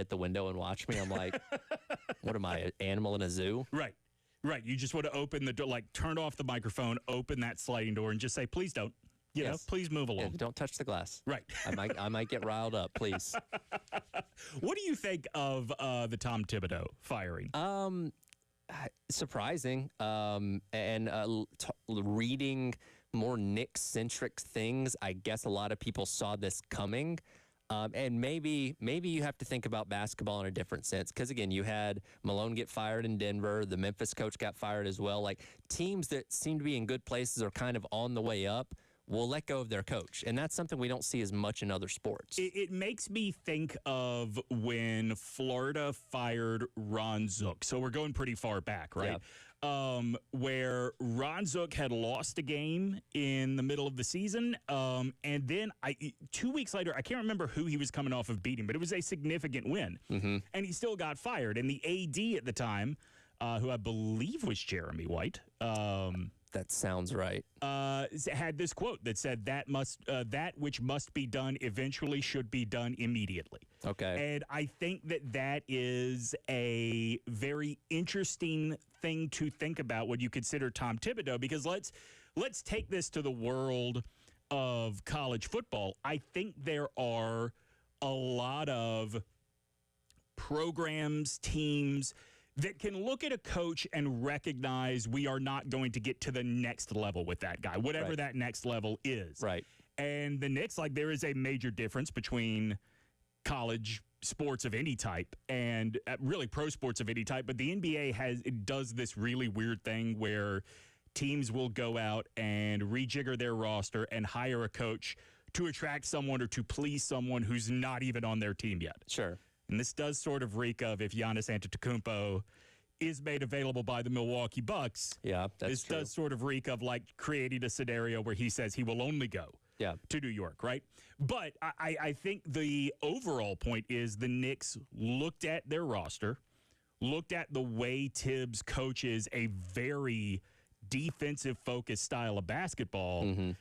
at the window and watch me. I'm like, what am I, an animal in a zoo? Right. You just want to open the door, like turn off the microphone, open that sliding door, and just say, please don't. You know, please move along. Yeah, don't touch the glass. Right. I might get riled up, please. What do you think of the Tom Thibodeau firing? Surprising. Reading more Nick-centric things, I guess a lot of people saw this coming. And maybe you have to think about basketball in a different sense. Because, again, you had Malone get fired in Denver. The Memphis coach got fired as well. Like, teams that seem to be in good places are kind of on the way up will let go of their coach. And that's something we don't see as much in other sports. It makes me think of when Florida fired Ron Zook. So we're going pretty far back, right? Yeah. Where Ron Zook had lost a game in the middle of the season. And then 2 weeks later, I can't remember who he was coming off of beating, but it was a significant win. Mm-hmm. And he still got fired. And the AD at the time, who I believe was Jeremy White, that sounds right. Had this quote that said that which must be done eventually should be done immediately. Okay. And I think that is a very interesting thing to think about when you consider Tom Thibodeau, because let's take this to the world of college football. I think there are a lot of programs, teams that can look at a coach and recognize we are not going to get to the next level with that guy, whatever that next level is. Right. And the Knicks, like, there is a major difference between college sports of any type and really pro sports of any type. But the NBA does this really weird thing where teams will go out and rejigger their roster and hire a coach to attract someone or to please someone who's not even on their team yet. Sure. And this does sort of reek of if Giannis Antetokounmpo is made available by the Milwaukee Bucks. Yeah, that's this true. Does sort of reek of like creating a scenario where he says he will only go to New York, right? But I think the overall point is the Knicks looked at their roster, looked at the way Tibbs coaches a very defensive-focused style of basketball,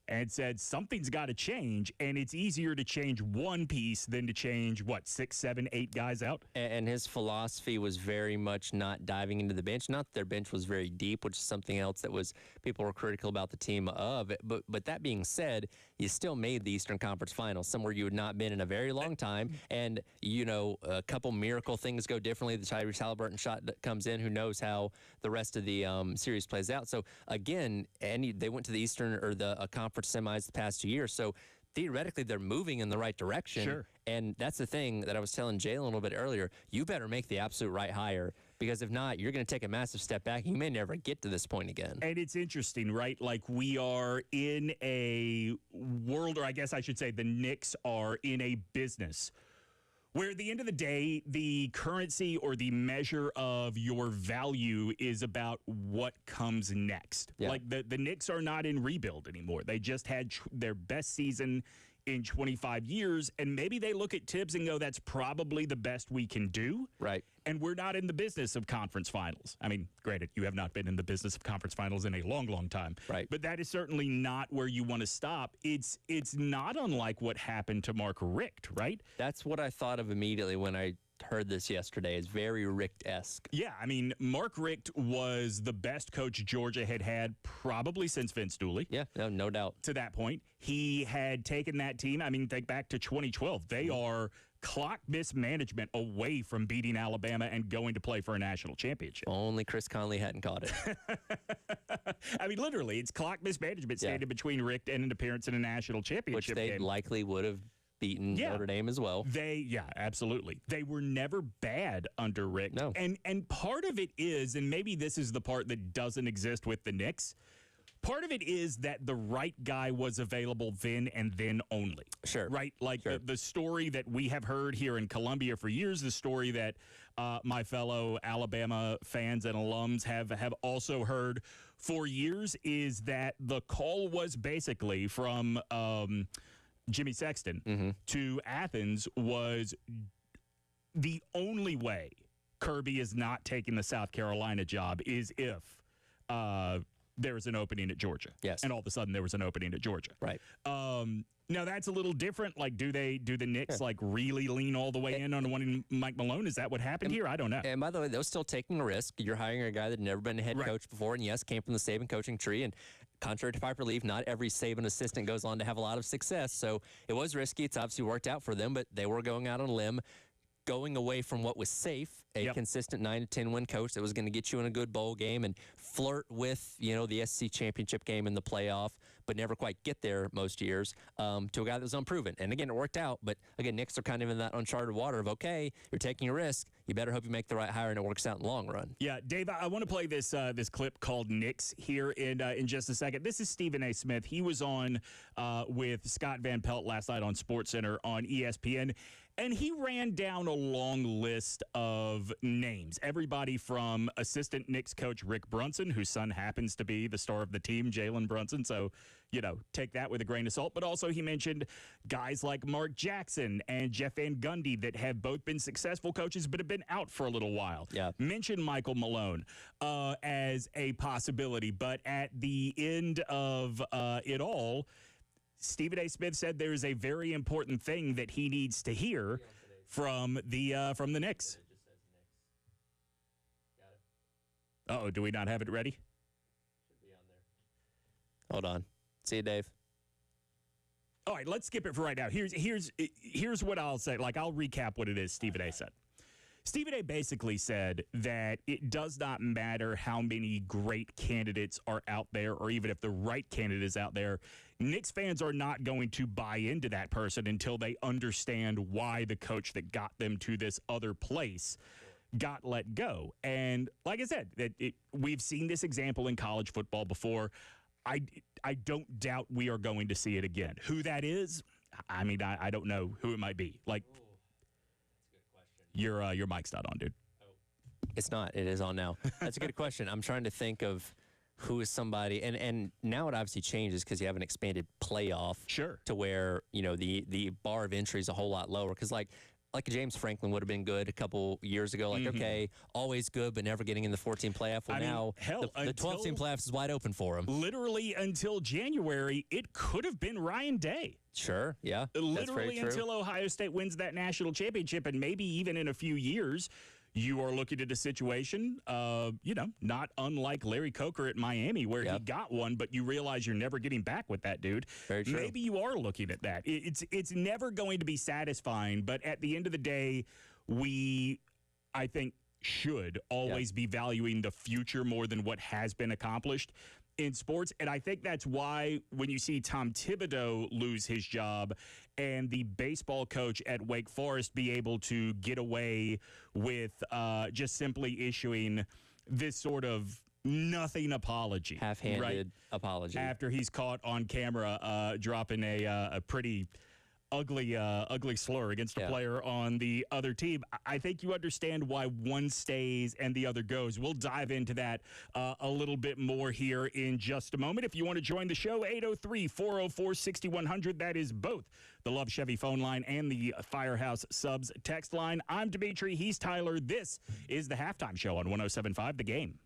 and said something's got to change, and it's easier to change one piece than to change, 6, 7, 8 guys out? And his philosophy was very much not diving into the bench. Not that their bench was very deep, which is something else that was people were critical about the team of. But that being said, you still made the Eastern Conference Finals, somewhere you had not been in a very long time. And, a couple miracle things go differently. The Tyrese Halliburton shot that comes in. Who knows how the rest of the series plays out. So, again, they went to the Eastern or the conference semis the past 2 years. So theoretically, they're moving in the right direction. Sure. And that's the thing that I was telling Jalen a little bit earlier. You better make the absolute right hire, because if not, you're going to take a massive step back. You may never get to this point again. And it's interesting, right? Like, we are in a world, or I guess I should say the Knicks are in a business where at the end of the day, the currency or the measure of your value is about what comes next. Yeah. Like, the Knicks are not in rebuild anymore. They just had their best season in 25 years, and maybe they look at Tibbs and go, that's probably the best we can do. Right. And we're not in the business of conference finals. I mean, granted, you have not been in the business of conference finals in a long, long time. Right. But that is certainly not where you want to stop. It's not unlike what happened to Mark Richt, right? That's what I thought of immediately when I heard this yesterday. Is very Richt-esque. Yeah, I mean, Mark Richt was the best coach Georgia had probably since Vince Dooley. Yeah, no doubt. To that point, he had taken that team. I mean, think back to 2012. They are clock mismanagement away from beating Alabama and going to play for a national championship. Only Chris Conley hadn't caught it. I mean, literally, it's clock mismanagement standing between Richt and an appearance in a national championship which they game. Likely would have beaten Notre Dame as well. Absolutely. They were never bad under Richt. No. And part of it is, and maybe this is the part that doesn't exist with the Knicks, part of it is that the right guy was available then and then only. Sure. Right? Like the story that we have heard here in Columbia for years, the story that my fellow Alabama fans and alums have also heard for years, is that the call was basically from Jimmy Sexton to Athens was the only way Kirby is not taking the South Carolina job is if there's an opening at Georgia. Yes. And all of a sudden there was an opening at Georgia. Right. Now that's a little different. Like, do the Knicks like really lean all the way in on wanting Mike Malone? Is that what happened here? I don't know. And by the way, they're still taking a risk. You're hiring a guy that had never been a head coach before, and yes, came from the Saban coaching tree. And contrary to Piper Leaf, not every Saban assistant goes on to have a lot of success. So it was risky. It's obviously worked out for them, but they were going out on a limb, going away from what was safe, a consistent 9 to 10 win coach that was going to get you in a good bowl game and flirt with, the SEC championship game in the playoff, but never quite get there most years, to a guy that was unproven. And again, it worked out, but again, Knicks are kind of in that uncharted water of, okay, you're taking a risk. You better hope you make the right hire and it works out in the long run. Yeah, Dave, I want to play this clip called Knicks here in just a second. This is Stephen A. Smith. He was on with Scott Van Pelt last night on SportsCenter on ESPN. And he ran down a long list of names. Everybody from assistant Knicks coach Rick Brunson, whose son happens to be the star of the team, Jalen Brunson. So, take that with a grain of salt. But also he mentioned guys like Mark Jackson and Jeff Van Gundy that have both been successful coaches but have been out for a little while. Yeah. Mentioned Michael Malone as a possibility. But at the end of it all, Stephen A. Smith said there is a very important thing that he needs to hear from the Knicks. Uh-oh, do we not have it ready? Hold on. See you, Dave. All right, let's skip it for right now. Here's what I'll say. Like, I'll recap what it is Stephen A. said. Stephen A. basically said that it does not matter how many great candidates are out there, or even if the right candidate is out there. Knicks fans are not going to buy into that person until they understand why the coach that got them to this other place got let go. And like I said, we've seen this example in college football before. I don't doubt we are going to see it again. Who that is, I mean, I don't know who it might be. Like, your mic's not on, dude. It's not. It is on now. That's a good question. I'm trying to think of who is somebody, and now it obviously changes because you have an expanded playoff. Sure. To where the bar of entry is a whole lot lower because like James Franklin would have been good a couple years ago. Like, okay, always good, but never getting in the 14 playoff. Well, now the 12-team playoffs is wide open for him. Literally until January, it could have been Ryan Day. Sure, yeah. Literally until Ohio State wins that national championship, and maybe even in a few years, you are looking at a situation, not unlike Larry Coker at Miami, where he got one, but you realize you're never getting back with that dude. Very true. Maybe you are looking at that. It's never going to be satisfying, but at the end of the day, I think, should always be valuing the future more than what has been accomplished in sports. And I think that's why when you see Tom Thibodeau lose his job and the baseball coach at Wake Forest be able to get away with just simply issuing this sort of nothing apology. Half-handed apology. After he's caught on camera dropping a pretty ugly slur against a player on the other team. I think you understand why one stays and the other goes. We'll dive into that a little bit more here in just a moment. If you want to join the show, 803-404-6100. That is both the Love Chevy phone line and the Firehouse Subs text line. I'm Demetri. He's Tyler. This is the Halftime Show on 107.5 The Game.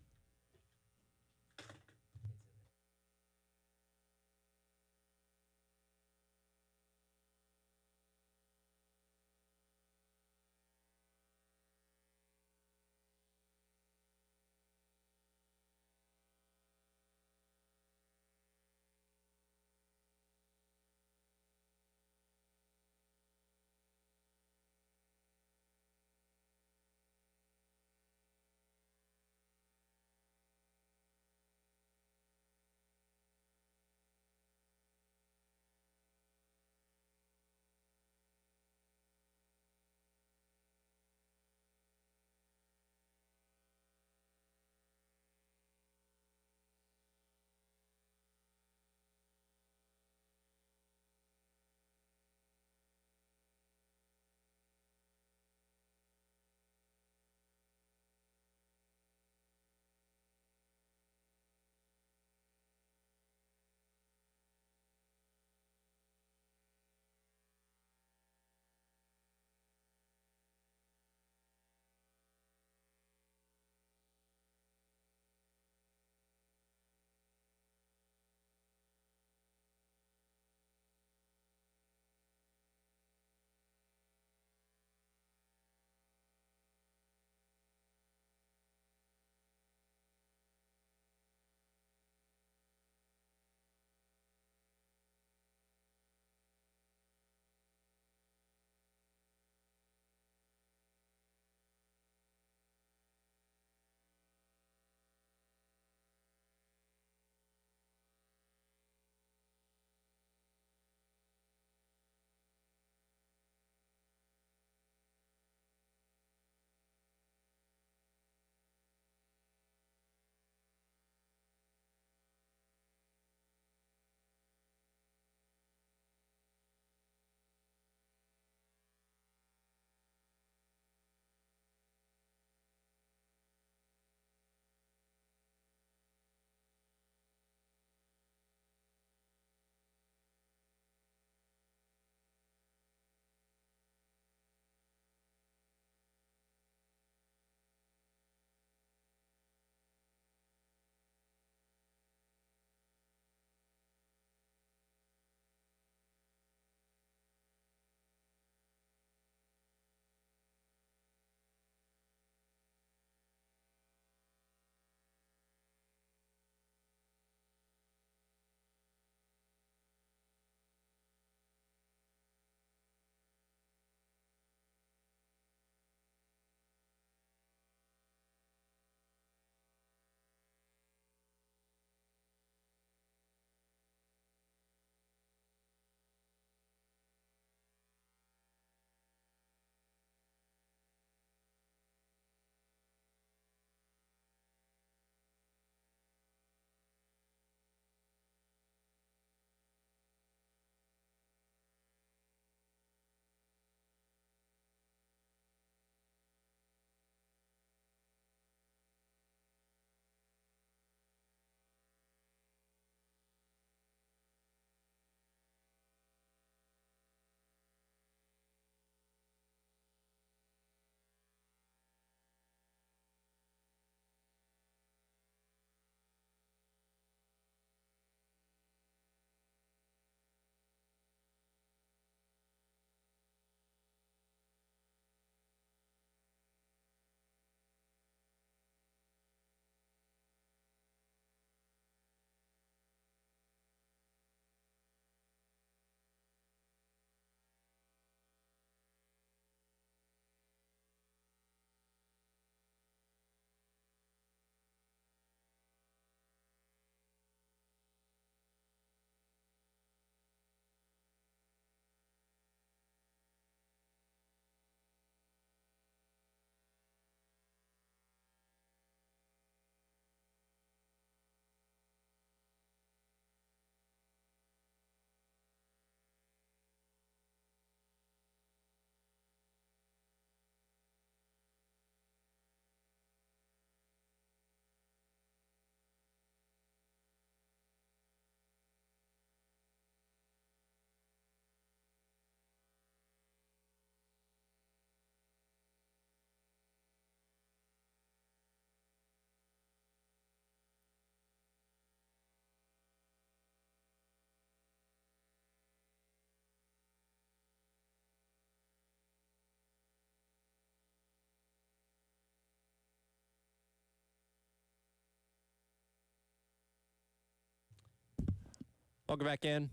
Welcome back in.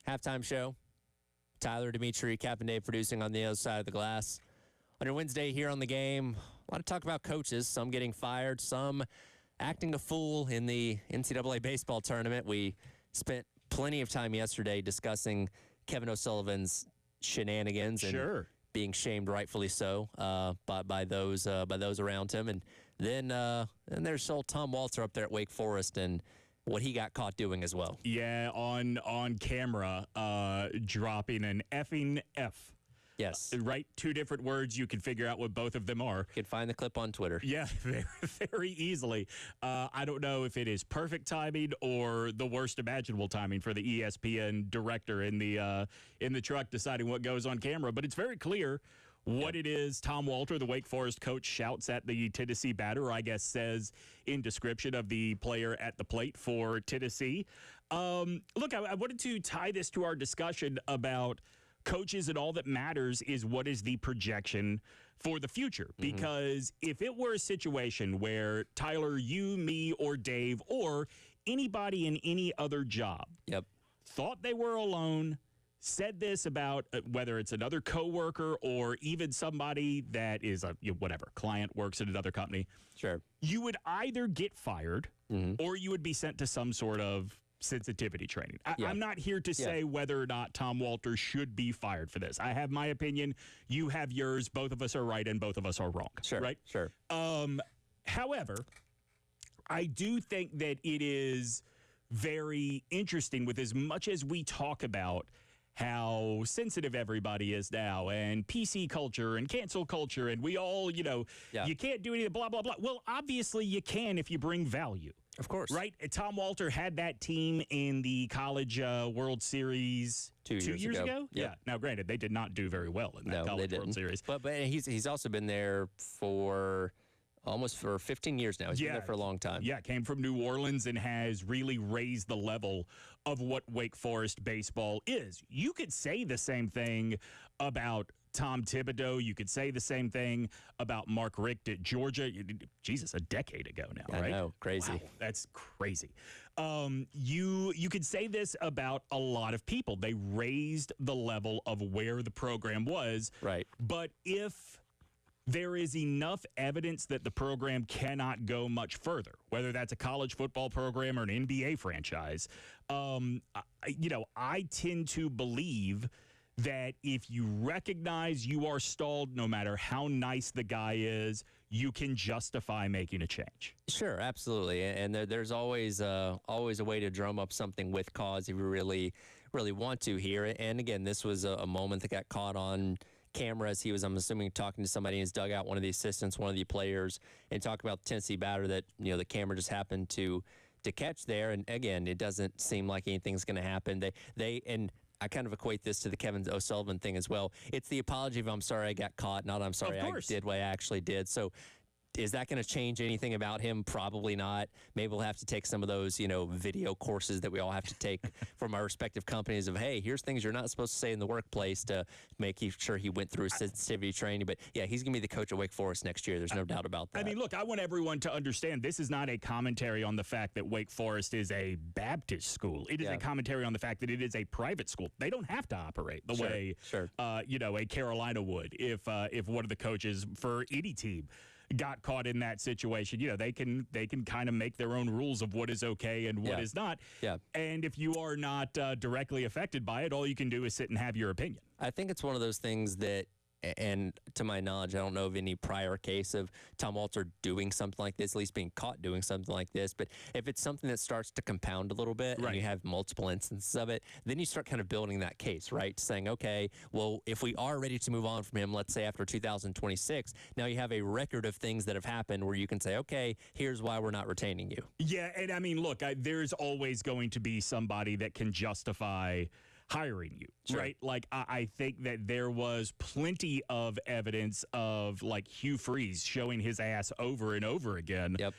Halftime show. Tyler, Demetri, Captain Dave producing on the other side of the glass. On your Wednesday here on the game, a lot of talk about coaches, some getting fired, some acting a fool in the NCAA baseball tournament. We spent plenty of time yesterday discussing Kevin O'Sullivan's shenanigans and being shamed, rightfully so, by those around him. And then there's old Tom Walter up there at Wake Forest and what he got caught doing as well. Yeah, on camera, dropping an effing F. Yes. Right? Two different words. You can figure out what both of them are. You can find the clip on Twitter. Yeah, very, very easily. I don't know if it is perfect timing or the worst imaginable timing for the ESPN director in the truck deciding what goes on camera, but it's very clear what it is Tom Walter, the Wake Forest coach, shouts at the Tennessee batter, or I guess says in description of the player at the plate for Tennessee. Look, I wanted to tie this to our discussion about coaches, and all that matters is what is the projection for the future. Because if it were a situation where Tyler, you, me, or Dave, or anybody in any other job thought they were alone, said this about whether it's another coworker or even somebody that is a client works at another company, you would either get fired or you would be sent to some sort of sensitivity training. I'm not here to say whether or not Tom Walter should be fired for this. I have my opinion. You have yours. Both of us are right and both of us are wrong. Right? However, I do think that it is very interesting, with as much as we talk about how sensitive everybody is now and PC culture and cancel culture, and we all, you can't do anything, blah, blah, blah. Well, obviously you can if you bring value. Of course. Right? Tom Walter had that team in the College World Series two years ago? Yeah. Now, granted, they did not do very well in that College World Series. But he's also been there for almost 15 years now. He's been there for a long time. Yeah, came from New Orleans and has really raised the level of what Wake Forest baseball is. You could say the same thing about Tom Thibodeau. You could say the same thing about Mark Richt at Georgia. Jesus, a decade ago now, right? I know, crazy. Wow, that's crazy. You could say this about a lot of people. They raised the level of where the program was. Right. But if there is enough evidence that the program cannot go much further, whether that's a college football program or an NBA franchise, I tend to believe that if you recognize you are stalled, no matter how nice the guy is, you can justify making a change. Sure, absolutely. And there's always a way to drum up something with cause if you really, really want to here. And again, this was a moment that got caught on camera as he was, I'm assuming, talking to somebody in his dugout, one of the assistants, one of the players, and talk about the Tennessee batter that, the camera just happened to catch there. And again, it doesn't seem like anything's going to happen. And I kind of equate this to the Kevin O'Sullivan thing as well. It's the apology of I'm sorry I got caught, not I'm sorry I did what I actually did. So is that going to change anything about him? Probably not. Maybe we'll have to take some of those, video courses that we all have to take from our respective companies of, hey, here's things you're not supposed to say in the workplace to make sure he went through sensitivity training. But, yeah, he's going to be the coach at Wake Forest next year. There's no doubt about that. I mean, look, I want everyone to understand this is not a commentary on the fact that Wake Forest is a Baptist school. It is a commentary on the fact that it is a private school. They don't have to operate the way, a Carolina would if one of the coaches for any team got caught in that situation. They can kind of make their own rules of what is okay and what is not. Yeah. And if you are not directly affected by it, all you can do is sit and have your opinion. I think it's one of those things that, and to my knowledge, I don't know of any prior case of Tom Walter doing something like this, at least being caught doing something like this. But if it's something that starts to compound a little bit and you have multiple instances of it, then you start kind of building that case, right? Saying, okay, well, if we are ready to move on from him, let's say after 2026, now you have a record of things that have happened where you can say, okay, here's why we're not retaining you. Yeah, and I mean, look, there's always going to be somebody that can justify hiring you, Sure. right? Like, I think that there was plenty of evidence of, like, Hugh Freeze showing his ass over and over again Yep.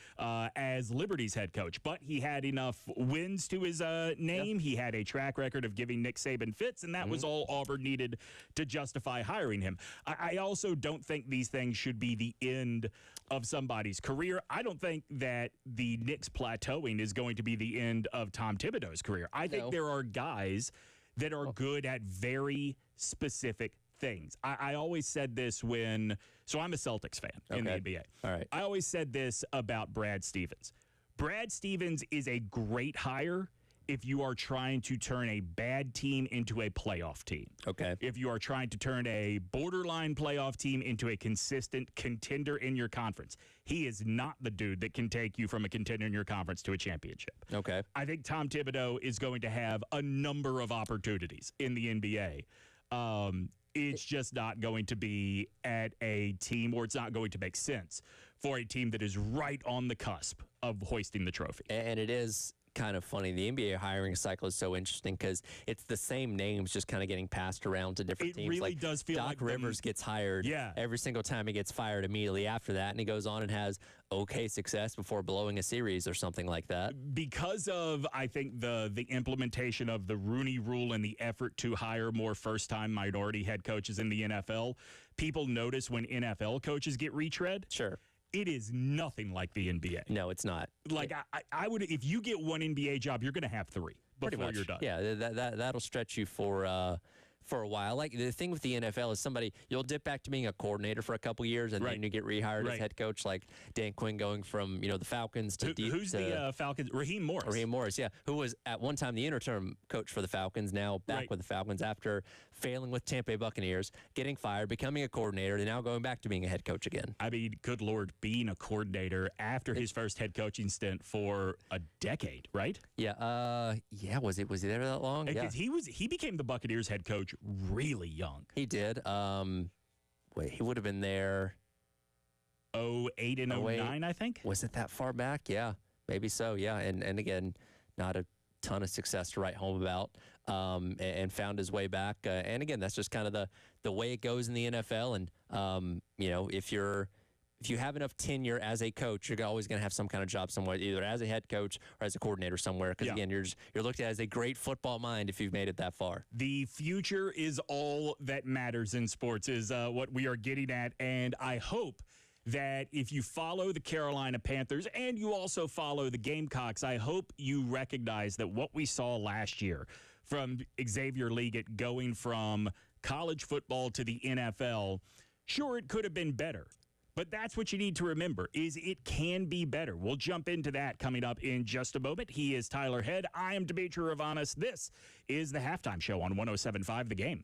as Liberty's head coach. But he had enough wins to his name. He had a track record of giving Nick Saban fits, and that was all Auburn needed to justify hiring him. I also don't think these things should be the end of somebody's career. I don't think that the Knicks plateauing is going to be the end of Tom Thibodeau's career. I think there are guys that are good at very specific things. I always said this so I'm a Celtics fan in the NBA. All right. I always said this about Brad Stevens. Brad Stevens is a great hire if you are trying to turn a bad team into a playoff team. Okay. If you are trying to turn a borderline playoff team into a consistent contender in your conference. He is not the dude that can take you from a contender in your conference to a championship. Okay. I think Tom Thibodeau is going to have a number of opportunities in the NBA. It's just not going to be at a team, or it's not going to make sense for a team that is right on the cusp of hoisting the trophy. And it is kind of funny. The NBA hiring cycle is so interesting because it's the same names just kind of getting passed around to different teams. It really like does feel Doc like Rivers gets hired every single time. He gets fired immediately after that, and he goes on and has okay success before blowing a series or something like that. Because of, I think, the implementation of the Rooney Rule and the effort to hire more first-time minority head coaches in the NFL, people notice when NFL coaches get retread. Sure. It is nothing like the NBA. No, it's not. Like, I would, if you get one NBA job, you're going to have three before you're done. Yeah, that'll stretch you for a while. Like the thing with the NFL is you'll dip back to being a coordinator for a couple years and then you get rehired as head coach, like Dan Quinn going from the Falcons to who's the Falcons? Raheem Morris. Raheem Morris, yeah, who was at one time the interim coach for the Falcons, now back with the Falcons after failing with Tampa Bay Buccaneers, getting fired, becoming a coordinator, and now going back to being a head coach again. I mean, good Lord, being a coordinator after his first head coaching stint for a decade, right? Yeah, was he there that long? Because he became the Buccaneers head coach really young. He did. He would have been there 08 and 09, I think. Was it that far back? Yeah, maybe so. Yeah, and again, not a ton of success to write home about, and found his way back. And again, that's just kind of the way it goes in the NFL. And if you have enough tenure as a coach, you're always going to have some kind of job somewhere, either as a head coach or as a coordinator somewhere. Because again, you're looked at as a great football mind if you've made it that far. The future is all that matters in sports, is what we are getting at. And I hope that if you follow the Carolina Panthers and you also follow the Gamecocks, I hope you recognize that what we saw last year from Xavier Leggett going from college football to the NFL, sure, it could have been better. But that's what you need to remember, is it can be better. We'll jump into that coming up in just a moment. He is Tyler Head. I am Demetri Ravanas. This is the Halftime Show on 107.5 The Game.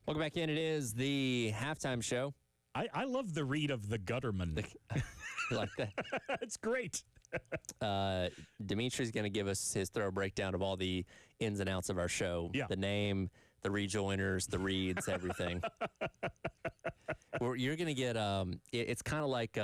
Welcome back in. It is the halftime show. I love the read of the Gutterman. Like that. It's great. Demetri's going to give us his thorough breakdown of all the ins and outs of our show. Yeah. The name, the rejoiners, the reads, everything. You're going to get, it's kind of like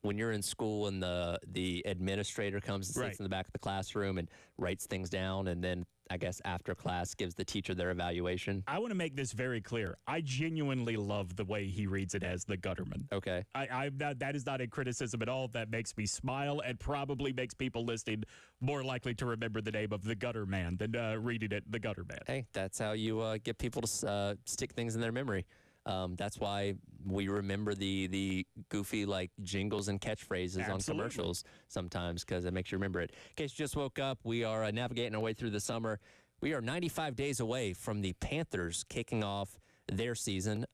when you're in school and the administrator comes and sits in the back of the classroom and writes things down, and then I guess after class gives the teacher their evaluation. I want to make this very clear. I genuinely love the way he reads it as the Gutterman. Okay. That is not a criticism at all. That makes me smile and probably makes people listening more likely to remember the name of the Gutter Man than reading it the Gutter Man. Hey, that's how you get people to stick things in their memory. That's why we remember the goofy like jingles and catchphrases on commercials sometimes, because it makes you remember it. In case you just woke up, we are navigating our way through the summer. We are 95 days away from the Panthers kicking off their season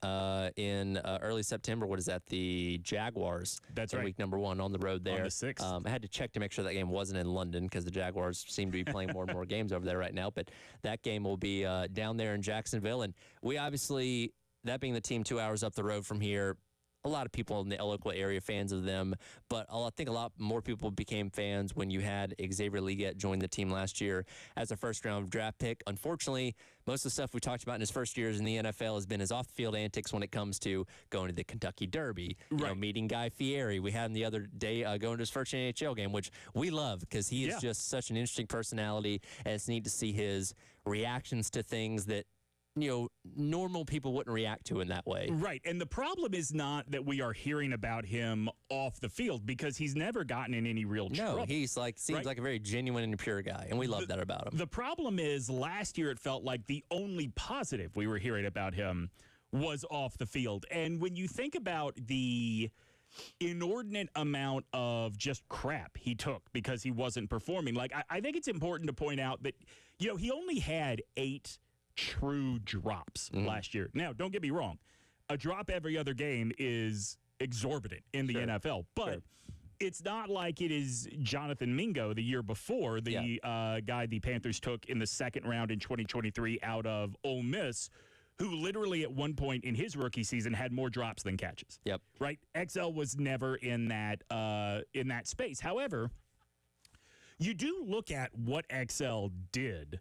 in early September. What is that? The Jaguars. That's right. Week number 1 on the road there. On the 6th. I had to check to make sure that game wasn't in London because the Jaguars seem to be playing more and more games over there right now. But that game will be down there in Jacksonville. And we obviously, that being the team 2 hours up the road from here, a lot of people in the local area fans of them, but I think a lot more people became fans when you had Xavier Legette join the team last year as a first-round draft pick. Unfortunately, most of the stuff we talked about in his first years in the NFL has been his off-the-field antics when it comes to going to the Kentucky Derby, meeting Guy Fieri. We had him the other day going to his first NHL game, which we love because he is just such an interesting personality, and it's neat to see his reactions to things that normal people wouldn't react to in that way. Right. And the problem is not that we are hearing about him off the field, because he's never gotten in any real trouble. No, he's seems like a very genuine and pure guy, and we love that about him. The problem is last year it felt like the only positive we were hearing about him was off the field. And when you think about the inordinate amount of just crap he took because he wasn't performing, I think it's important to point out that, he only had 8 true drops last year. Now, don't get me wrong. A drop every other game is exorbitant in the NFL, but it's not like it is Jonathan Mingo the year before, the guy the Panthers took in the second round in 2023 out of Ole Miss, who literally at one point in his rookie season had more drops than catches. Yep. Right? XL was never in that space. However, you do look at what XL did.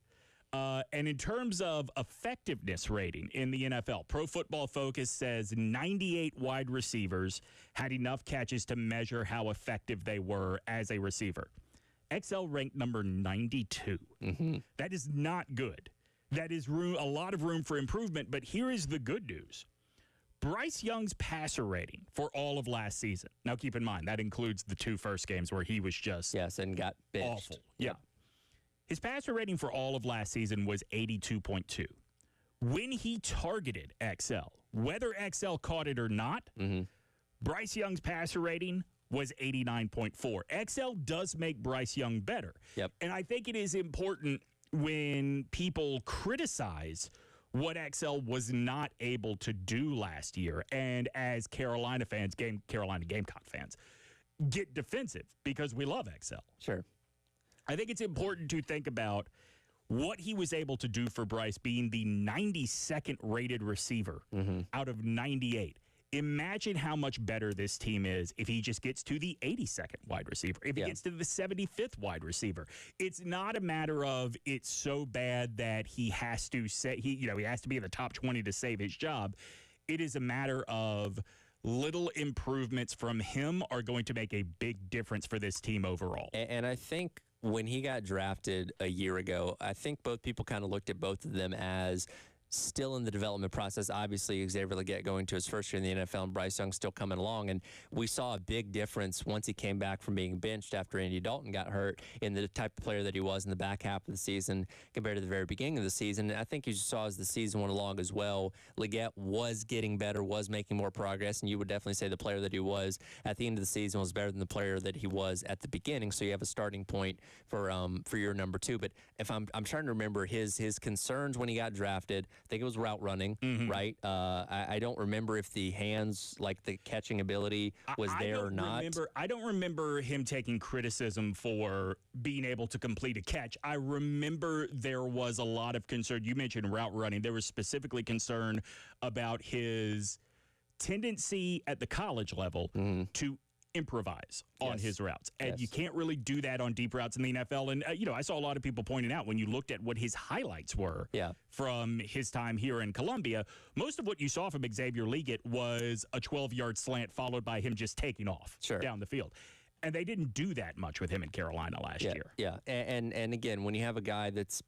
And in terms of effectiveness rating in the NFL, Pro Football Focus says 98 wide receivers had enough catches to measure how effective they were as a receiver. XL ranked number 92. That is not good. That is a lot of room for improvement, but here is the good news. Bryce Young's passer rating for all of last season. Now, keep in mind, that includes the 2 first games where he was just and got benched. Awful. Yeah. His passer rating for all of last season was 82.2. When he targeted XL, whether XL caught it or not, Bryce Young's passer rating was 89.4. XL does make Bryce Young better. Yep. And I think it is important when people criticize what XL was not able to do last year, and as Carolina fans, Carolina Gamecock fans, get defensive because we love XL. Sure. I think it's important to think about what he was able to do for Bryce, being the 92nd rated receiver out of 98. Imagine how much better this team is if he just gets to the 82nd wide receiver, if he gets to the 75th wide receiver. It's not a matter of it's so bad that he has to he has to be in the top 20 to save his job. It is a matter of little improvements from him are going to make a big difference for this team overall. And I think when he got drafted a year ago, I think both people kind of looked at both of them as still in the development process. Obviously, Xavier Legette going to his first year in the NFL, and Bryce Young still coming along. And we saw a big difference once he came back from being benched after Andy Dalton got hurt in the type of player that he was in the back half of the season compared to the very beginning of the season. And I think you saw as the season went along as well, Legette was getting better, was making more progress, and you would definitely say the player that he was at the end of the season was better than the player that he was at the beginning. So you have a starting point for your number 2. But if I'm trying to remember his concerns when he got drafted, think it was route running, right? I don't remember if the hands, like the catching ability, was there or not. I don't remember him taking criticism for being able to complete a catch. I remember there was a lot of concern. You mentioned route running. There was specifically concern about his tendency at the college level to improvise on his routes. And you can't really do that on deep routes in the NFL. And, I saw a lot of people pointing out when you looked at what his highlights were from his time here in Columbia, most of what you saw from Xavier Leggett was a 12-yard slant followed by him just taking off down the field. And they didn't do that much with him in Carolina last year. Yeah, and again, when you have a guy that's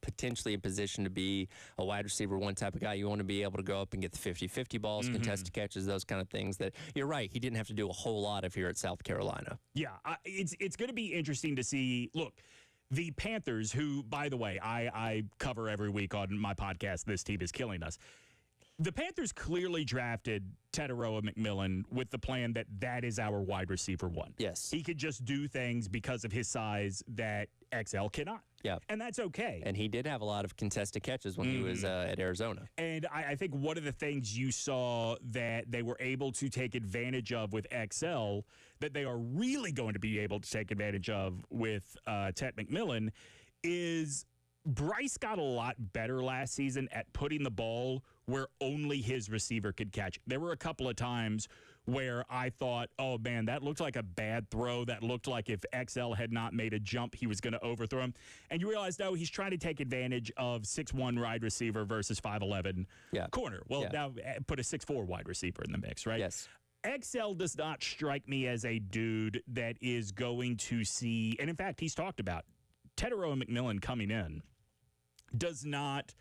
potentially in position to be a wide receiver, one type of guy, you want to be able to go up and get the 50-50 balls, contested catches, those kind of things that, you're right, he didn't have to do a whole lot of here at South Carolina. Yeah, it's going to be interesting to see. Look, the Panthers, who, by the way, I cover every week on my podcast, This Team Is Killing Us. The Panthers clearly drafted Tetairoa McMillan with the plan that is our wide receiver one. Yes. He could just do things because of his size that XL cannot. Yeah. And that's okay. And he did have a lot of contested catches when he was at Arizona. And I think one of the things you saw that they were able to take advantage of with XL, that they are really going to be able to take advantage of with Tet McMillan, is Bryce got a lot better last season at putting the ball where only his receiver could catch. There were a couple of times where I thought, oh, man, that looked like a bad throw. That looked like if XL had not made a jump, he was going to overthrow him. And you realize, no, he's trying to take advantage of 6'1" wide receiver versus 5'11" corner. Well, now put a 6'4" wide receiver in the mix, right? Yes. XL does not strike me as a dude that is going to see, and in fact, he's talked about Tetairoa McMillan coming in does not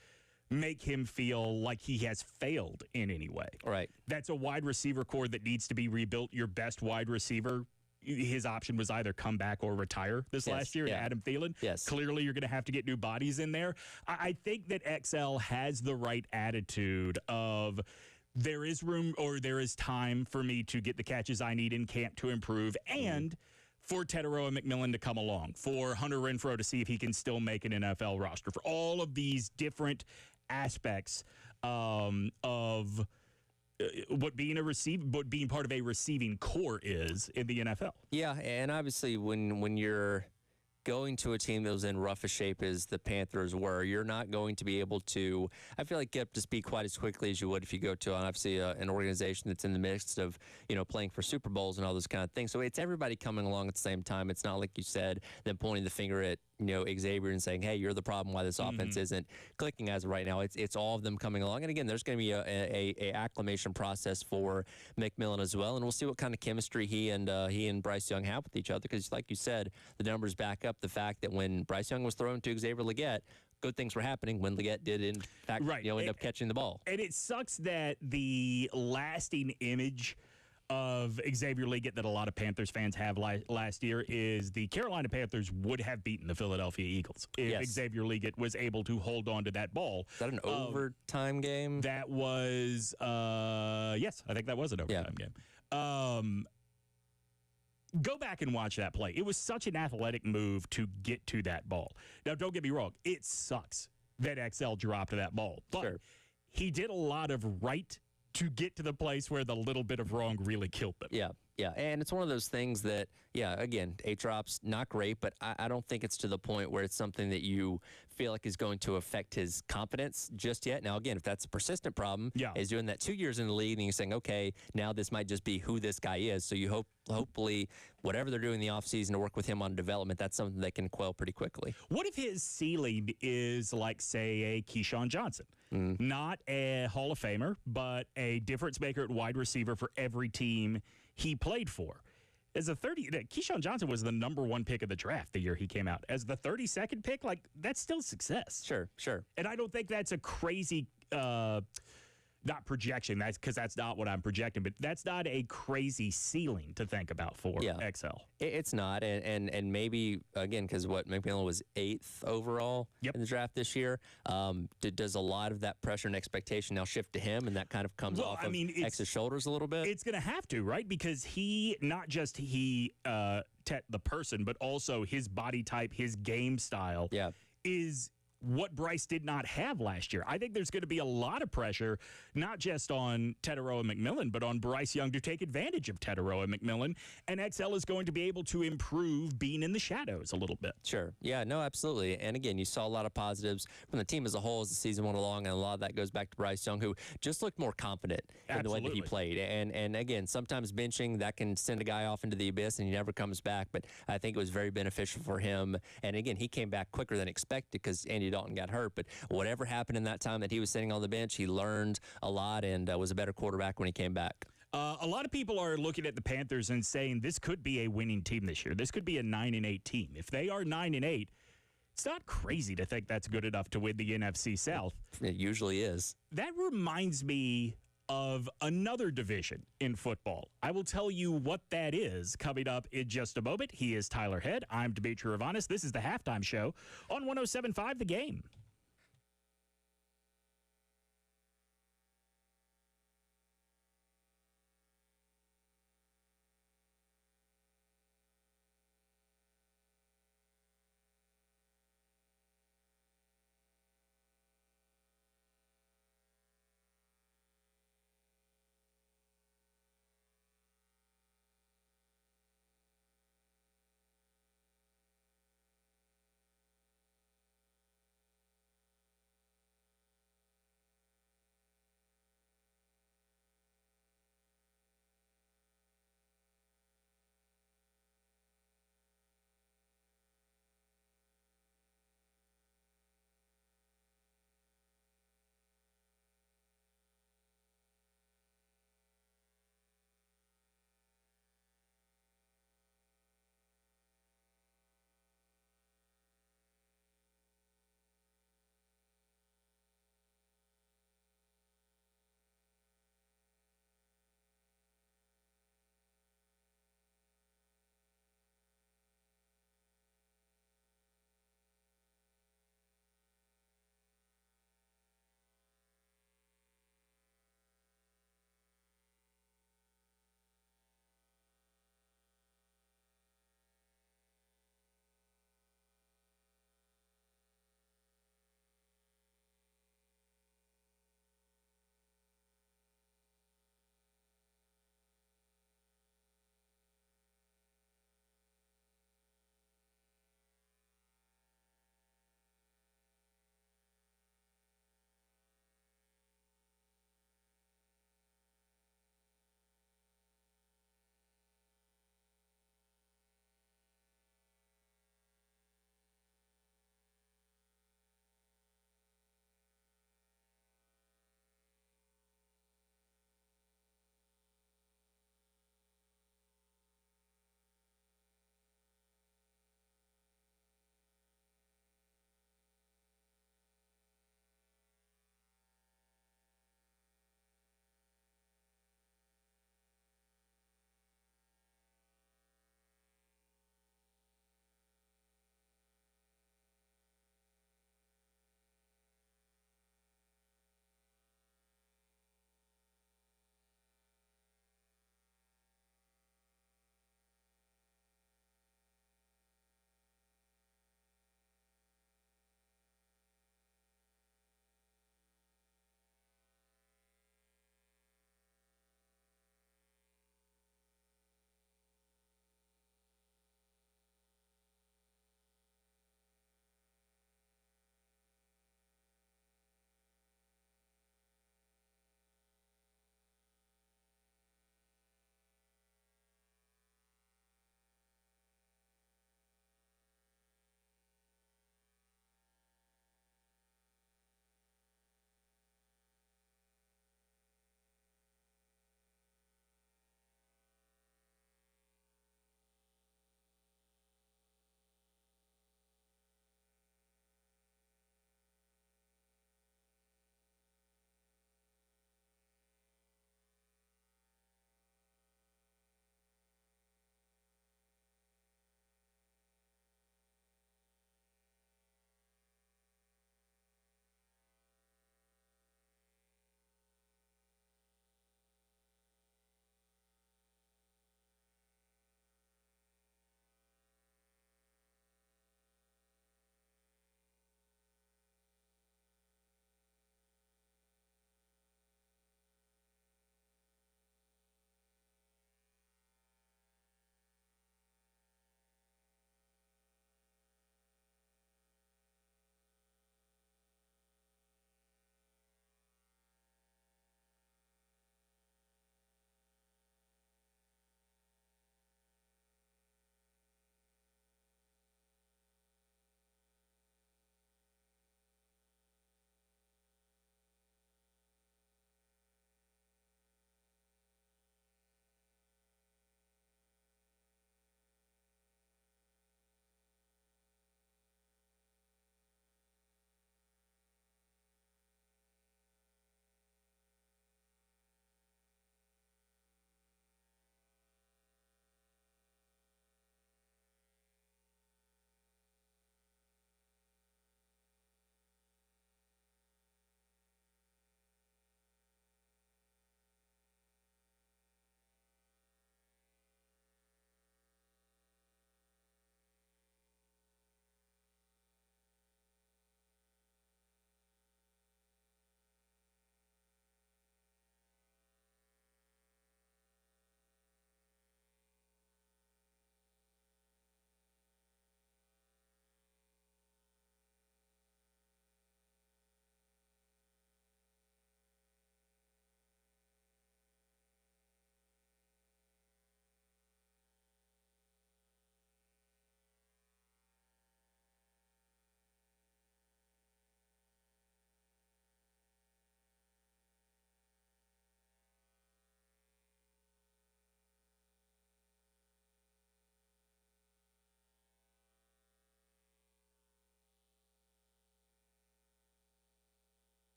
make him feel like he has failed in any way. Right. That's a wide receiver core that needs to be rebuilt. Your best wide receiver, his option was either come back or retire this last year, Adam Thielen. Yes. Clearly, you're going to have to get new bodies in there. I think that XL has the right attitude of there is room or there is time for me to get the catches I need in camp to improve and for Tetairoa McMillan to come along, for Hunter Renfrow to see if he can still make an NFL roster, for all of these different aspects of what being part of a receiving core is in the NFL. Yeah, and obviously when you're going to a team that was in rough a shape as the Panthers were, you're not going to be able to, I feel like, get up to speed quite as quickly as you would if you go to, obviously, an organization that's in the midst of, playing for Super Bowls and all those kind of things. So it's everybody coming along at the same time. It's not like you said, them pointing the finger at, Xavier and saying, hey, you're the problem why this offense isn't clicking as of right now. It's all of them coming along. And again, there's going to be a acclimation process for McMillan as well. And we'll see what kind of chemistry he and Bryce Young have with each other. Because like you said, the numbers back up the fact that when Bryce Young was thrown to Xavier Leggett, good things were happening when Leggett did, in fact, end up catching the ball. And it sucks that the lasting image of Xavier Leggett that a lot of Panthers fans have last year is the Carolina Panthers would have beaten the Philadelphia Eagles if Xavier Leggett was able to hold on to that ball. Is that an overtime game? That was, yes, I think that was an overtime game. Go back and watch that play. It was such an athletic move to get to that ball. Now, don't get me wrong. It sucks that XL dropped that ball. But he did a lot of right to get to the place where the little bit of wrong really killed them. Yeah, and it's one of those things that, again, 8 drops, not great, but I don't think it's to the point where it's something that you feel like is going to affect his confidence just yet. Now, again, if that's a persistent problem, he's doing that 2 years in the league, and you're saying, okay, now this might just be who this guy is. So you hopefully, whatever they're doing in the offseason to work with him on development, that's something they can quell pretty quickly. What if his ceiling is like, say, a Keyshawn Johnson? Not a Hall of Famer, but a difference maker at wide receiver for every team he played for. As a Keyshawn Johnson was the number 1 pick of the draft the year he came out. As the 32nd pick, that's still success. Sure. And I don't think that's a crazy, not projection. That's because that's not what I'm projecting, but that's not a crazy ceiling to think about for XL. It's not, and maybe again because McMillan was 8th overall in the draft this year. Does a lot of that pressure and expectation now shift to him, and that kind of comes off of X's shoulders a little bit? It's going to have to, right? Because not just Tet the person, but also his body type, his game style is what Bryce did not have last year. I think there's going to be a lot of pressure, not just on Teteroa McMillan, but on Bryce Young to take advantage of Teteroa McMillan. And XL is going to be able to improve being in the shadows a little bit. Sure. Yeah, no, absolutely. And again, you saw a lot of positives from the team as a whole as the season went along, and a lot of that goes back to Bryce Young, who just looked more confident in the way that he played. And again, sometimes benching, that can send a guy off into the abyss and he never comes back. But I think it was very beneficial for him. And again, he came back quicker than expected because Andy Dalton got hurt. But whatever happened in that time that he was sitting on the bench, he learned a lot and was a better quarterback when he came back. A lot of people are looking at the Panthers and saying this could be a winning team this year. This could be a 9-8 team. If they are 9-8, it's not crazy to think that's good enough to win the NFC South. It usually is. That reminds me of another division in football. I will tell you what that is coming up in just a moment. He is Tyler Head. I'm Demetri Ravanis. This is the Halftime Show on 107.5 The Game.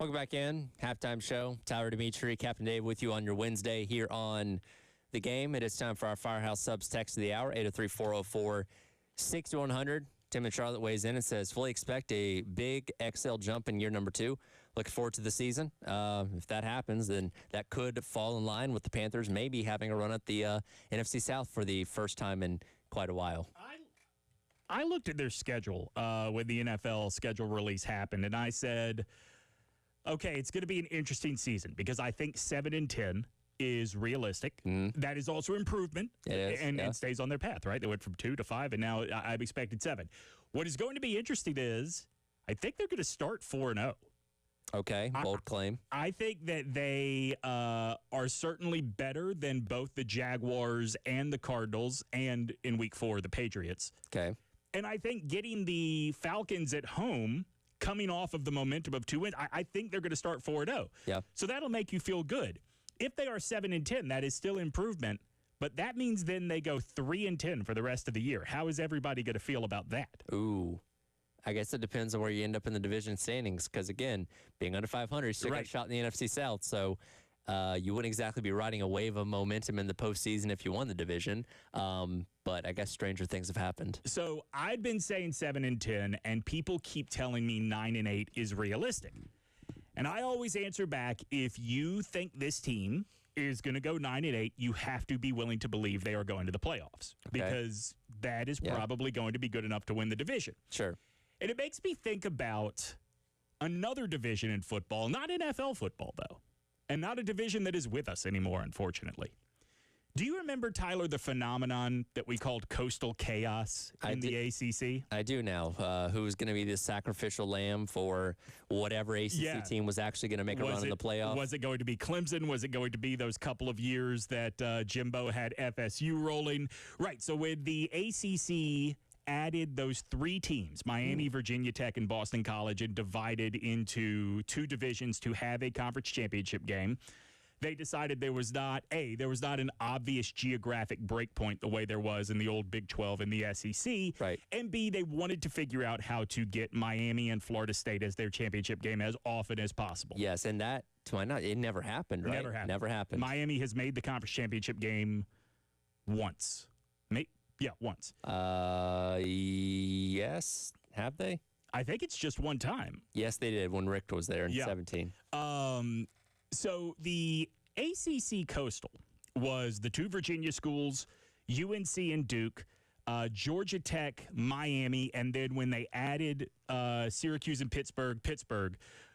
Welcome back in. Halftime show. Tyler, Demetri, Captain Dave with you on your Wednesday here on The Game. It is time for our Firehouse Subs text of the hour, 803-404-6100. Tim in Charlotte weighs in and says, fully expect a big XL jump in year number 2. Looking forward to the season. If that happens, then that could fall in line with the Panthers maybe having a run at the NFC South for the first time in quite a while. I looked at their schedule when the NFL schedule release happened, and I said, okay, it's going to be an interesting season because I think 7-10 is realistic. That is also improvement. It is, and yeah. it stays on their path, right? They went from 2 to 5, and now I've expected 7. What is going to be interesting is I think they're going to start 4-0. Okay, bold claim. I think that they are certainly better than both the Jaguars and the Cardinals, and in Week 4, the Patriots. Okay. And I think getting the Falcons at home, coming off of the momentum of 2 wins, I think they're going to start 4-0. Yeah. So that'll make you feel good. If they are 7-10, that is still improvement, but that means then they go 3-10 for the rest of the year. How is everybody going to feel about that? Ooh. I guess it depends on where you end up in the division standings because, again, being under 500, you still got a shot in the NFC South. So you wouldn't exactly be riding a wave of momentum in the postseason if you won the division. But I guess stranger things have happened. So I've been saying 7-10, and people keep telling me 9-8 is realistic. And I always answer back, if you think this team is going to go 9-8, you have to be willing to believe they are going to the playoffs because that is probably going to be good enough to win the division. Sure. And it makes me think about another division in football, not NFL football, though, and not a division that is with us anymore, unfortunately. Do you remember, Tyler, the phenomenon that we called coastal chaos in the ACC? I do now. Who's going to be the sacrificial lamb for whatever ACC team was actually going to make a run in the playoff? Was it going to be Clemson? Was it going to be those couple of years that Jimbo had FSU rolling? Right, so when the ACC added those 3 teams, Miami, Virginia Tech, and Boston College, and divided into 2 divisions to have a conference championship game, they decided there was not an obvious geographic breakpoint the way there was in the old Big 12 and the SEC. Right. And B, they wanted to figure out how to get Miami and Florida State as their championship game as often as possible. Yes, and that, to my knowledge, it never happened, right? Never happened. Miami has made the conference championship game once. Once. Yes. Have they? I think it's just one time. Yes, they did when Rick was there in 17. So the ACC Coastal was the 2 Virginia schools, UNC and Duke, Georgia Tech, Miami, and then when they added Syracuse and Pittsburgh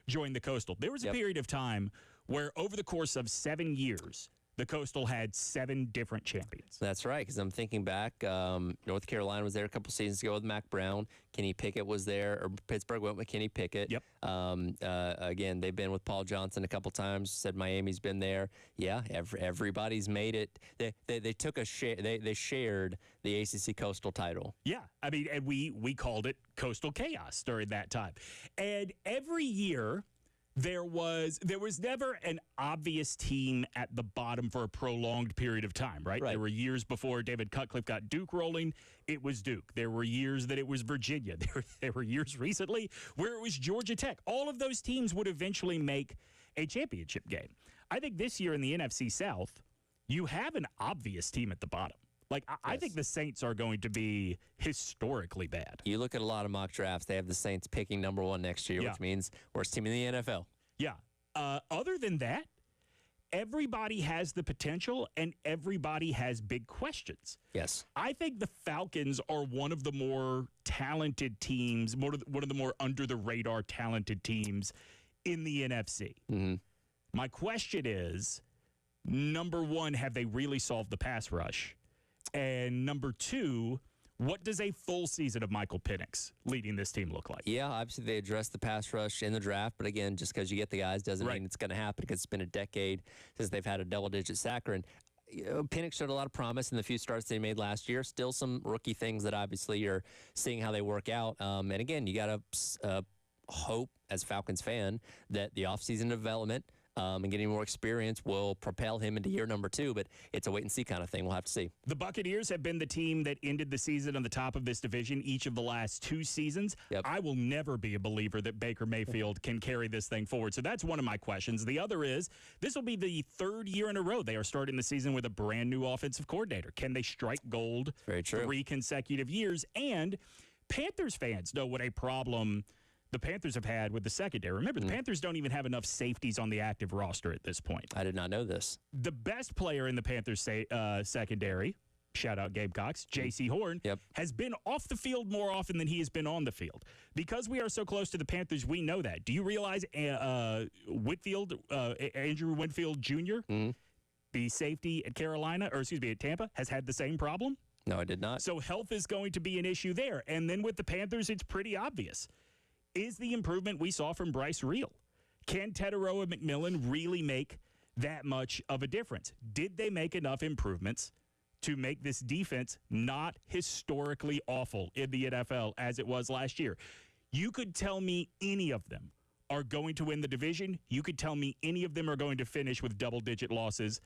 joined the Coastal. There was a period of time where over the course of 7 years, the Coastal had 7 different champions. That's right, because I'm thinking back, North Carolina was there a couple seasons ago with Mac Brown. Kenny Pickett was there, or Pittsburgh went with Kenny Pickett. Yep. Again, they've been with Paul Johnson a couple times. Said Miami's been there. Yeah, everybody's made it. They took a share. They shared the ACC Coastal title. Yeah, I mean, and we called it Coastal Chaos during that time. And every year, there was never an obvious team at the bottom for a prolonged period of time, right? There were years before David Cutcliffe got Duke rolling, it was Duke. There were years that it was Virginia. There were years recently where it was Georgia Tech. All of those teams would eventually make a championship game. I think this year in the NFC South, you have an obvious team at the bottom. I think the Saints are going to be historically bad. You look at a lot of mock drafts, they have the Saints picking number 1 next year, which means worst team in the NFL. Yeah. Other than that, everybody has the potential and everybody has big questions. Yes. I think the Falcons are one of the more talented teams, one of the more under-the-radar talented teams in the NFC. Mm-hmm. My question is, number 1, have they really solved the pass rush? And number 2, what does a full season of Michael Penix leading this team look like? Yeah, obviously they addressed the pass rush in the draft, but again, just because you get the guys doesn't mean it's going to happen because it's been a decade since they've had a double-digit sacker. And Penix showed a lot of promise in the few starts they made last year. Still some rookie things that obviously you're seeing how they work out. And again, you got to hope as a Falcons fan that the offseason development and getting more experience will propel him into year number 2. But it's a wait and see kind of thing. We'll have to see. The Buccaneers have been the team that ended the season on the top of this division each of the last 2 seasons. Yep. I will never be a believer that Baker Mayfield can carry this thing forward. So that's one of my questions. The other is, this will be the 3rd year in a row they are starting the season with a brand new offensive coordinator. Can they strike gold Very true. 3 consecutive years? And Panthers fans know what a problem the Panthers have had with the secondary. Remember, the Panthers don't even have enough safeties on the active roster at this point. I did not know this. The best player in the Panthers secondary, shout out Gabe Cox, J.C. Horn, has been off the field more often than he has been on the field. Because we are so close to the Panthers, we know that. Do you realize Andrew Winfield Jr., the safety at at Tampa, has had the same problem? No, I did not. So health is going to be an issue there. And then with the Panthers, it's pretty obvious. Is the improvement we saw from Bryce real? Can Teteroa McMillan really make that much of a difference? Did they make enough improvements to make this defense not historically awful in the NFL as it was last year? You could tell me any of them are going to win the division. You could tell me any of them are going to finish with double-digit losses,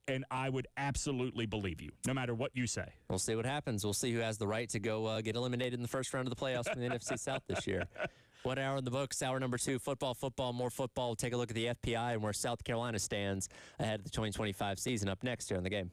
and I would absolutely believe you, no matter what you say. We'll see what happens. We'll see who has the right to go get eliminated in the first round of the playoffs from the NFC South this year. 1 hour in the books, hour number 2, football, more football. We'll take a look at the FPI and where South Carolina stands ahead of the 2025 season up next here on The Game.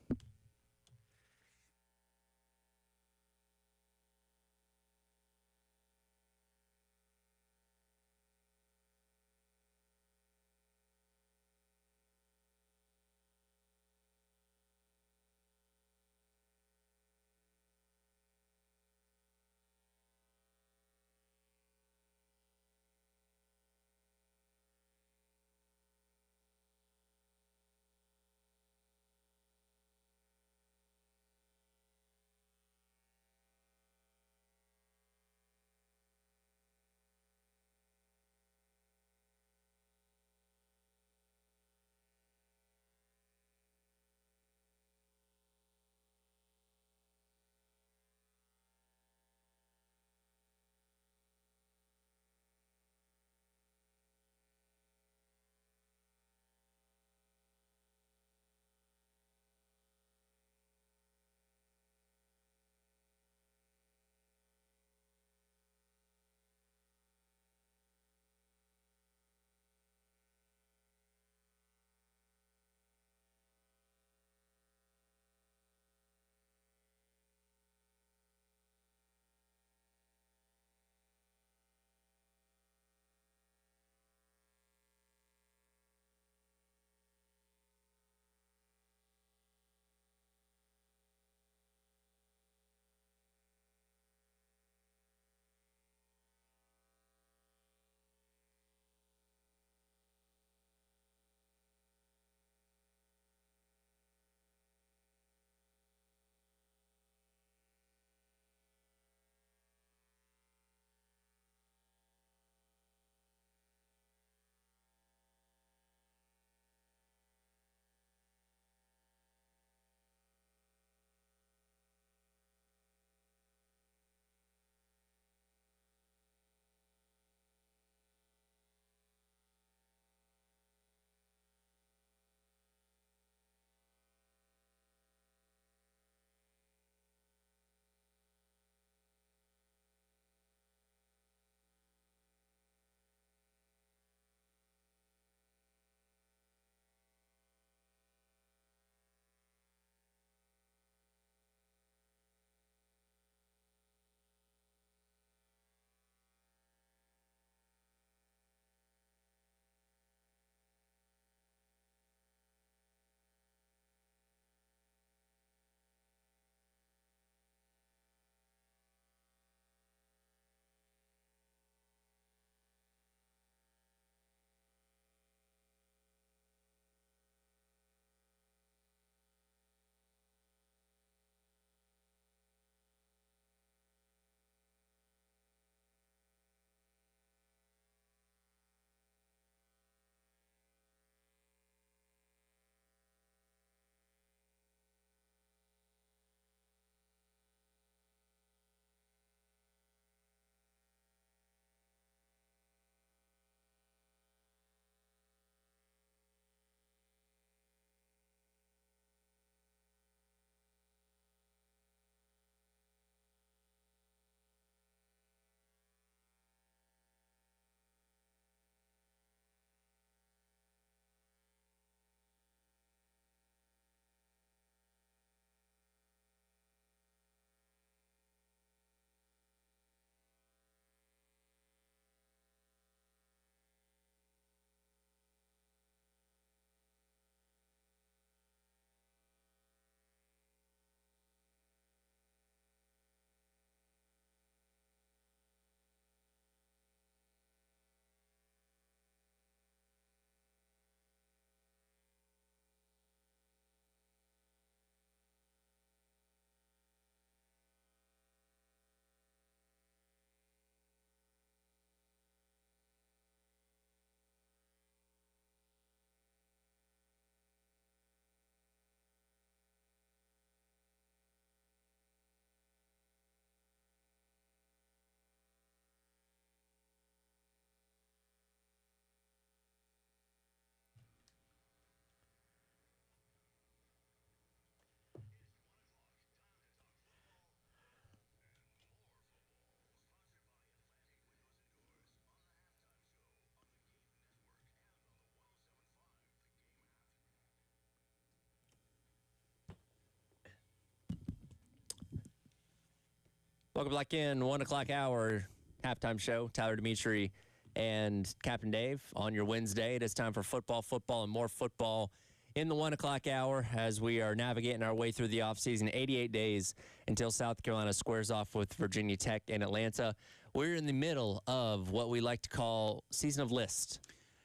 Welcome back in, 1 o'clock hour, halftime show. Tyler, Demetri, and Captain Dave on your Wednesday. It is time for football, and more football in the 1 o'clock hour as we are navigating our way through the offseason. 88 days until South Carolina squares off with Virginia Tech in Atlanta. We're in the middle of what we like to call season of list.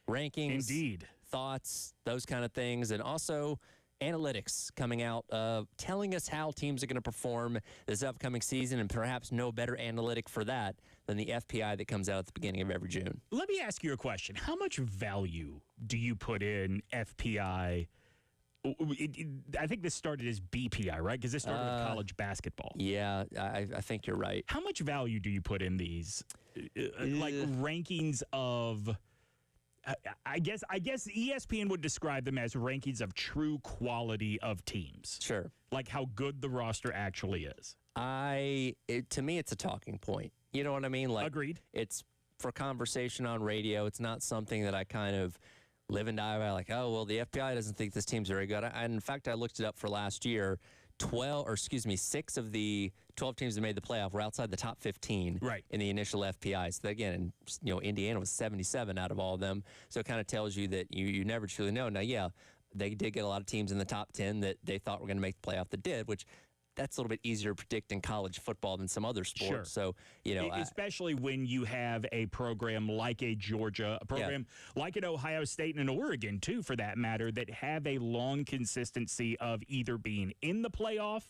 Rankings, Indeed. Thoughts, those kind of things, and also analytics coming out telling us how teams are going to perform this upcoming season, and perhaps no better analytic for that than the FPI that comes out at the beginning of every June. Let me ask you a question. How much value do you put in FPI? I think this started as BPI, right? Because this started with college basketball. Yeah, I think you're right. How much value do you put in these like rankings of I guess ESPN would describe them as rankings of true quality of teams. Sure. Like how good the roster actually is. To me, it's a talking point. You know what I mean? Like, agreed. It's for conversation on radio. It's not something that I kind of live and die by. Like, oh, well, the FBI doesn't think this team's very good. In fact, I looked it up for last year. 6 of the 12 teams that made the playoff were outside the top 15 in the initial FPI. So again, Indiana was 77 out of all of them. So it kind of tells you that you never truly know. Now, yeah, they did get a lot of teams in the top 10 that they thought were going to make the playoff that did, which that's a little bit easier to predict in college football than some other sports. Sure. So, especially when you have a program like a Georgia, a program like an Ohio State and an Oregon, too, for that matter, that have a long consistency of either being in the playoff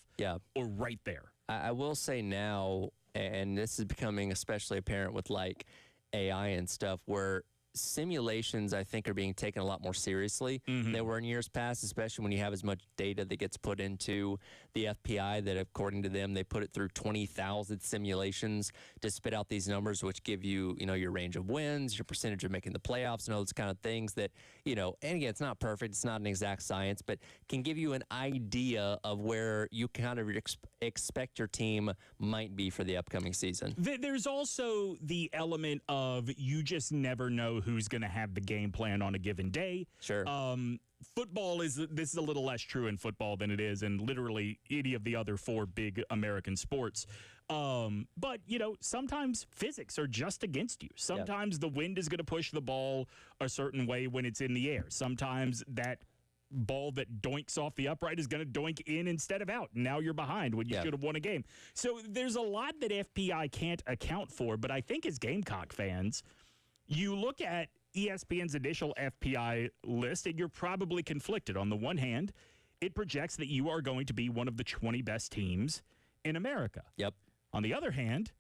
or right there. I will say now, and this is becoming especially apparent with like AI and stuff, where simulations, I think, are being taken a lot more seriously than they were in years past, especially when you have as much data that gets put into the FPI that, according to them, they put it through 20,000 simulations to spit out these numbers, which give you, your range of wins, your percentage of making the playoffs, and all those kind of things that, and again, it's not perfect, it's not an exact science, but can give you an idea of where you kind of expect your team might be for the upcoming season. There's also the element of you just never know who's going to have the game plan on a given day. Sure. Football this is a little less true in football than it is in literally any of the other 4 big American sports. But, sometimes physics are just against you. Sometimes the wind is going to push the ball a certain way when it's in the air. Sometimes that ball that doinks off the upright is going to doink in instead of out. Now you're behind when you should have won a game. So there's a lot that FPI can't account for, but I think as Gamecock fans, you look at ESPN's initial FPI list, and you're probably conflicted. On the one hand, it projects that you are going to be one of the 20 best teams in America. Yep. On the other hand,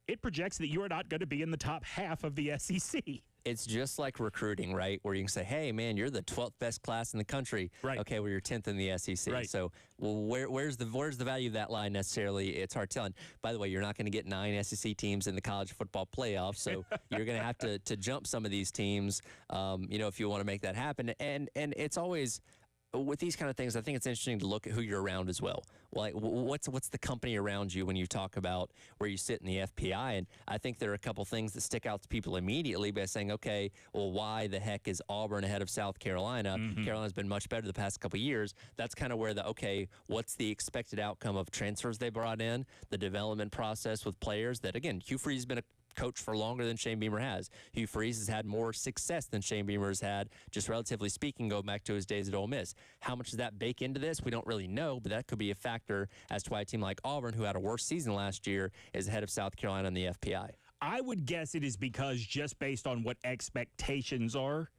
it projects that you are not going to be in the top half of the SEC. It's just like recruiting, right? Where you can say, hey, man, you're the 12th best class in the country. Right. Okay, well, you're 10th in the SEC. Right. So, well, where's the value of that line necessarily? It's hard telling. By the way, you're not going to get 9 SEC teams in the college football playoff, so you're going to have to jump some of these teams, if you want to make that happen. And it's always, with these kind of things, I think it's interesting to look at who you're around as well. Like, what's the company around you when you talk about where you sit in the FPI? And I think there are a couple things that stick out to people immediately by saying, okay, well, why the heck is Auburn ahead of South Carolina? Carolina's been much better the past couple of years. That's kind of where what's the expected outcome of transfers they brought in, the development process with players that, again, Hugh Freeze has been a coach for longer than Shane Beamer has. Hugh Freeze has had more success than Shane Beamer has had, just relatively speaking, go back to his days at Ole Miss. How much does that bake into this? We don't really know, but that could be a factor as to why a team like Auburn, who had a worse season last year, is ahead of South Carolina in the FPI. I would guess it is because just based on what expectations are,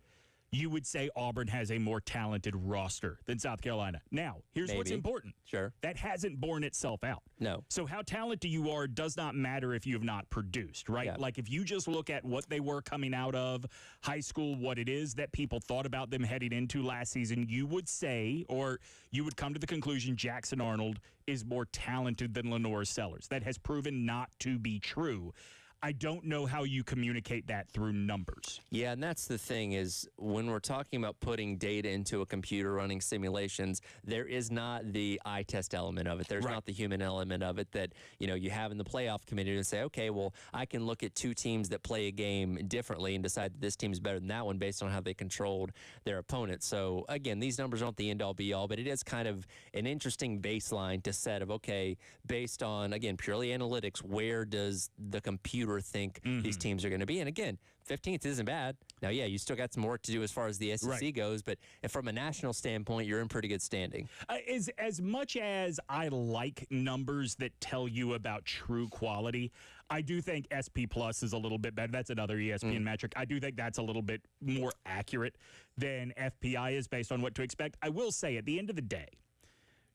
you would say Auburn has a more talented roster than South Carolina. Now, here's what's important. Sure. That hasn't borne itself out. No. So how talented you are does not matter if you have not produced, right? Yeah. Like if you just look at what they were coming out of high school, what it is that people thought about them heading into last season, you would say, or you would come to the conclusion Jackson Arnold is more talented than Lenore Sellers. That has proven not to be true. I don't know how you communicate that through numbers. Yeah, and that's the thing is when we're talking about putting data into a computer running simulations, there is not the eye test element of it. There's not the human element of it that, you have in the playoff committee to say, okay, well, I can look at two teams that play a game differently and decide that this team's better than that one based on how they controlled their opponent. So, again, these numbers aren't the end-all be-all, but it is kind of an interesting baseline to set of, okay, based on, again, purely analytics, where does the computer think these teams are going to be? And again, 15th isn't bad. Now, yeah, you still got some work to do as far as the SEC goes, but from a national standpoint, you're in pretty good standing. As much as I like numbers that tell you about true quality, I do think SP Plus is a little bit better. That's another ESPN metric. I do think that's a little bit more accurate than FPI is based on what to expect. I will say, at the end of the day,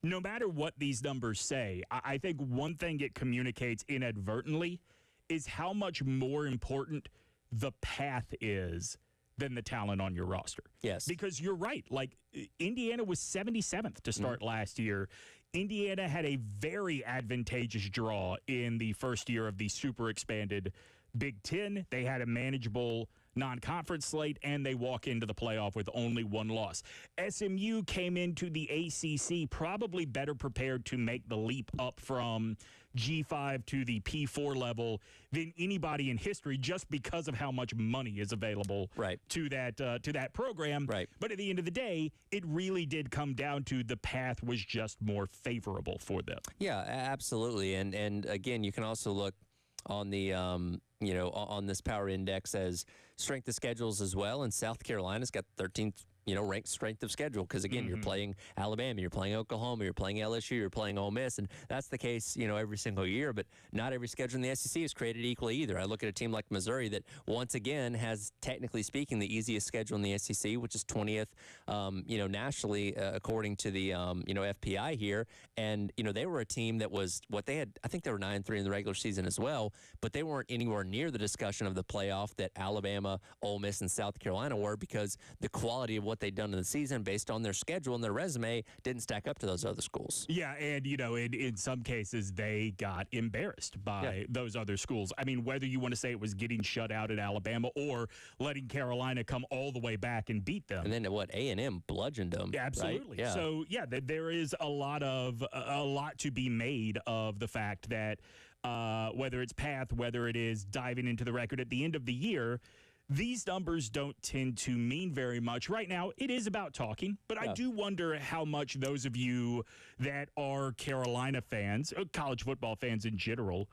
no matter what these numbers say, I think one thing it communicates inadvertently is how much more important the path is than the talent on your roster. Yes. Because you're right. Like, Indiana was 77th to start last year. Indiana had a very advantageous draw in the first year of the super expanded Big Ten. They had a manageable non-conference slate, and they walk into the playoff with only one loss. SMU came into the ACC probably better prepared to make the leap up from G5 to the P4 level than anybody in history, just because of how much money is available to that program. Right. But at the end of the day, it really did come down to the path was just more favorable for them. Yeah, absolutely. And again, you can also look on the on this power index as strength of schedules as well, and South Carolina's got 13th ranked strength of schedule because, again, you're playing Alabama, you're playing Oklahoma, you're playing LSU, you're playing Ole Miss, and that's the case, every single year, but not every schedule in the SEC is created equally either. I look at a team like Missouri that, once again, has, technically speaking, the easiest schedule in the SEC, which is 20th, nationally, according to the, FPI here, and, they were a team that was, what they had, I think they were 9-3 in the regular season as well, but they weren't anywhere near the discussion of the playoff that Alabama, Ole Miss, and South Carolina were, because the quality of what they'd done in the season based on their schedule and their resume didn't stack up to those other schools. Yeah, and, in some cases, they got embarrassed by those other schools. I mean, whether you want to say it was getting shut out at Alabama or letting Carolina come all the way back and beat them. And then A&M bludgeoned them. Yeah, absolutely. Right? Yeah. So, there is a lot to be made of the fact that whether it's path, whether it is diving into the record at the end of the year, these numbers don't tend to mean very much. Right now, it is about talking, but I do wonder how much those of you that are Carolina fans, college football fans in general,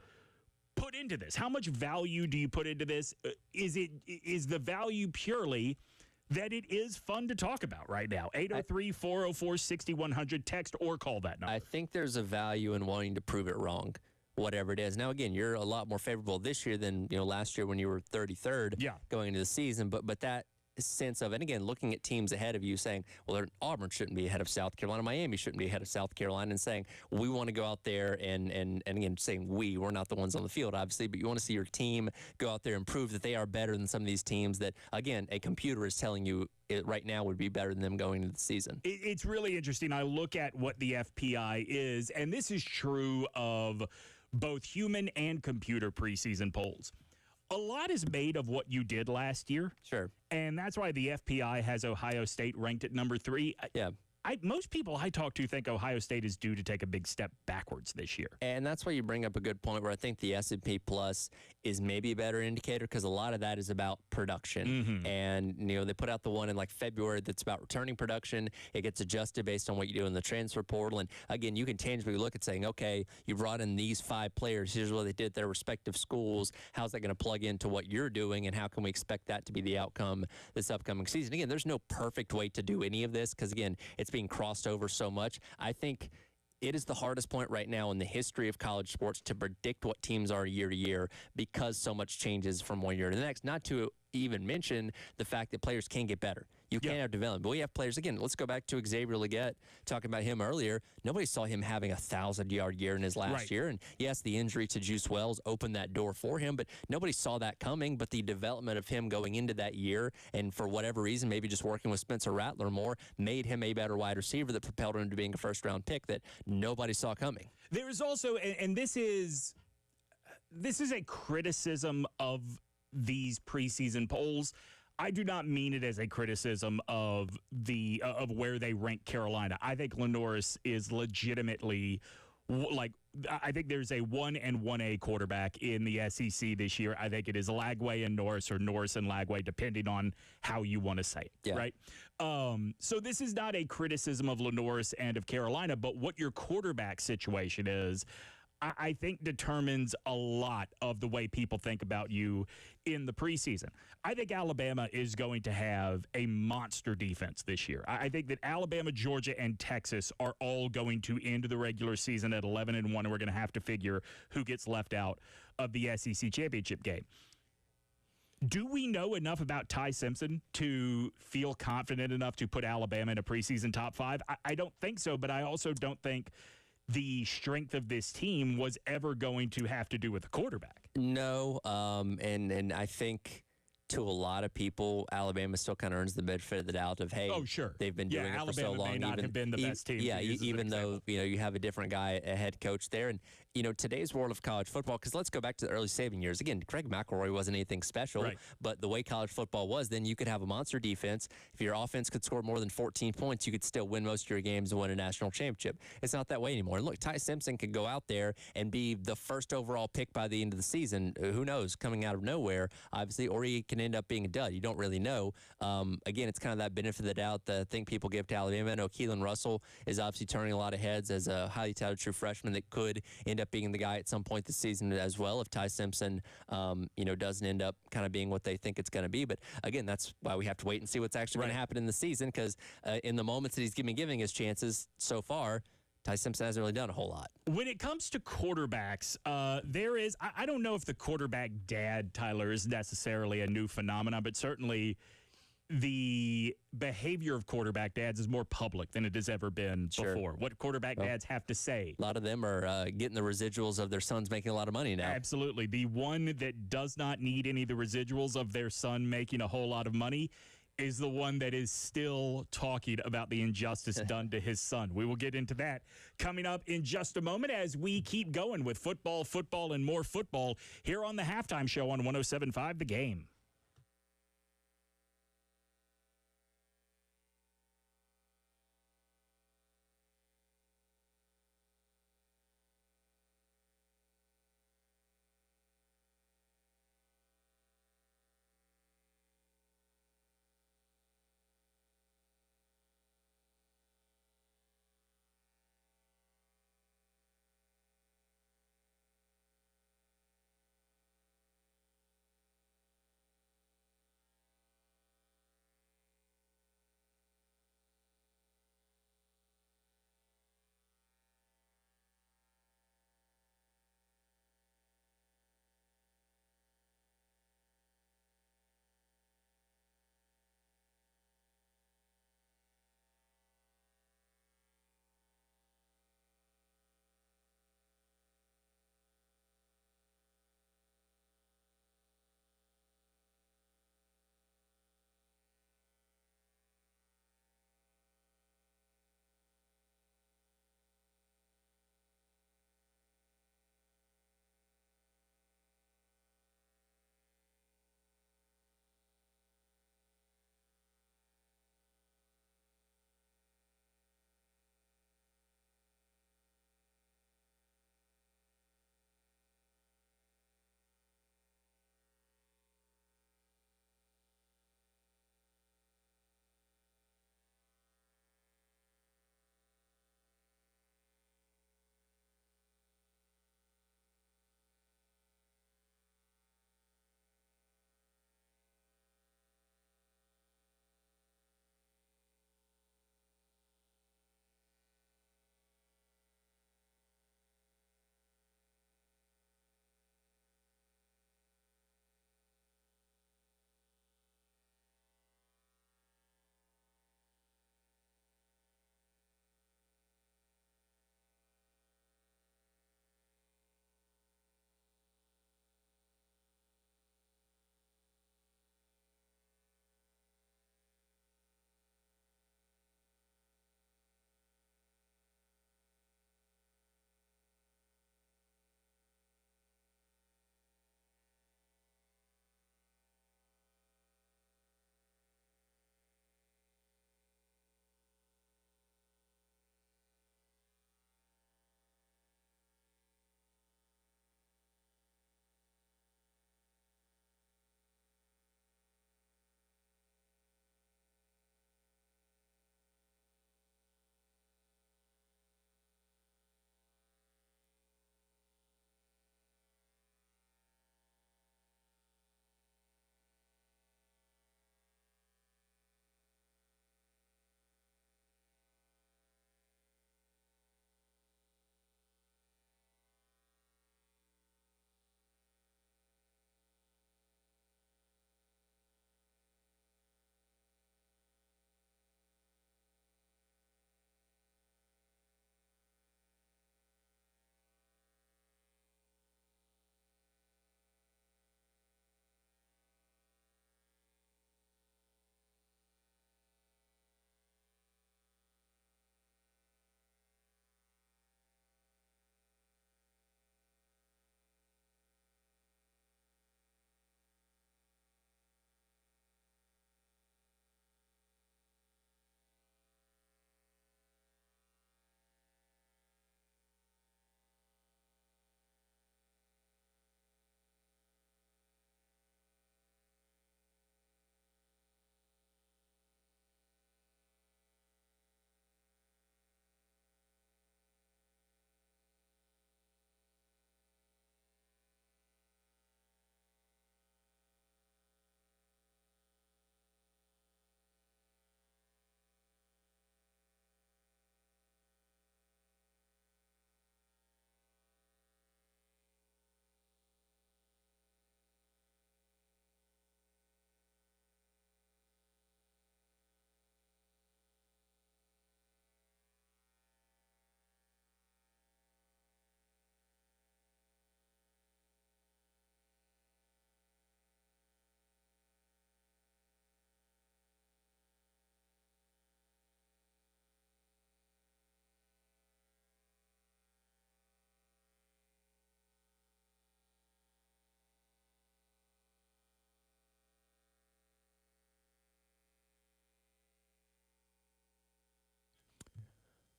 put into this. How much value do you put into this? Is the value purely that it is fun to talk about right now? 803-404-6100, text or call that number. I think there's a value in wanting to prove it wrong, whatever it is. Now, again, you're a lot more favorable this year than last year when you were 33rd going into the season. But that sense of, and again, looking at teams ahead of you saying, well, Auburn shouldn't be ahead of South Carolina, Miami shouldn't be ahead of South Carolina, and saying, we want to go out there and again, saying we're not the ones on the field, obviously, but you want to see your team go out there and prove that they are better than some of these teams that, again, a computer is telling you it right now would be better than them going into the season. It's really interesting. I look at what the FPI is, and this is true of both human and computer preseason polls. A lot is made of what you did last year. Sure. And that's why the FPI has Ohio State ranked at number 3. Yeah. Most people I talk to think Ohio State is due to take a big step backwards this year. And that's why you bring up a good point where I think the S&P Plus is maybe a better indicator because a lot of that is about production. And, they put out the one in like February that's about returning production. It gets adjusted based on what you do in the transfer portal. And again, you can tangibly look at saying, okay, you brought in these 5 players. Here's what they did at their respective schools. How's that going to plug into what you're doing? And how can we expect that to be the outcome this upcoming season? Again, there's no perfect way to do any of this because, again, it's being crossed over so much. I think it is the hardest point right now in the history of college sports to predict what teams are year to year because so much changes from one year to the next, not to even mention the fact that players can get better. You can have development. But we have players, again, let's go back to Xavier Legette, talking about him earlier. Nobody saw him having a 1,000-yard year in his last year. And yes, the injury to Juice Wells opened that door for him, but nobody saw that coming. But the development of him going into that year, and for whatever reason, maybe just working with Spencer Rattler more, made him a better wide receiver that propelled him to being a first-round pick that nobody saw coming. There is also, and this is this is a criticism of these preseason polls. I do not mean it as a criticism of of where they rank Carolina. I think Lenoris is legitimately I think there's a 1 and 1A quarterback in the SEC this year. I think it is Lagway and Norris, or Norris and Lagway, depending on how you want to say it. Yeah. Right. So this is not a criticism of Lenoris and of Carolina, but what your quarterback situation is, I think determines a lot of the way people think about you in the preseason. I think Alabama is going to have a monster defense this year. I think that Alabama, Georgia, and Texas are all going to end the regular season at 11-1, and we're going to have to figure who gets left out of the SEC championship game. Do we know enough about Ty Simpson to feel confident enough to put Alabama in a preseason top 5? I don't think so, but I also don't think the strength of this team was ever going to have to do with the quarterback. No, and I think to a lot of people, Alabama still kind of earns the benefit of the doubt of, hey, oh, sure, they've been doing it Alabama for so long. May not have been the best team. Yeah, even though you have a different guy, a head coach there, and today's world of college football. Because let's go back to the early saving years. Again, Craig McElroy wasn't anything special, right, but the way college football was, then you could have a monster defense. If your offense could score more than 14 points, you could still win most of your games and win a national championship. It's not that way anymore. And look, Ty Simpson could go out there and be the first overall pick by the end of the season. Who knows? Coming out of nowhere, obviously, or he can end up being a dud. You don't really know. Again, it's kind of that benefit of the doubt that I think people give to Alabama. I know Keelan Russell is obviously turning a lot of heads as a highly touted true freshman that could end up being the guy at some point this season as well if Ty Simpson, doesn't end up kind of being what they think it's going to be. But again, that's why we have to wait and see what's actually going to happen in the season, because in the moments that he's giving his chances so far, Ty Simpson hasn't really done a whole lot. When it comes to quarterbacks, there is, I don't know if the quarterback dad, Tyler, is necessarily a new phenomenon, but certainly the behavior of quarterback dads is more public than it has ever been before. What quarterback dads have to say. A lot of them are getting the residuals of their sons making a lot of money now. Absolutely. The one that does not need any of the residuals of their son making a whole lot of money is the one that is still talking about the injustice done to his son. We will get into that coming up in just a moment as we keep going with football, and more football here on the Halftime Show on 107.5 The Game.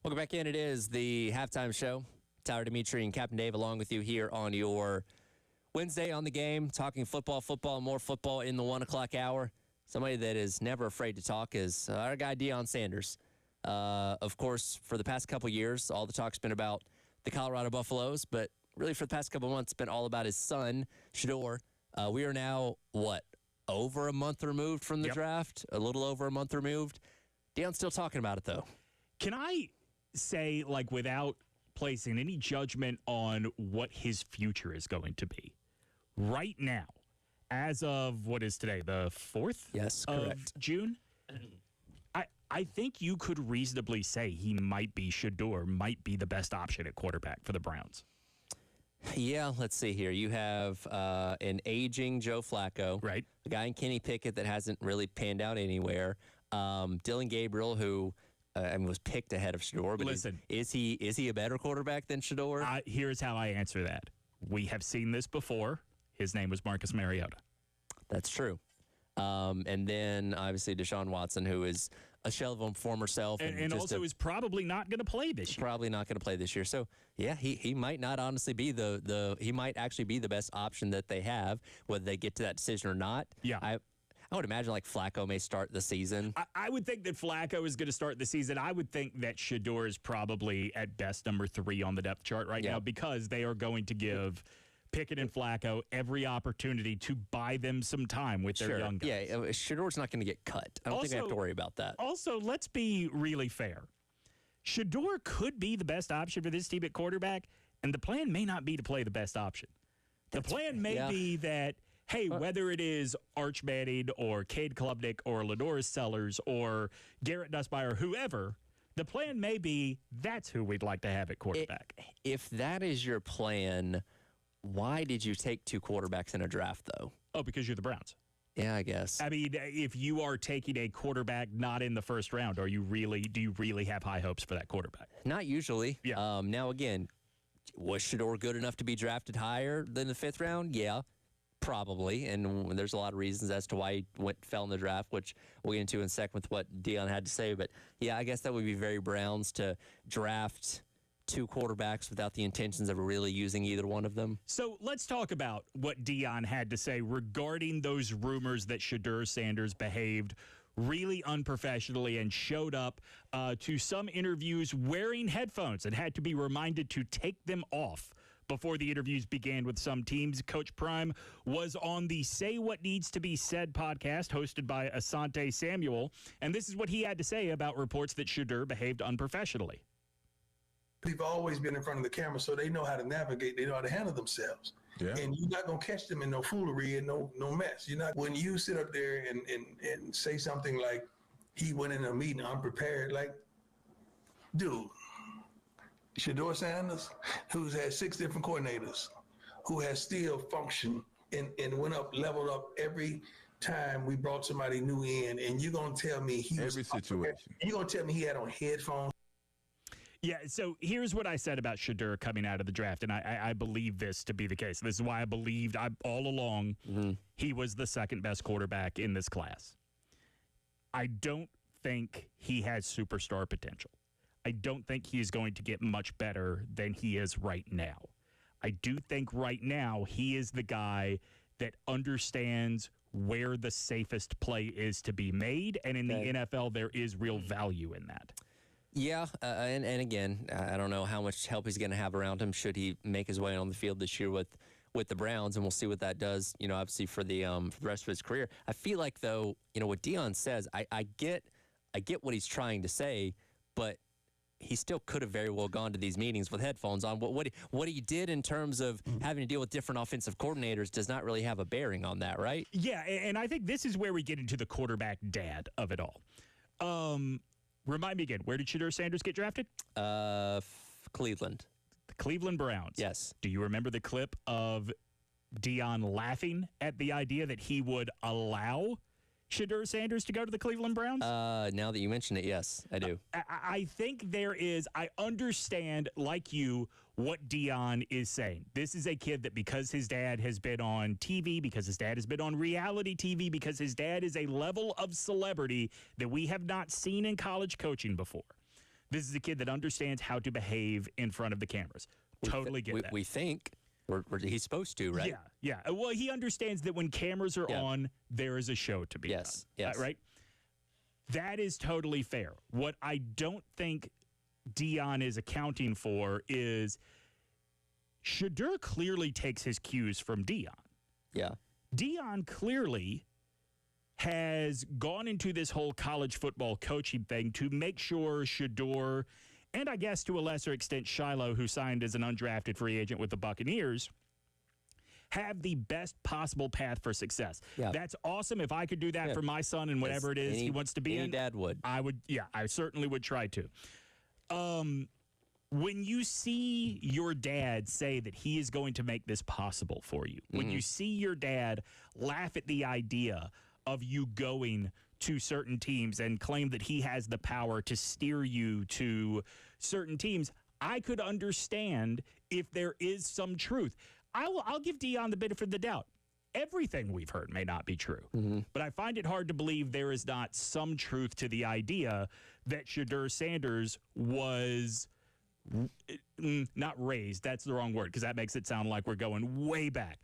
Welcome back in. It is the halftime show. Tyler, Demetri, and Captain Dave along with you here on your Wednesday on the game, talking football, more football in the 1 o'clock hour. Somebody that is never afraid to talk is our guy, Deion Sanders. Of course, for the past couple years, all the talk's been about the Colorado Buffaloes, but really for the past couple months, it's been all about his son, Shador. We are now, over a month removed from the draft? A little over a month removed. Deion's still talking about it, though. Can I say, without placing any judgment on what his future is going to be, right now, as of what is today, the 4th of June, I think you could reasonably say he might be the best option at quarterback for the Browns. Yeah, let's see here. You have an aging Joe Flacco. Right. A guy in Kenny Pickett that hasn't really panned out anywhere. Dylan Gabriel, who was picked ahead of Shador. But listen, is he a better quarterback than Shador? Here's how I answer that. We have seen this before. His name was Marcus Mariota. That's true. And then, obviously, Deshaun Watson, who is a shell of his former self. And also is probably not going to play this year. Probably not going to play this year. So, yeah, he might not honestly be he might actually be the best option that they have, whether they get to that decision or not. Yeah. I would imagine Flacco may start the season. I would think that Flacco is going to start the season. I would think that Shador is probably at best number 3 on the depth chart right now because they are going to give Pickett and Flacco every opportunity to buy them some time with their young guys. Yeah, Shador's not going to get cut. I don't think I have to worry about that. Also, let's be really fair. Shador could be the best option for this team at quarterback, and the plan may not be to play the best option. The plan may be that, hey, whether it is Arch Manning or Cade Klubnik or Ladorus Sellers or Garrett Nussmeier, whoever, the plan may be that's who we'd like to have at quarterback. If that is your plan, why did you take 2 quarterbacks in a draft, though? Oh, because you're the Browns. Yeah, I guess. I mean, if you are taking a quarterback not in the first round, do you really have high hopes for that quarterback? Not usually. Yeah. Now, again, was Shador good enough to be drafted higher than the 5th round? Yeah, probably. And there's a lot of reasons as to why he fell in the draft, which we'll get into in a second with what Deion had to say. But, yeah, I guess that would be very Browns to draft 2 quarterbacks without the intentions of really using either one of them. So let's talk about what Deion had to say regarding those rumors that Shador Sanders behaved really unprofessionally and showed up to some interviews wearing headphones and had to be reminded to take them off before the interviews began with some teams. Coach Prime was on the Say What Needs to Be Said podcast hosted by Asante Samuel, and this is what he had to say about reports that Shador behaved unprofessionally. They've always been in front of the camera, so they know how to navigate. They know how to handle themselves. Yeah. And you're not going to catch them in no foolery and no mess. You're not. When you sit up there and say something like, he went in a meeting unprepared, dude, Shador Sanders, who's had 6 different coordinators, who has still functioned and leveled up every time we brought somebody new in, and you're going to tell me you're going to tell me he had on headphones? Yeah, so here's what I said about Shador coming out of the draft, and I believe this to be the case. This is why I believed all along he was the second best quarterback in this class. I don't think he has superstar potential. I don't think he is going to get much better than he is right now. I do think right now he is the guy that understands where the safest play is to be made, and in the NFL, there is real value in that. Yeah, and again, I don't know how much help he's going to have around him should he make his way on the field this year with the Browns, and we'll see what that does, obviously for the rest of his career. I feel like, though, what Deion says, I get what he's trying to say, but he still could have very well gone to these meetings with headphones on. What he did in terms of having to deal with different offensive coordinators does not really have a bearing on that, right? Yeah, and I think this is where we get into the quarterback dad of it all. Remind me again, where did Shador Sanders get drafted? Cleveland. The Cleveland Browns. Yes. Do you remember the clip of Deion laughing at the idea that he would allow Shador Sanders to go to the Cleveland Browns? Now that you mention it, yes, I do. I think I understand, like you, what Deion is saying. This is a kid that because his dad has been on TV, because his dad has been on reality TV, because his dad is a level of celebrity that we have not seen in college coaching before. This is a kid that understands how to behave in front of the cameras. Totally get that. We think he's supposed to, right? Yeah. Well, he understands that when cameras are on, there is a show to be done. Yes. Right? That is totally fair. What I don't think Dion is accounting for is Shedeur clearly takes his cues from Dion. Yeah. Dion clearly has gone into this whole college football coaching thing to make sure Shedeur, and I guess to a lesser extent Shiloh, who signed as an undrafted free agent with the Buccaneers, have the best possible path for success. Yeah. That's awesome. If I could do that for my son and whatever it is he wants to be in, dad would. I would. Yeah, I certainly would try to. When you see your dad say that he is going to make this possible for you, when you see your dad laugh at the idea of you going to certain teams and claim that he has the power to steer you to certain teams, I could understand if there is some truth. I'll give Dion the benefit of the doubt. Everything we've heard may not be true, but I find it hard to believe there is not some truth to the idea that Shedeur Sanders was not raised. That's the wrong word because that makes it sound like we're going way back.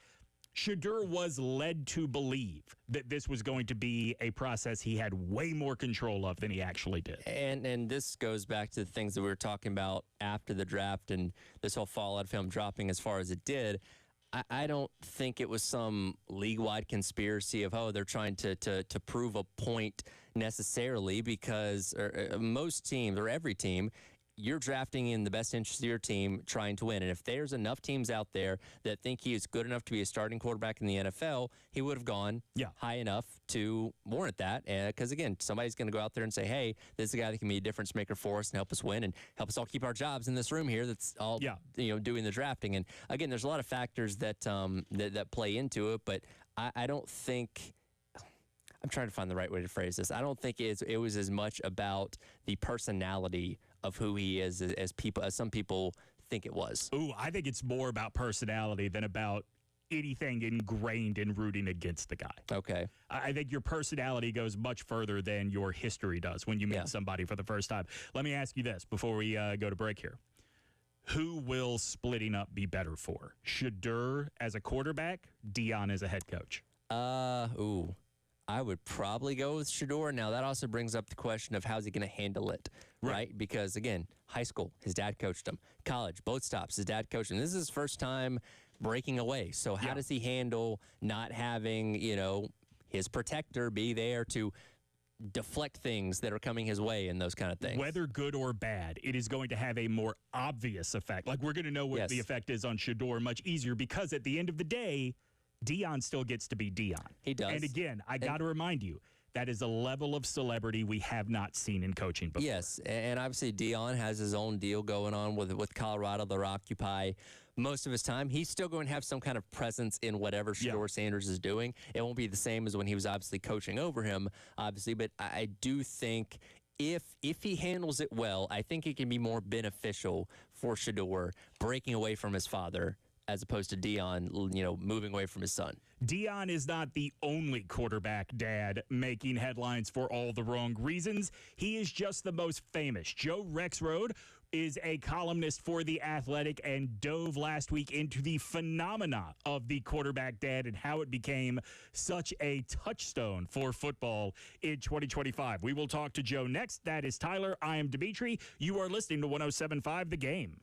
Shedeur was led to believe that this was going to be a process he had way more control of than he actually did. And this goes back to the things that we were talking about after the draft and this whole fallout of him dropping as far as it did. I don't think it was some league-wide conspiracy of, they're trying to prove a point necessarily because most teams or every team, you're drafting in the best interest of your team trying to win. And if there's enough teams out there that think he is good enough to be a starting quarterback in the NFL, he would have gone high enough to warrant that. Because, again, somebody's going to go out there and say, hey, this is a guy that can be a difference maker for us and help us win and help us all keep our jobs in this room here that's all doing the drafting. And, again, there's a lot of factors that that play into it, but I don't think – I'm trying to find the right way to phrase this. I don't think it was as much about the personality of who he is as some people think it was. Ooh, I think it's more about personality than about anything ingrained in rooting against the guy. Okay. I think your personality goes much further than your history does when you meet somebody for the first time. Let me ask you this before we go to break here. Who will splitting up be better for? Shedeur as a quarterback, Dion as a head coach? I would probably go with Shedeur. Now, that also brings up the question of how's he going to handle it, right? Because, again, high school, his dad coached him. College, both stops, his dad coached him. This is his first time breaking away. So how does he handle not having, his protector be there to deflect things that are coming his way and those kind of things? Whether good or bad, it is going to have a more obvious effect. Like, we're going to know what the effect is on Shedeur much easier because at the end of the day, Dion still gets to be Dion. He does. And again, I got to remind you, that is a level of celebrity we have not seen in coaching before. Yes, and obviously Dion has his own deal going on with Colorado. They'll occupy most of his time. He's still going to have some kind of presence in whatever Shedeur Sanders is doing. It won't be the same as when he was obviously coaching over him, obviously, but I do think if he handles it well, I think it can be more beneficial for Shedeur breaking away from his father as opposed to Dion, moving away from his son. Dion is not the only quarterback dad making headlines for all the wrong reasons. He is just the most famous. Joe Rexrode is a columnist for The Athletic and dove last week into the phenomena of the quarterback dad and how it became such a touchstone for football in 2025. We will talk to Joe next. That is Tyler. I am Demetri. You are listening to 107.5 The Game.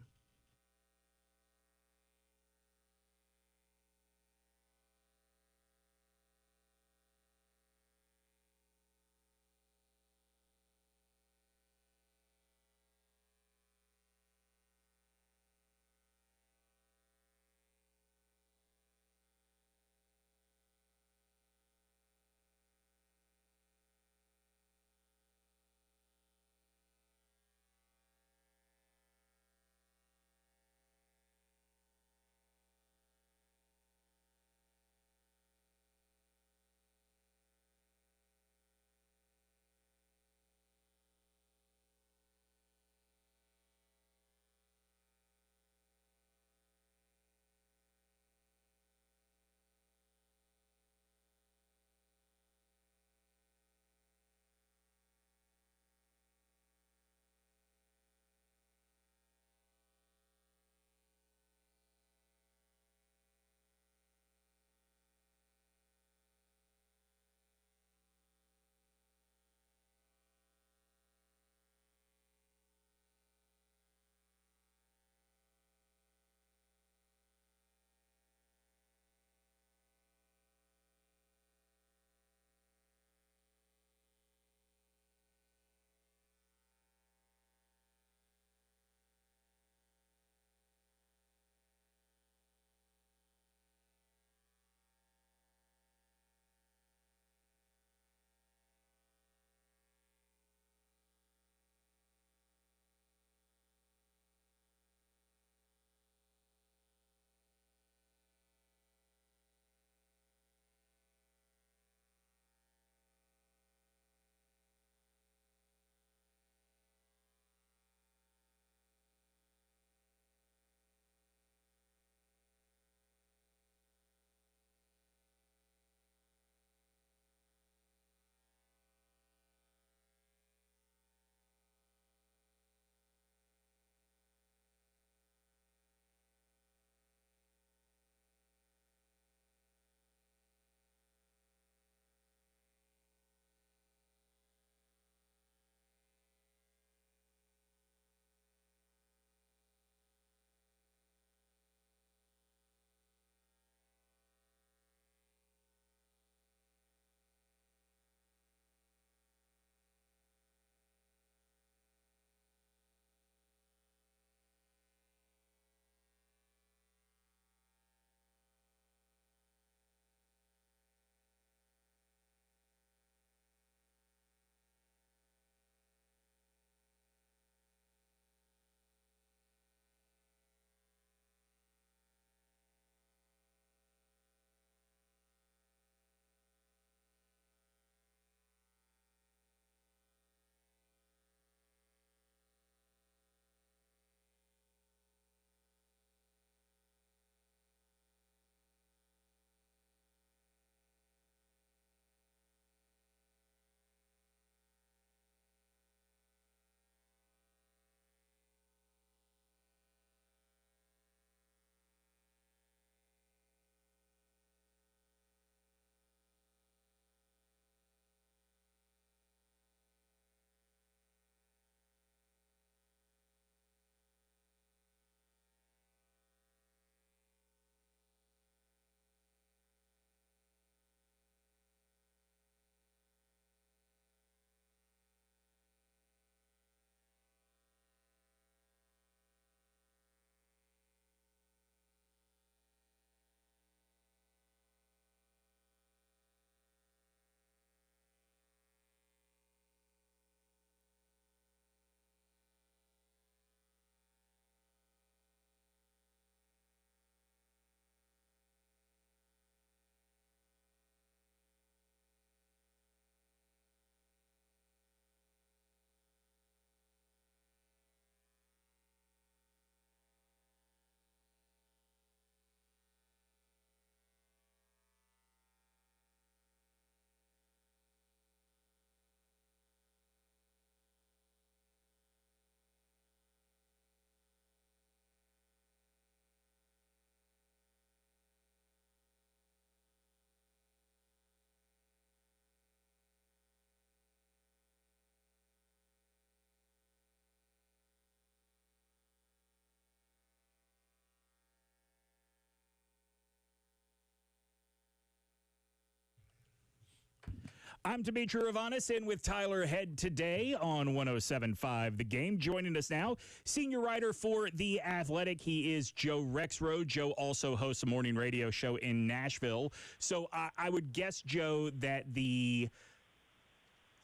I'm Demetri Ravanis in with Tyler Head today on 107.5 The Game. Joining us now, senior writer for The Athletic. He is Joe Rexroad. Joe also hosts a morning radio show in Nashville. So I would guess, Joe, that the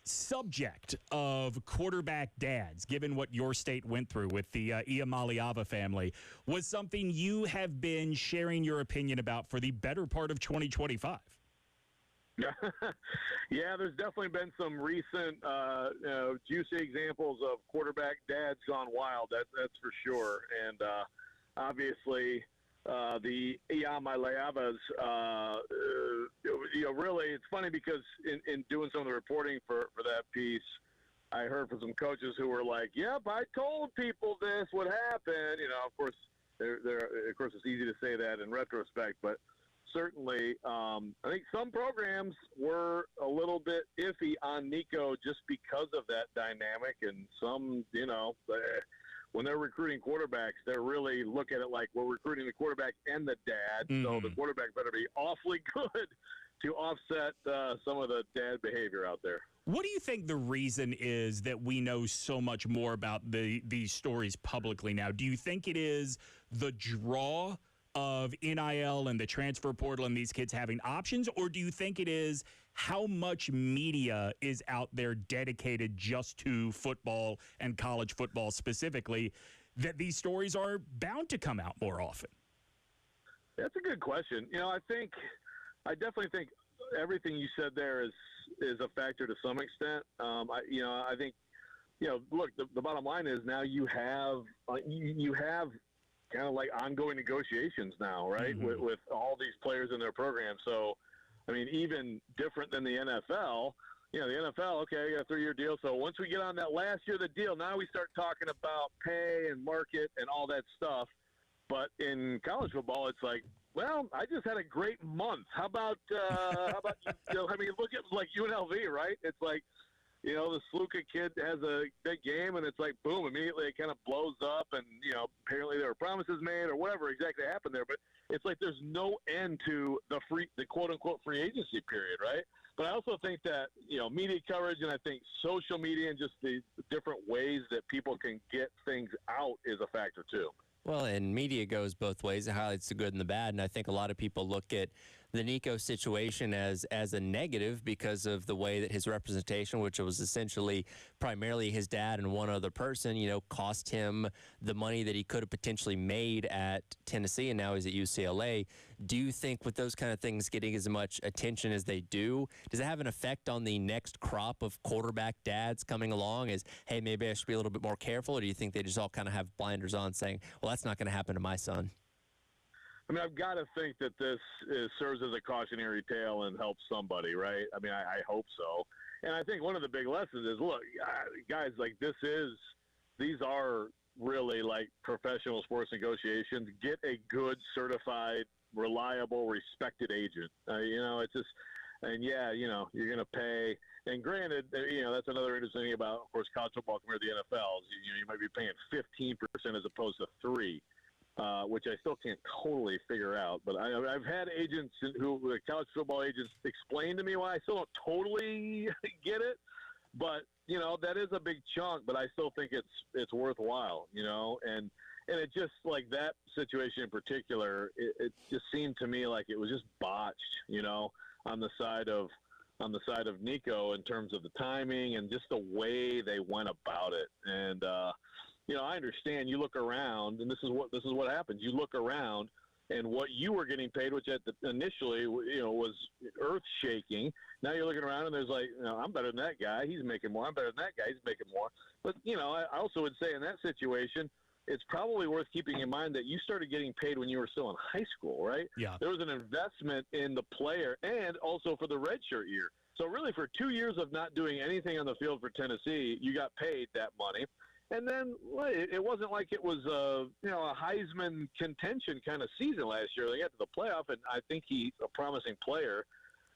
subject of quarterback dads, given what your state went through with the Iamaleava family, was something you have been sharing your opinion about for the better part of 2025. Yeah, there's definitely been some recent juicy examples of quarterback dads gone wild. That's for sure. And obviously, the Iamaleavas, really, it's funny because in doing some of the reporting for that piece, I heard from some coaches who were like, "Yep, I told people this would happen." Of course, of course, it's easy to say that in retrospect, but certainly, I think some programs were a little bit iffy on Nico just because of that dynamic, and some, when they're recruiting quarterbacks, they're really look at it like we're recruiting the quarterback and the dad, so the quarterback better be awfully good to offset some of the dad behavior out there. What do you think the reason is that we know so much more about these stories publicly now? Do you think it is the draw of NIL and the transfer portal and these kids having options, or do you think it is how much media is out there dedicated just to football and college football specifically that these stories are bound to come out more often? That's a good question. I definitely think everything you said there is a factor to some extent. I think, look, the bottom line is now you have kind of like ongoing negotiations now, right, with all these players in their program. So, even different than the NFL, the NFL, okay, you got a 3-year deal. So once we get on that last year of the deal, now we start talking about pay and market and all that stuff. But in college football, it's like, well, I just had a great month. How about look at like UNLV, right? It's like, the Sluka kid has a big game, and it's like, boom, immediately it kind of blows up, and, apparently there were promises made or whatever exactly happened there. But it's like there's no end to the quote-unquote free agency period, right? But I also think that, media coverage and I think social media and just the different ways that people can get things out is a factor too. Well, and media goes both ways. It highlights the good and the bad. And I think a lot of people look at the Nico situation as a negative because of the way that his representation, which was essentially primarily his dad and one other person, cost him the money that he could have potentially made at Tennessee, and now he's at UCLA. Do you think with those kind of things getting as much attention as they do, does it have an effect on the next crop of quarterback dads coming along as, hey, maybe I should be a little bit more careful, or do you think they just all kind of have blinders on saying, well, that's not going to happen to my son? I've got to think that this serves as a cautionary tale and helps somebody, right? I hope so. And I think one of the big lessons is, look, guys, like these are really like professional sports negotiations. Get a good, certified, reliable, respected agent. It's just, and you're going to pay. And granted, that's another interesting thing about, of course, college football compared to the NFL. You might be paying 15% as opposed to 3%. Which I still can't totally figure out. But I've had agents college football agents, explain to me why. I still don't totally get it. But, that is a big chunk, but I still think it's worthwhile, and it just like that situation in particular, it just seemed to me like it was just botched, on the side of Nico in terms of the timing and just the way they went about it. And, I understand you look around, and this is what happens. You look around, and what you were getting paid, which initially, was earth-shaking. Now you're looking around, and there's like, I'm better than that guy. He's making more. I'm better than that guy. He's making more. But, I also would say in that situation, it's probably worth keeping in mind that you started getting paid when you were still in high school, right? Yeah. There was an investment in the player and also for the redshirt year. So really for 2 years of not doing anything on the field for Tennessee, you got paid that money. And then it wasn't like it was a Heisman contention kind of season last year. They got to the playoff, and I think he's a promising player.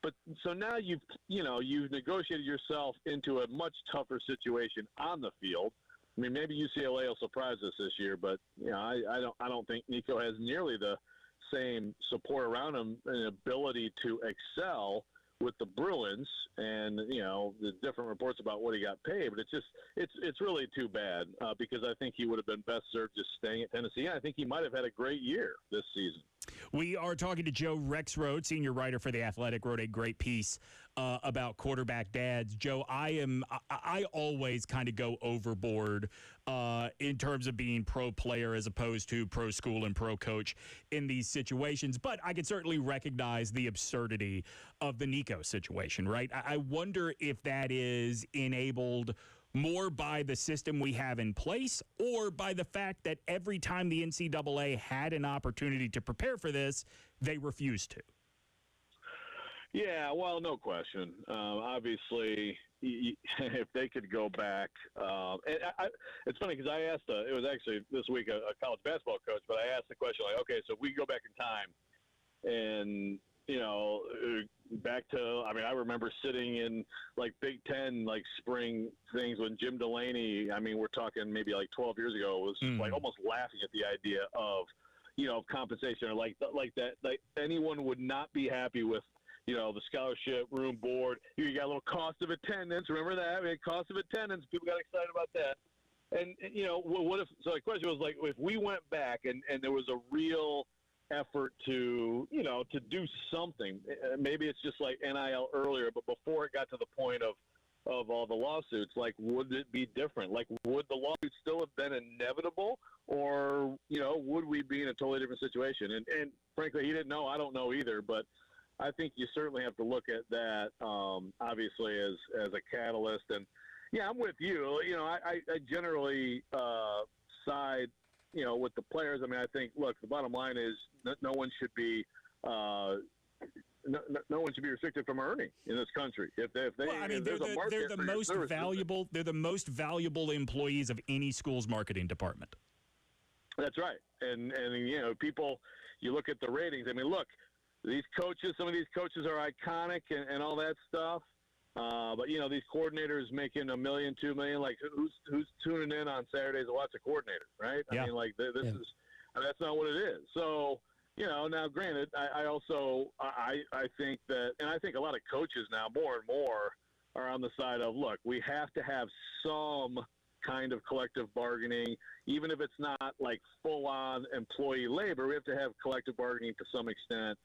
But so now you've negotiated yourself into a much tougher situation on the field. Maybe UCLA will surprise us this year, but I don't think Nico has nearly the same support around him and ability to excel with the Bruins, and the different reports about what he got paid. But it's really too bad because I think he would have been best served just staying at Tennessee. And I think he might have had a great year this season. We are talking to Joe Rexrode, senior writer for The Athletic, wrote a great piece about quarterback dads. Joe, I always kind of go overboard in terms of being pro player as opposed to pro school and pro coach in these situations, but I can certainly recognize the absurdity of the Nico situation, right? I wonder if that is enabled more by the system we have in place or by the fact that every time the NCAA had an opportunity to prepare for this, they refused to. Yeah, well, no question. Obviously, if they could go back, it's funny because I asked, it was actually this week a college basketball coach, but I asked the question like, okay, so if we go back in time and, back to, I remember sitting in like Big Ten, like spring things when Jim Delaney, we're talking maybe like 12 years ago, was like almost laughing at the idea of, compensation or like that, like anyone would not be happy with, the scholarship room board. You got a little cost of attendance. Remember that? Cost of attendance. People got excited about that. And what if, so the question was like, if we went back and there was a real effort to, to do something, maybe it's just like NIL earlier, but before it got to the point of all the lawsuits, like, would it be different? Like, would the lawsuits still have been inevitable or, would we be in a totally different situation? And frankly, he didn't know. I don't know either, but I think you certainly have to look at that, obviously, as a catalyst. And, yeah, I'm with you. I generally side, with the players. I think, look, the bottom line is no one should be no one should be restricted from earning in this country. If they, they're the most valuable. They're the most valuable employees of any school's marketing department. That's right. And people, you look at the ratings. Look. These coaches, some of these coaches are iconic and all that stuff. But, these coordinators making $1 million, $2 million, like who's tuning in on Saturdays to watch a coordinator, right? Yeah. This is, that's not what it is. So, now granted, I think that, and I think a lot of coaches now more and more are on the side of, look, we have to have some kind of collective bargaining, even if it's not like full on employee labor, we have to have collective bargaining to some extent.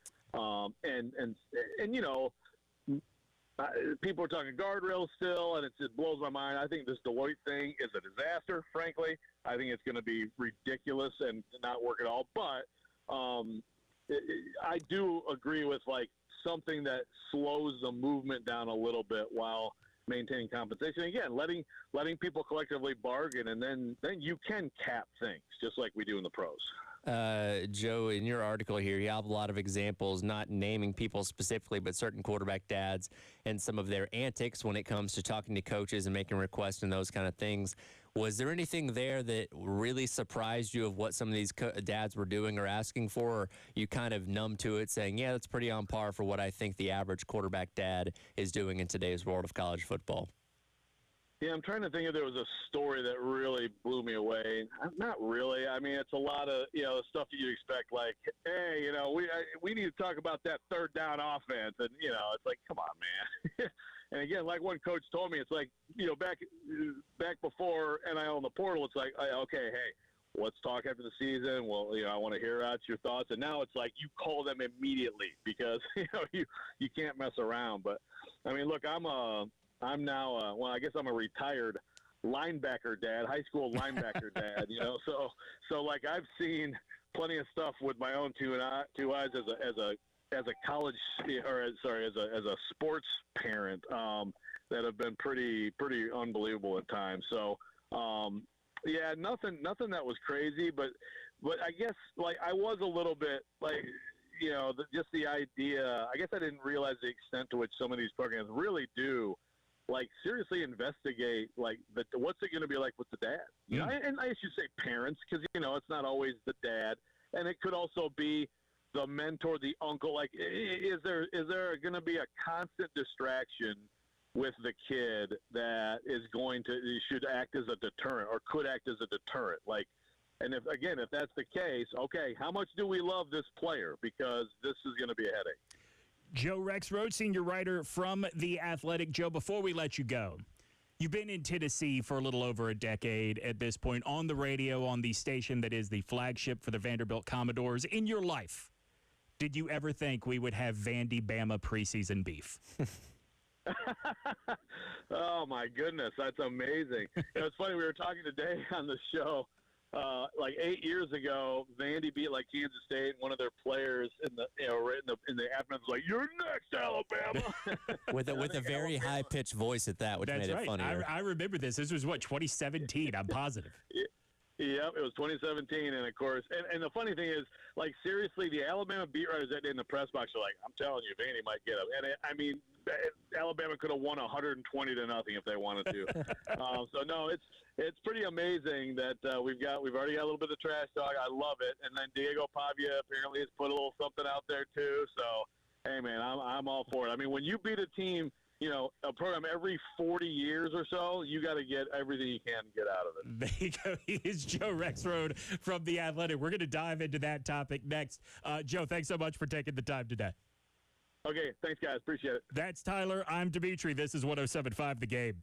People are talking guardrails still, and it blows my mind. I think this Deloitte thing is a disaster, frankly. I think it's going to be ridiculous and not work at all. But I do agree with, like, something that slows the movement down a little bit while maintaining compensation. Again, letting people collectively bargain, and then you can cap things, just like we do in the pros. Joe, in your article here, you have a lot of examples, not naming people specifically, but certain quarterback dads and some of their antics when it comes to talking to coaches and making requests and those kind of things. Was there anything there that really surprised you of what some of these dads were doing or asking for, or you kind of numb to it, saying, yeah, that's pretty on par for what I think the average quarterback dad is doing in today's world of college football? Yeah, I'm trying to think if there was a story that really blew me away. Not really. It's a lot of, the stuff that you expect, like, hey, we need to talk about that third down offense. And, it's like, come on, man. And again, like one coach told me, it's like, back before NIL in the portal, it's like, okay, hey, let's talk after the season. Well, I want to hear out your thoughts. And now it's like you call them immediately because, you can't mess around. But, look, I'm now, I guess I'm a retired linebacker dad, high school linebacker dad, So like I've seen plenty of stuff with my own two eyes as a college, as a sports parent, that have been pretty unbelievable at times. So, yeah, nothing that was crazy, but I guess like I was a little bit like, just the idea, I guess I didn't realize the extent to which some of these programs really do, like, seriously investigate, like, what's it going to be like with the dad? And I should say parents, because, it's not always the dad. And it could also be the mentor, the uncle. Like, is there going to be a constant distraction with the kid that should act as a deterrent or could act as a deterrent? Like, and if that's the case, okay, how much do we love this player? Because this is going to be a headache. Joe Rexrode, senior writer from The Athletic. Joe, before we let you go, you've been in Tennessee for a little over a decade at this point, on the radio, on the station that is the flagship for the Vanderbilt Commodores. In your life, did you ever think we would have Vandy-Bama preseason beef? Oh, my goodness. That's amazing. It's funny. We were talking today on the show. Like 8 years ago, Vandy beat like Kansas State, and one of their players right in the afternoon was like, "You're next, Alabama," with a very high pitched voice at that, which That's made right. it funnier. I remember this. This was what, 2017? I'm positive. Yep, it was 2017, and of course, and the funny thing is, like, seriously, the Alabama beat writers that day in the press box are like, "I'm telling you, Vandy might get them," and I mean, Alabama could have won 120 to nothing if they wanted to. So no, it's pretty amazing that we've already got a little bit of trash talk. I love it, and then Diego Pavia apparently has put a little something out there too. So hey, man, I'm all for it. I mean, when you beat a team, a program every 40 years or so, you got to get everything you can to get out of it. There you go. He is Joe Rexrode from The Athletic. We're going to dive into that topic next. Joe, thanks so much for taking the time today. Okay, thanks, guys. Appreciate it. That's Tyler. I'm Demetri. This is 107.5 The Game.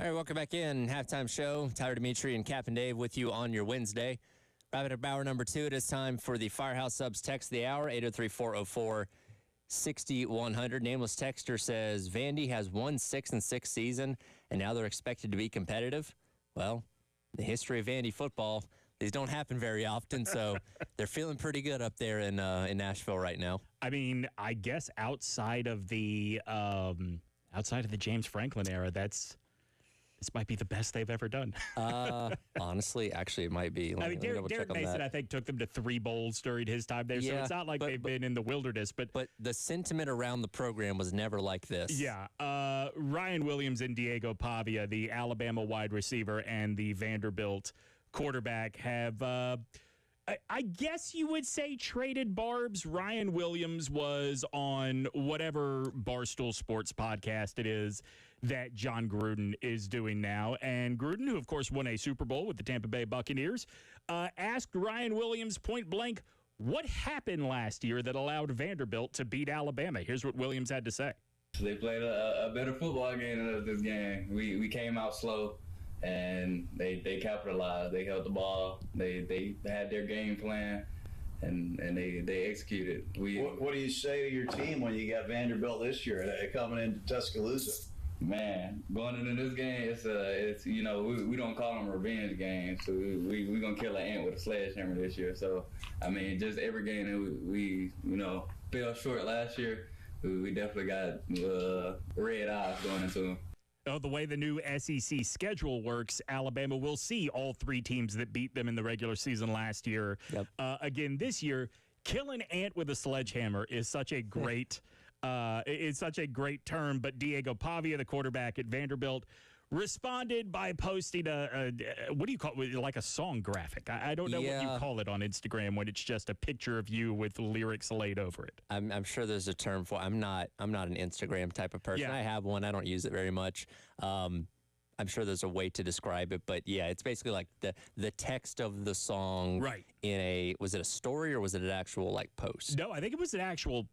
All right, welcome back in. Halftime show. Tyler, Demetri, and Captain Dave with you on your Wednesday. Wrapping up hour number 2. It is time for the Firehouse Subs text of the hour, 803-404-6100. Nameless texter says, Vandy has won 6-6 season, and now they're expected to be competitive. Well, the history of Vandy football, these don't happen very often, so they're feeling pretty good up there in Nashville right now. I mean, I guess outside of the James Franklin era, this might be the best they've ever done. Honestly, actually, it might be. I mean, Derek Mason, I think, took them to 3 bowls during his time there, so it's not like they've been in the wilderness. But the sentiment around the program was never like this. Yeah. Ryan Williams and Diego Pavia, the Alabama wide receiver and the Vanderbilt quarterback, have, I guess you would say, traded barbs. Ryan Williams was on whatever Barstool Sports podcast it is that John Gruden is doing now. And Gruden, who, of course, won a Super Bowl with the Tampa Bay Buccaneers, asked Ryan Williams point blank, what happened last year that allowed Vanderbilt to beat Alabama? Here's what Williams had to say. They played a better football game than us this game. We came out slow, and they capitalized. They held the ball. They had their game plan, and they executed. What do you say to your team when you got Vanderbilt this year coming into Tuscaloosa? Man, going into this game, it's we don't call them revenge games. So we gonna kill an ant with a sledgehammer this year. So I mean, just every game that we fell short last year, we definitely got red eyes going into them. Oh, the way the new SEC schedule works, Alabama will see all 3 teams that beat them in the regular season last year. Yep. Again, this year, kill an ant with a sledgehammer is such a great. It's such a great term, but Diego Pavia, the quarterback at Vanderbilt, responded by posting what do you call it? Like a song graphic. I don't know what you call it on Instagram when it's just a picture of you with lyrics laid over it. I'm sure there's a term for it. I'm not an Instagram type of person. Yeah. I have one. I don't use it very much. I'm sure there's a way to describe it, but yeah, it's basically like the text of the song. Right. Was it a story or was it an actual post? No, I think it was an actual.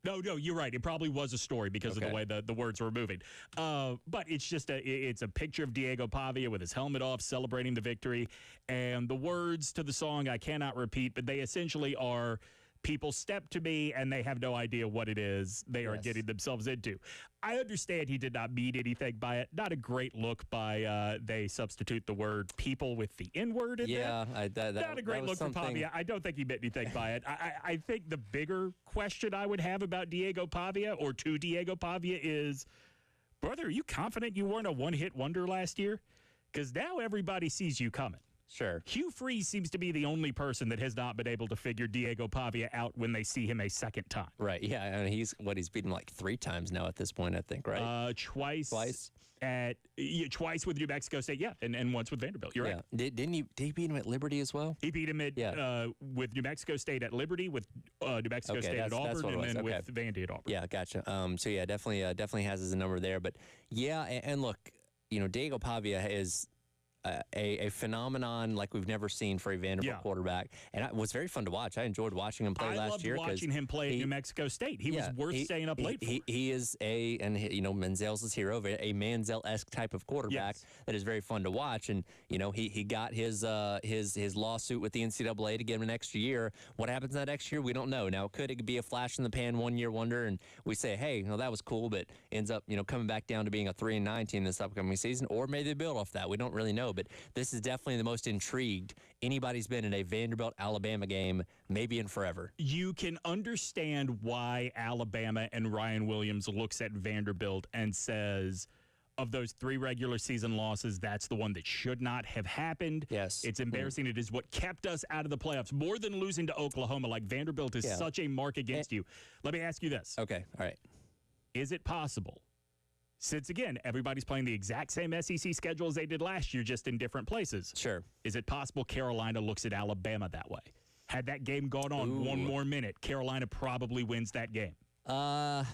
No, you're right. It probably was a story because of the way the words were moving. But it's just it's a picture of Diego Pavia with his helmet off, celebrating the victory. And the words to the song I cannot repeat, but they essentially are, people step to me and they have no idea what it is they are getting themselves into. I understand he did not mean anything by it. Not a great look by they substitute the word people with the N-word in there. Not a great look from Pavia. I don't think he meant anything by it. I think the bigger question I would have about Diego Pavia or to Diego Pavia is, brother, are you confident you weren't a one-hit wonder last year? Because now everybody sees you coming. Sure. Hugh Freeze seems to be the only person that has not been able to figure Diego Pavia out when they see him a second time. Right. Yeah. And he's beaten like 3 times now at this point, I think, right? Twice. Twice with New Mexico State, and once with Vanderbilt. You're right. Did he beat him at Liberty as well? He beat him with New Mexico State at Liberty, with New Mexico State at Auburn, and then with Vandy at Auburn. Yeah, gotcha. So yeah, definitely has his number there. But yeah, and look, Diego Pavia is a phenomenon like we've never seen for a Vanderbilt quarterback. And it was very fun to watch. I enjoyed watching him play last year. I loved watching him play at New Mexico State. He was worth staying up late for. He is Manziel's hero, a Manziel-esque type of quarterback that is very fun to watch. And, he got his lawsuit with the NCAA to get him an extra year. What happens that extra year? We don't know. Now, could it be a flash in the pan, 1-year wonder, and we say, hey, that was cool, but ends up, coming back down to being a 3-9 team this upcoming season, or maybe they build off that. We don't really know. But this is definitely the most intrigued anybody's been in a Vanderbilt-Alabama game, maybe in forever. You can understand why Alabama and Ryan Williams looks at Vanderbilt and says, of those 3 regular season losses, that's the one that should not have happened. Yes. It's embarrassing. It is what kept us out of the playoffs. More than losing to Oklahoma, Vanderbilt is such a mark against you. Let me ask you this. Okay, all right. Is it possible, since, again, everybody's playing the exact same SEC schedule as they did last year, just in different places. Sure. Is it possible Carolina looks at Alabama that way? Had that game gone on one more minute, Carolina probably wins that game. And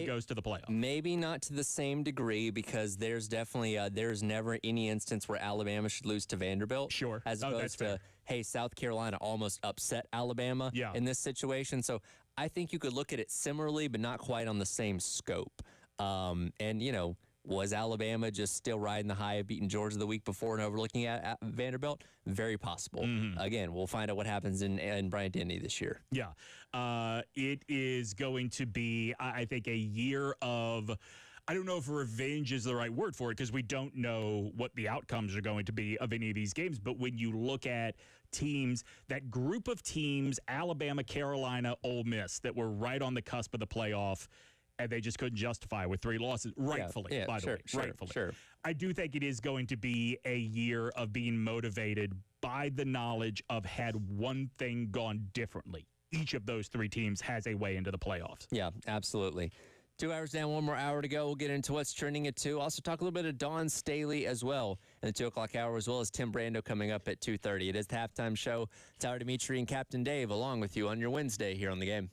goes to the playoffs. Maybe not to the same degree, because there's definitely there's never any instance where Alabama should lose to Vanderbilt. Sure. As opposed to, hey, South Carolina almost upset Alabama in this situation. So I think you could look at it similarly, but not quite on the same scope. And, Was Alabama just still riding the high of beating Georgia the week before and overlooking at Vanderbilt? Very possible. Again, we'll find out what happens in Bryant-Denny this year. Yeah. It is going to be, I think, a year of, I don't know if revenge is the right word for it because we don't know what the outcomes are going to be of any of these games. But when you look at teams, that group of teams, Alabama, Carolina, Ole Miss, that were right on the cusp of the playoff, and they just couldn't justify with 3 losses, rightfully, by the way, rightfully. Sure. I do think it is going to be a year of being motivated by the knowledge of had one thing gone differently. Each of those 3 teams has a way into the playoffs. Yeah, absolutely. 2 hours down, 1 more hour to go. We'll get into what's trending at 2. Also talk a little bit of Dawn Staley as well in the 2 o'clock hour, as well as Tim Brando coming up at 2:30. It is the halftime show. Tyler Demetri and Captain Dave along with you on your Wednesday here on The Game.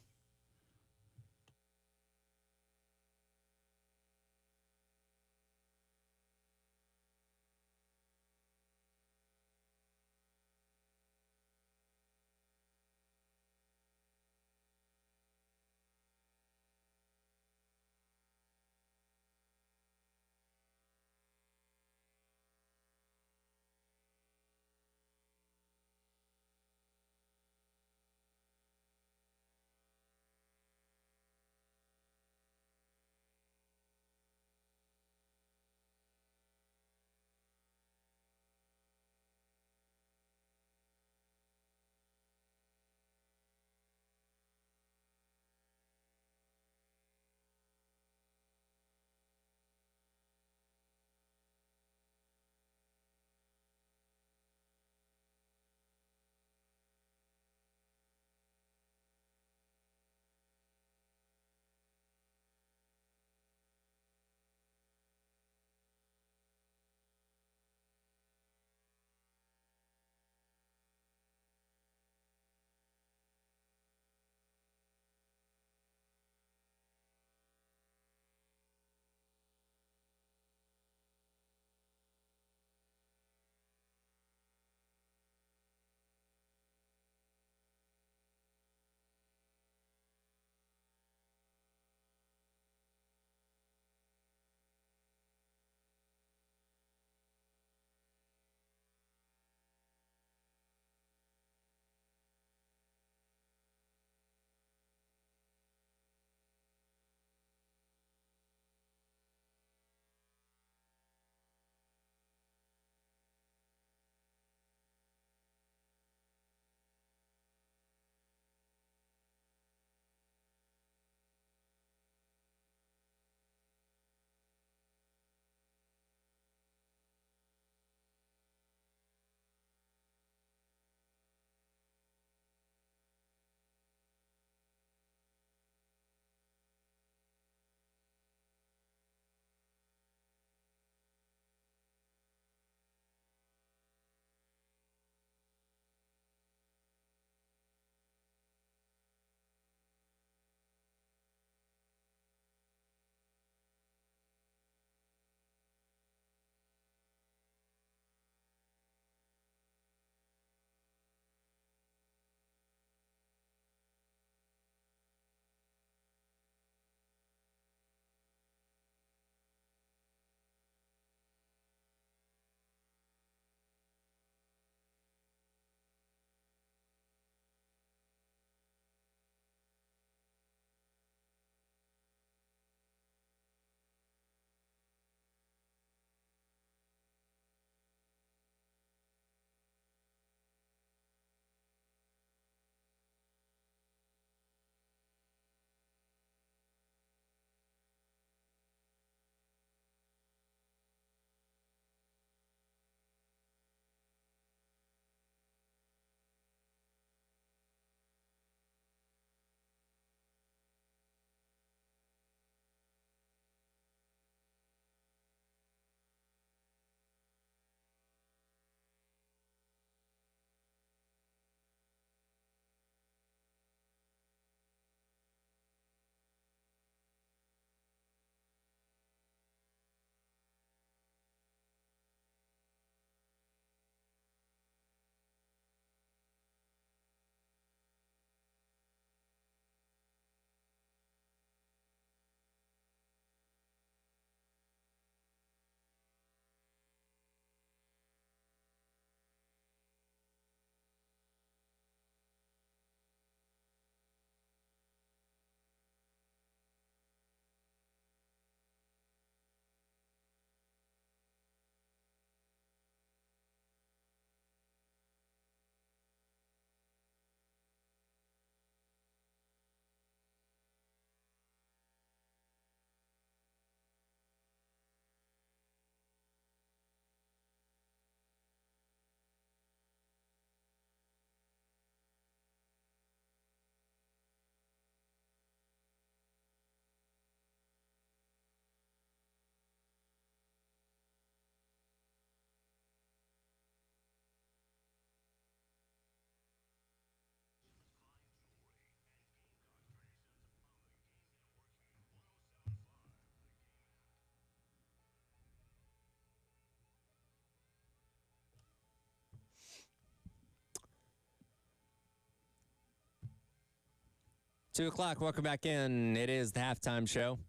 2 o'clock, welcome back in. It is the halftime show.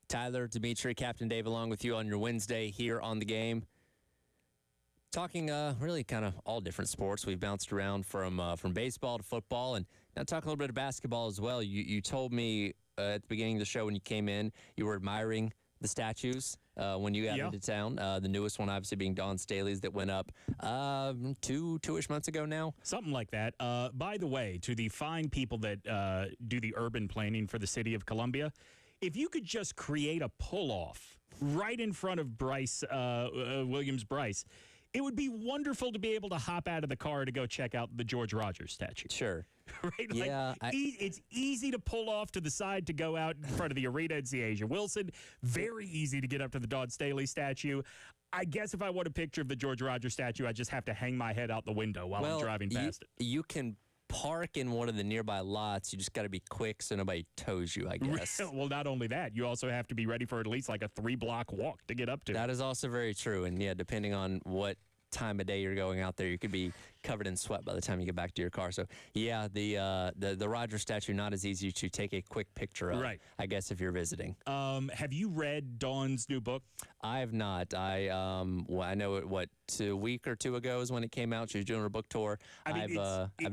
Tyler, Demetri, Captain Dave along with you on your Wednesday here on The Game. Talking really kind of all different sports. We've bounced around from baseball to football, and now talk a little bit of basketball as well. You told me at the beginning of the show when you came in, you were admiring the statues when you got into town. The newest one, obviously, being Dawn Staley's that went up two-ish months ago now. Something like that. By the way, to the fine people that do the urban planning for the city of Columbia, if you could just create a pull-off right in front of Williams-Brice, it would be wonderful to be able to hop out of the car to go check out the George Rogers statue. Sure. Right? Yeah. It's easy to pull off to the side to go out in front of the arena and see Asia Wilson. Very easy to get up to the Dawn Staley statue. I guess if I want a picture of the George Rogers statue, I just have to hang my head out the window while I'm driving past it. You can park in one of the nearby lots. You just got to be quick so nobody tows you, I guess. Well, not only that, you also have to be ready for at least like a 3-block walk to get up to. That is also very true. And, yeah, depending on what time of day you're going out there, you could be covered in sweat by the time you get back to your car. So, yeah, the Rogers statue, not as easy to take a quick picture of, right, I guess, if you're visiting. Have you read Dawn's new book? I have not. I know it, a week or two ago is when it came out. She was doing her book tour. I've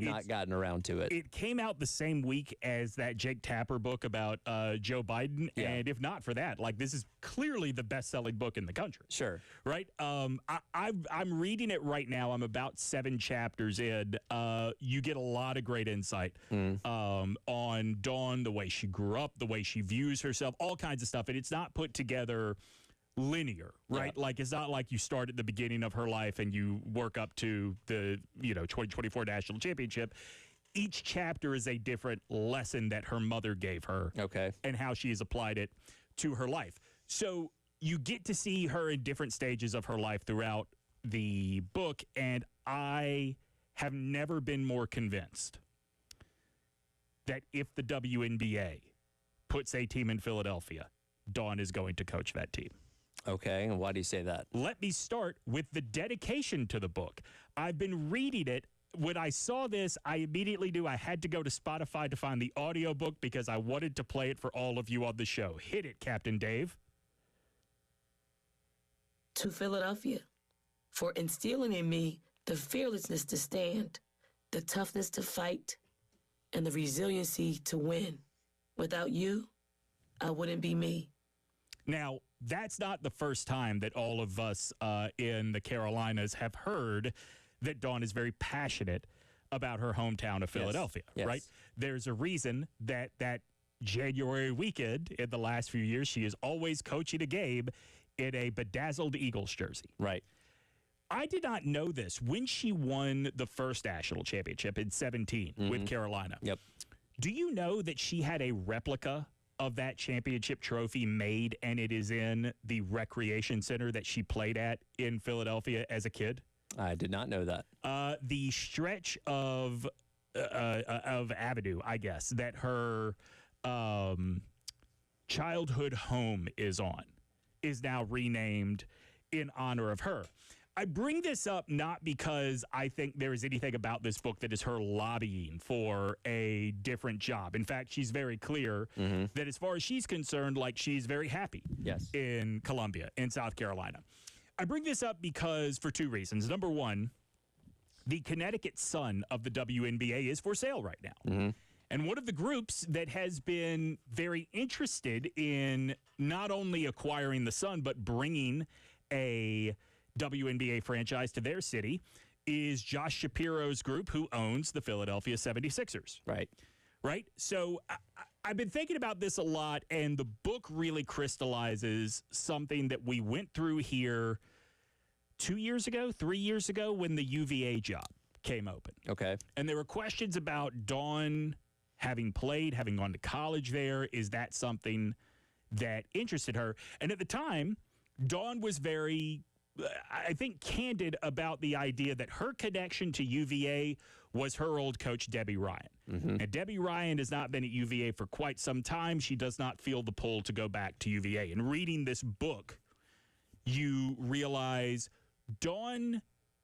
not gotten around to it. It came out the same week as that Jake Tapper book about Joe Biden. Yeah. And if not for that, this is clearly the best-selling book in the country. Sure. Right? I'm reading it right now. I'm about 7 chapters in. You get a lot of great insight on Dawn, the way she grew up, the way she views herself, all kinds of stuff. And it's not put together linear, right? Yeah. It's not like you start at the beginning of her life and you work up to the 2024 national championship. Each chapter is a different lesson that her mother gave her, and how she has applied it to her life. So you get to see her in different stages of her life throughout the book, and I have never been more convinced that if the WNBA puts a team in Philadelphia, Dawn is going to coach that team. Okay, and why do you say that? Let me start with the dedication to the book. I've been reading it. When I saw this, I immediately knew I had to go to Spotify to find the audiobook because I wanted to play it for all of you on the show. Hit it, Captain Dave. To Philadelphia, for instilling in me the fearlessness to stand, the toughness to fight, and the resiliency to win. Without you, I wouldn't be me. Now, that's not the first time that all of us in the Carolinas have heard that Dawn is very passionate about her hometown of Philadelphia, yes. Right? There's a reason that January weekend in the last few years, she is always coaching a game in a bedazzled Eagles jersey. Right. I did not know this. When she won the first national championship in 2017 with Carolina, do you know that she had a replica of that championship trophy made, and it is in the recreation center that she played at in Philadelphia as a kid? I did not know that. The stretch of avenue, I guess, that her childhood home is on is now renamed in honor of her. I bring this up not because I think there is anything about this book that is her lobbying for a different job. In fact, she's very clear that as far as she's concerned, she's very happy in Columbia, in South Carolina. I bring this up because for 2 reasons. Number one, the Connecticut Sun of the WNBA is for sale right now. And one of the groups that has been very interested in not only acquiring the Sun, but bringing a WNBA franchise to their city is Josh Shapiro's group, who owns the Philadelphia 76ers. Right? So I've been thinking about this a lot, and the book really crystallizes something that we went through here 3 years ago, when the UVA job came open. Okay. And there were questions about Dawn having played, having gone to college there. Is that something that interested her? And at the time, Dawn was very, I think, candid about the idea that her connection to UVA was her old coach, Debbie Ryan. And Debbie Ryan has not been at UVA for quite some time. She does not feel the pull to go back to UVA. And reading this book, you realize Dawn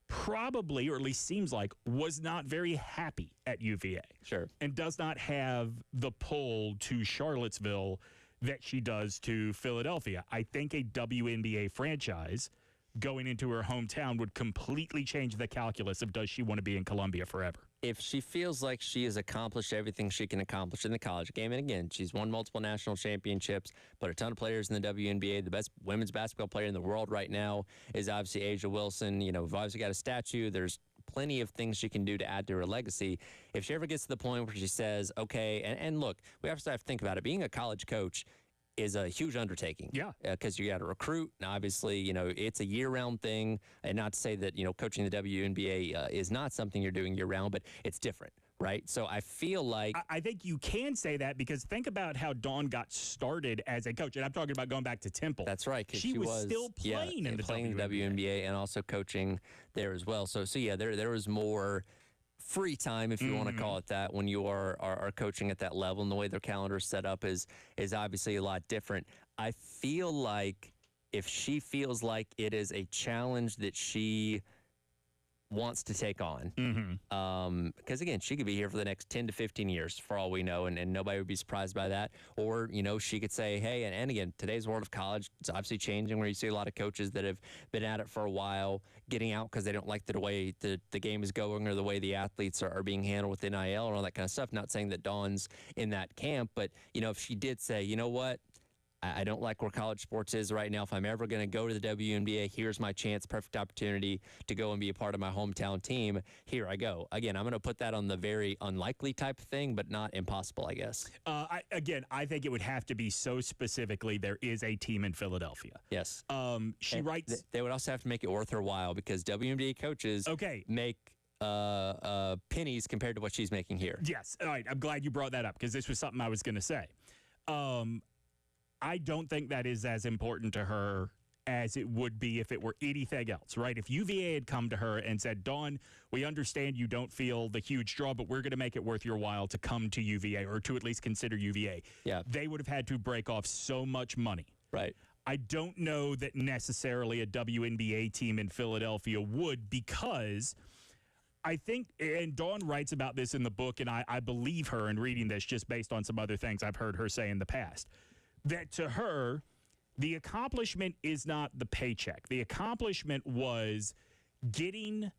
probably, or at least seems like, was not very happy at UVA. Sure. And does not have the pull to Charlottesville that she does to Philadelphia. I think a WNBA franchise going into her hometown would completely change the calculus of does she want to be in Columbia forever. If she feels like she has accomplished everything she can accomplish in the college game, and again, she's won multiple national championships, but a ton of players in the WNBA, the best women's basketball player in the world right now is obviously Asia Wilson. You know, we've obviously got a statue. There's plenty of things she can do to add to her legacy. If she ever gets to the point where she says, okay, and look, we have to think about it. Being a college coach is a huge undertaking. Yeah. Because you got to recruit. And obviously, you know, it's a year-round thing. And not to say that, you know, coaching the WNBA is not something you're doing year-round, but it's different, right? So I feel like... I think you can say that because think about how Dawn got started as a coach. And I'm talking about going back to Temple. That's right. She was still playing in the WNBA and also coaching there as well. So yeah, there was more free time, if you want to call it that, when you are coaching at that level, and the way their calendar is set up is obviously a lot different. I feel like if she feels like it is a challenge that she wants to take on, because again, she could be here for the next 10 to 15 years for all we know, and nobody would be surprised by that. Or, you know, she could say, hey, and again, today's world of college, it's obviously changing, where you see a lot of coaches that have been at it for a while getting out because they don't like the way the game is going or the way the athletes are being handled with NIL and all that kind of stuff. Not saying that Dawn's in that camp, but, you know, if she did say, you know what, I don't like where college sports is right now. If I'm ever going to go to the WNBA, here's my chance, perfect opportunity to go and be a part of my hometown team. Here I go. Again, I'm going to put that on the very unlikely type of thing, but not impossible, I guess. I think it would have to be so specifically there is a team in Philadelphia. Yes. She writes... They would also have to make it worth her while because WNBA coaches make pennies compared to what she's making here. Yes. All right. I'm glad you brought that up because this was something I was going to say. I don't think that is as important to her as it would be if it were anything else, right? If UVA had come to her and said, Dawn, we understand you don't feel the huge draw, but we're going to make it worth your while to come to UVA or to at least consider UVA. Yeah. They would have had to break off so much money. Right. I don't know that necessarily a WNBA team in Philadelphia would, because I think, and Dawn writes about this in the book, and I believe her in reading this just based on some other things I've heard her say in the past, that to her, the accomplishment is not the paycheck. The accomplishment was getting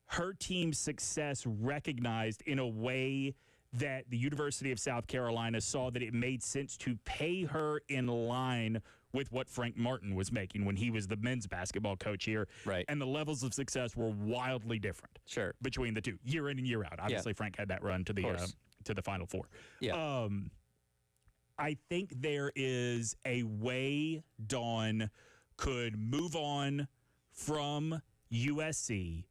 her team's success recognized in a way that the University of South Carolina saw that it made sense to pay her in line with what Frank Martin was making when he was the men's basketball coach here. Right. And the levels of success were wildly different between the two, year in and year out. Obviously, Frank had that run to the Final Four. Yeah. I think there is a way Dawn could move on from USC,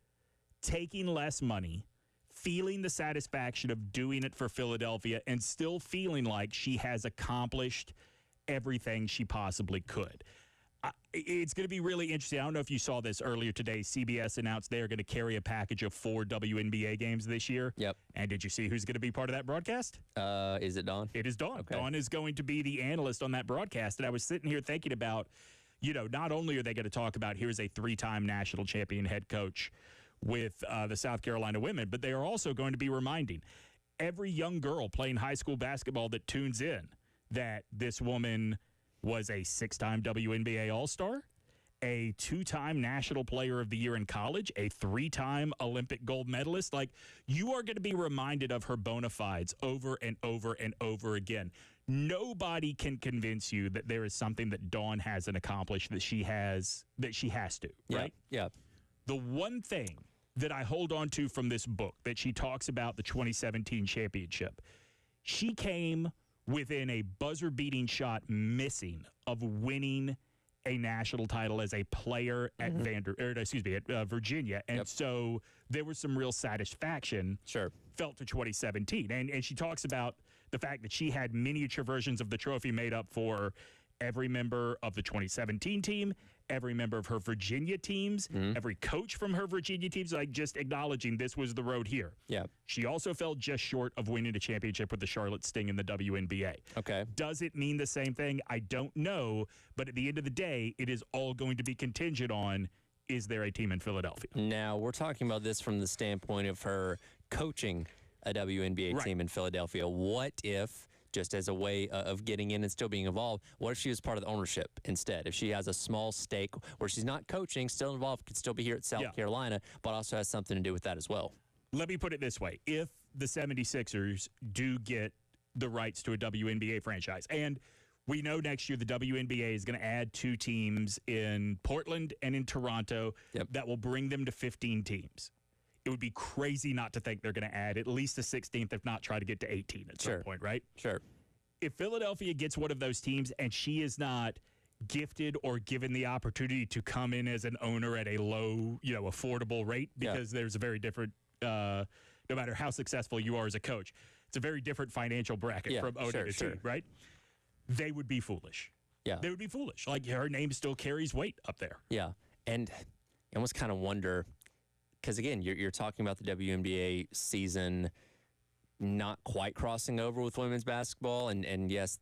taking less money, feeling the satisfaction of doing it for Philadelphia, and still feeling like she has accomplished everything she possibly could. It's going to be really interesting. I don't know if you saw this earlier today. CBS announced they're going to carry a package of 4 WNBA games this year. Yep. And did you see who's going to be part of that broadcast? Is it Dawn? It is Dawn. Okay. Dawn is going to be the analyst on that broadcast. And I was sitting here thinking about, you know, not only are they going to talk about here's a 3-time national champion head coach with the South Carolina women, but they are also going to be reminding every young girl playing high school basketball that tunes in that this woman was a 6-time WNBA All-Star, a 2-time National Player of the Year in college, a 3-time Olympic gold medalist. Like, you are going to be reminded of her bona fides over and over and over again. Nobody can convince you that there is something that Dawn hasn't accomplished that she has to, right? Yeah. The one thing that I hold on to from this book that she talks about the 2017 championship, she came within a buzzer-beating shot missing of winning a national title as a player at Virginia. And so there was some real satisfaction felt to 2017. And she talks about the fact that she had miniature versions of the trophy made up for every member of the 2017 team, every member of her Virginia teams, every coach from her Virginia teams, like just acknowledging this was the road here. Yeah. She also fell just short of winning a championship with the Charlotte Sting in the WNBA. Okay. Does it mean the same thing? I don't know. But at the end of the day, it is all going to be contingent on, is there a team in Philadelphia? Now, we're talking about this from the standpoint of her coaching a WNBA team in Philadelphia. What if, just as a way of getting in and still being involved, what if she was part of the ownership instead? If she has a small stake where she's not coaching, still involved, could still be here at South Carolina, but also has something to do with that as well. Let me put it this way. If the 76ers do get the rights to a WNBA franchise, and we know next year the WNBA is going to add 2 teams in Portland and in Toronto that will bring them to 15 teams. It would be crazy not to think they're going to add at least a 16th, if not try to get to 18 at some point, right? Sure. If Philadelphia gets one of those teams and she is not gifted or given the opportunity to come in as an owner at a low, affordable rate, because there's a very different, no matter how successful you are as a coach, it's a very different financial bracket from owning a team, right? They would be foolish. Yeah. They would be foolish. Like, her name still carries weight up there. Yeah. And I almost kind of wonder, because again, you're talking about the WNBA season not quite crossing over with women's basketball, and yes,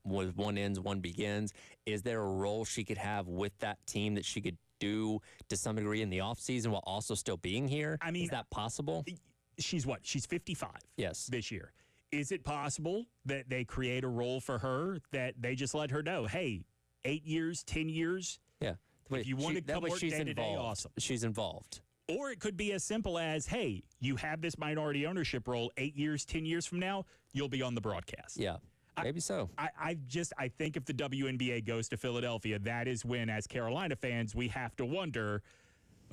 with one ends, one begins. Is there a role she could have with that team that she could do to some degree in the offseason while also still being here? I mean, is that possible? She's what? She's 55 this year. Is it possible that they create a role for her that they just let her know, hey, 8 years, 10 years? Yeah. If you want to come work day-to-day, awesome. She's involved. Or it could be as simple as, hey, you have this minority ownership role 8 years, 10 years from now, you'll be on the broadcast. Yeah, maybe so. I think if the WNBA goes to Philadelphia, that is when, as Carolina fans, we have to wonder,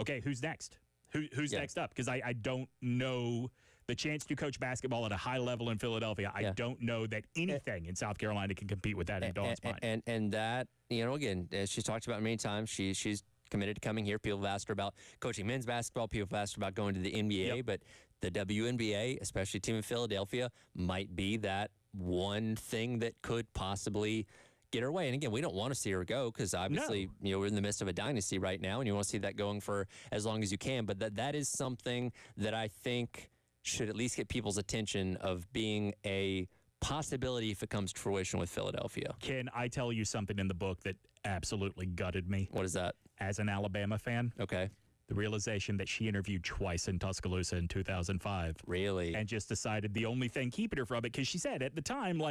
okay, who's next? Who's next up? Because I don't know the chance to coach basketball at a high level in Philadelphia. I don't know that anything in South Carolina can compete with that in Dawn's mind. And that, again, as she's talked about many times, she's committed to coming here. People have asked her about coaching men's basketball. People have asked her about going to the NBA. But the WNBA, especially a team in Philadelphia, might be that one thing that could possibly get her way. And again, we don't want to see her go because obviously, we're in the midst of a dynasty right now, and you want to see that going for as long as you can. But that is something that I think should at least get people's attention of being a possibility if it comes to fruition with Philadelphia. Can I tell you something in the book that absolutely gutted me? What is that? As an Alabama fan. Okay. The realization that she interviewed twice in Tuscaloosa in 2005. Really? And just decided the only thing keeping her from it, because she said at the time,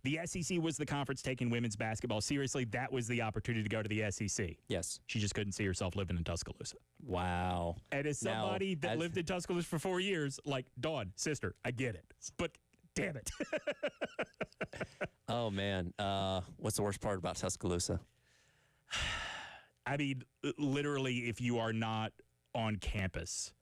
the SEC was the conference taking women's basketball seriously. That was the opportunity to go to the SEC. Yes. She just couldn't see herself living in Tuscaloosa. Wow. And as somebody that lived in Tuscaloosa for 4 years, Dawn, sister, I get it. But damn it. Oh, man. What's the worst part about Tuscaloosa? I mean, literally, if you are not on campus,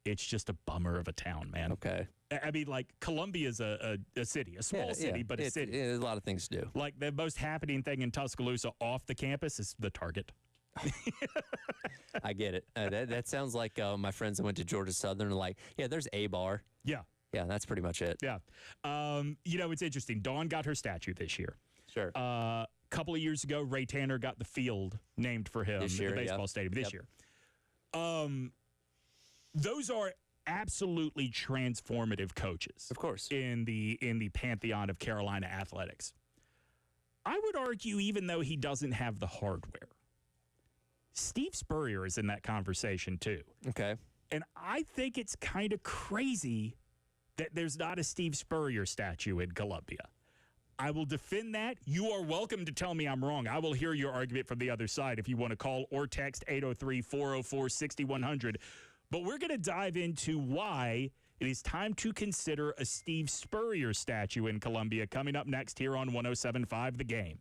it's just a bummer of a town, man. Okay. I mean, Columbia's a city, a small city, but a city. There's a lot of things to do. The most happening thing in Tuscaloosa off the campus is the Target. I get it. That sounds like my friends that went to Georgia Southern are like, yeah, there's a bar. Yeah. Yeah, that's pretty much it. Yeah. It's interesting. Dawn got her statue this year. Sure. A couple of years ago, Ray Tanner got the field named for him at the baseball stadium this year. Those are absolutely transformative coaches. Of course. In the pantheon of Carolina athletics. I would argue, even though he doesn't have the hardware, Steve Spurrier is in that conversation too. Okay. And I think it's kind of crazy that there's not a Steve Spurrier statue in Columbia. I will defend that. You are welcome to tell me I'm wrong. I will hear your argument from the other side if you want to call or text 803-404-6100. But we're going to dive into why it is time to consider a Steve Spurrier statue in Columbia coming up next here on 107.5 The Game.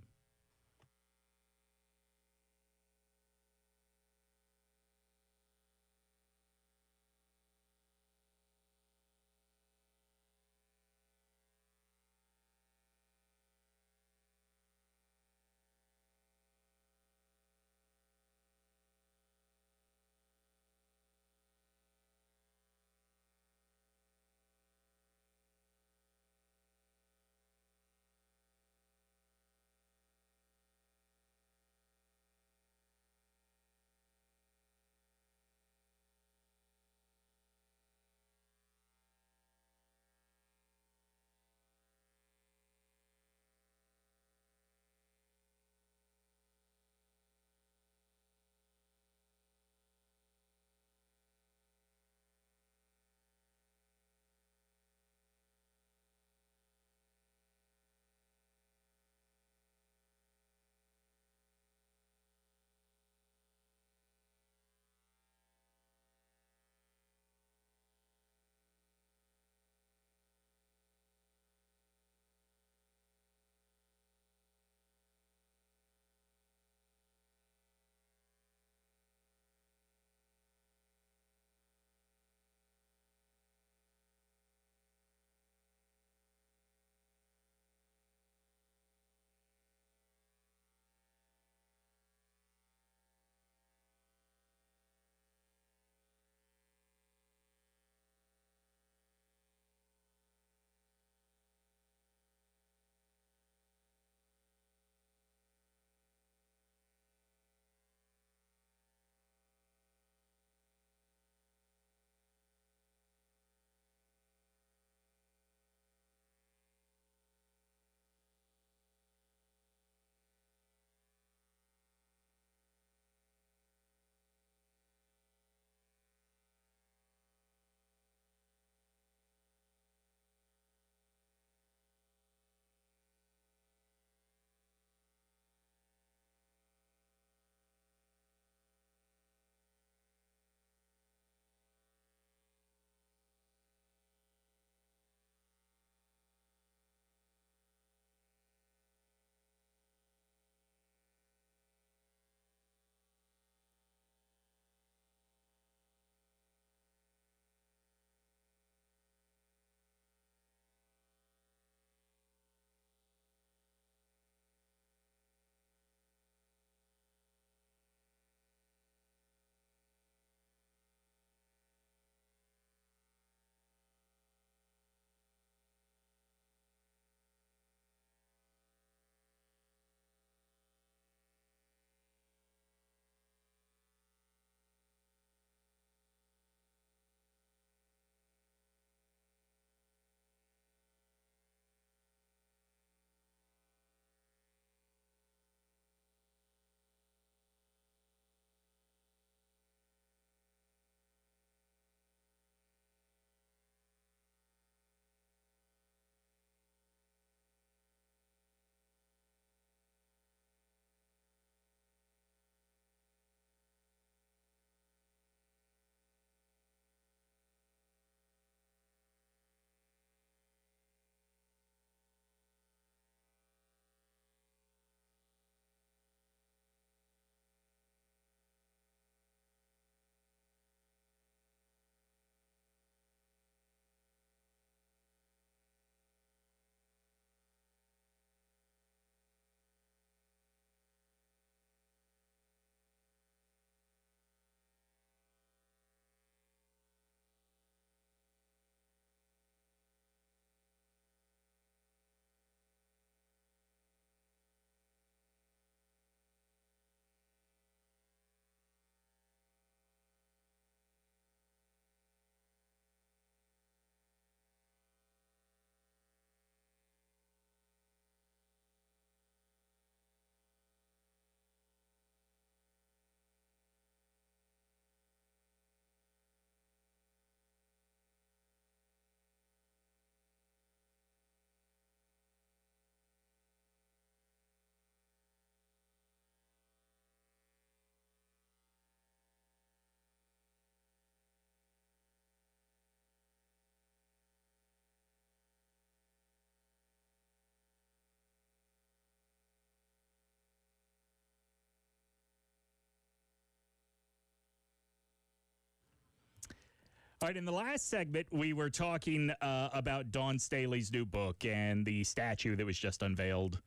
All right, in the last segment, we were talking about Dawn Staley's new book and the statue that was just unveiled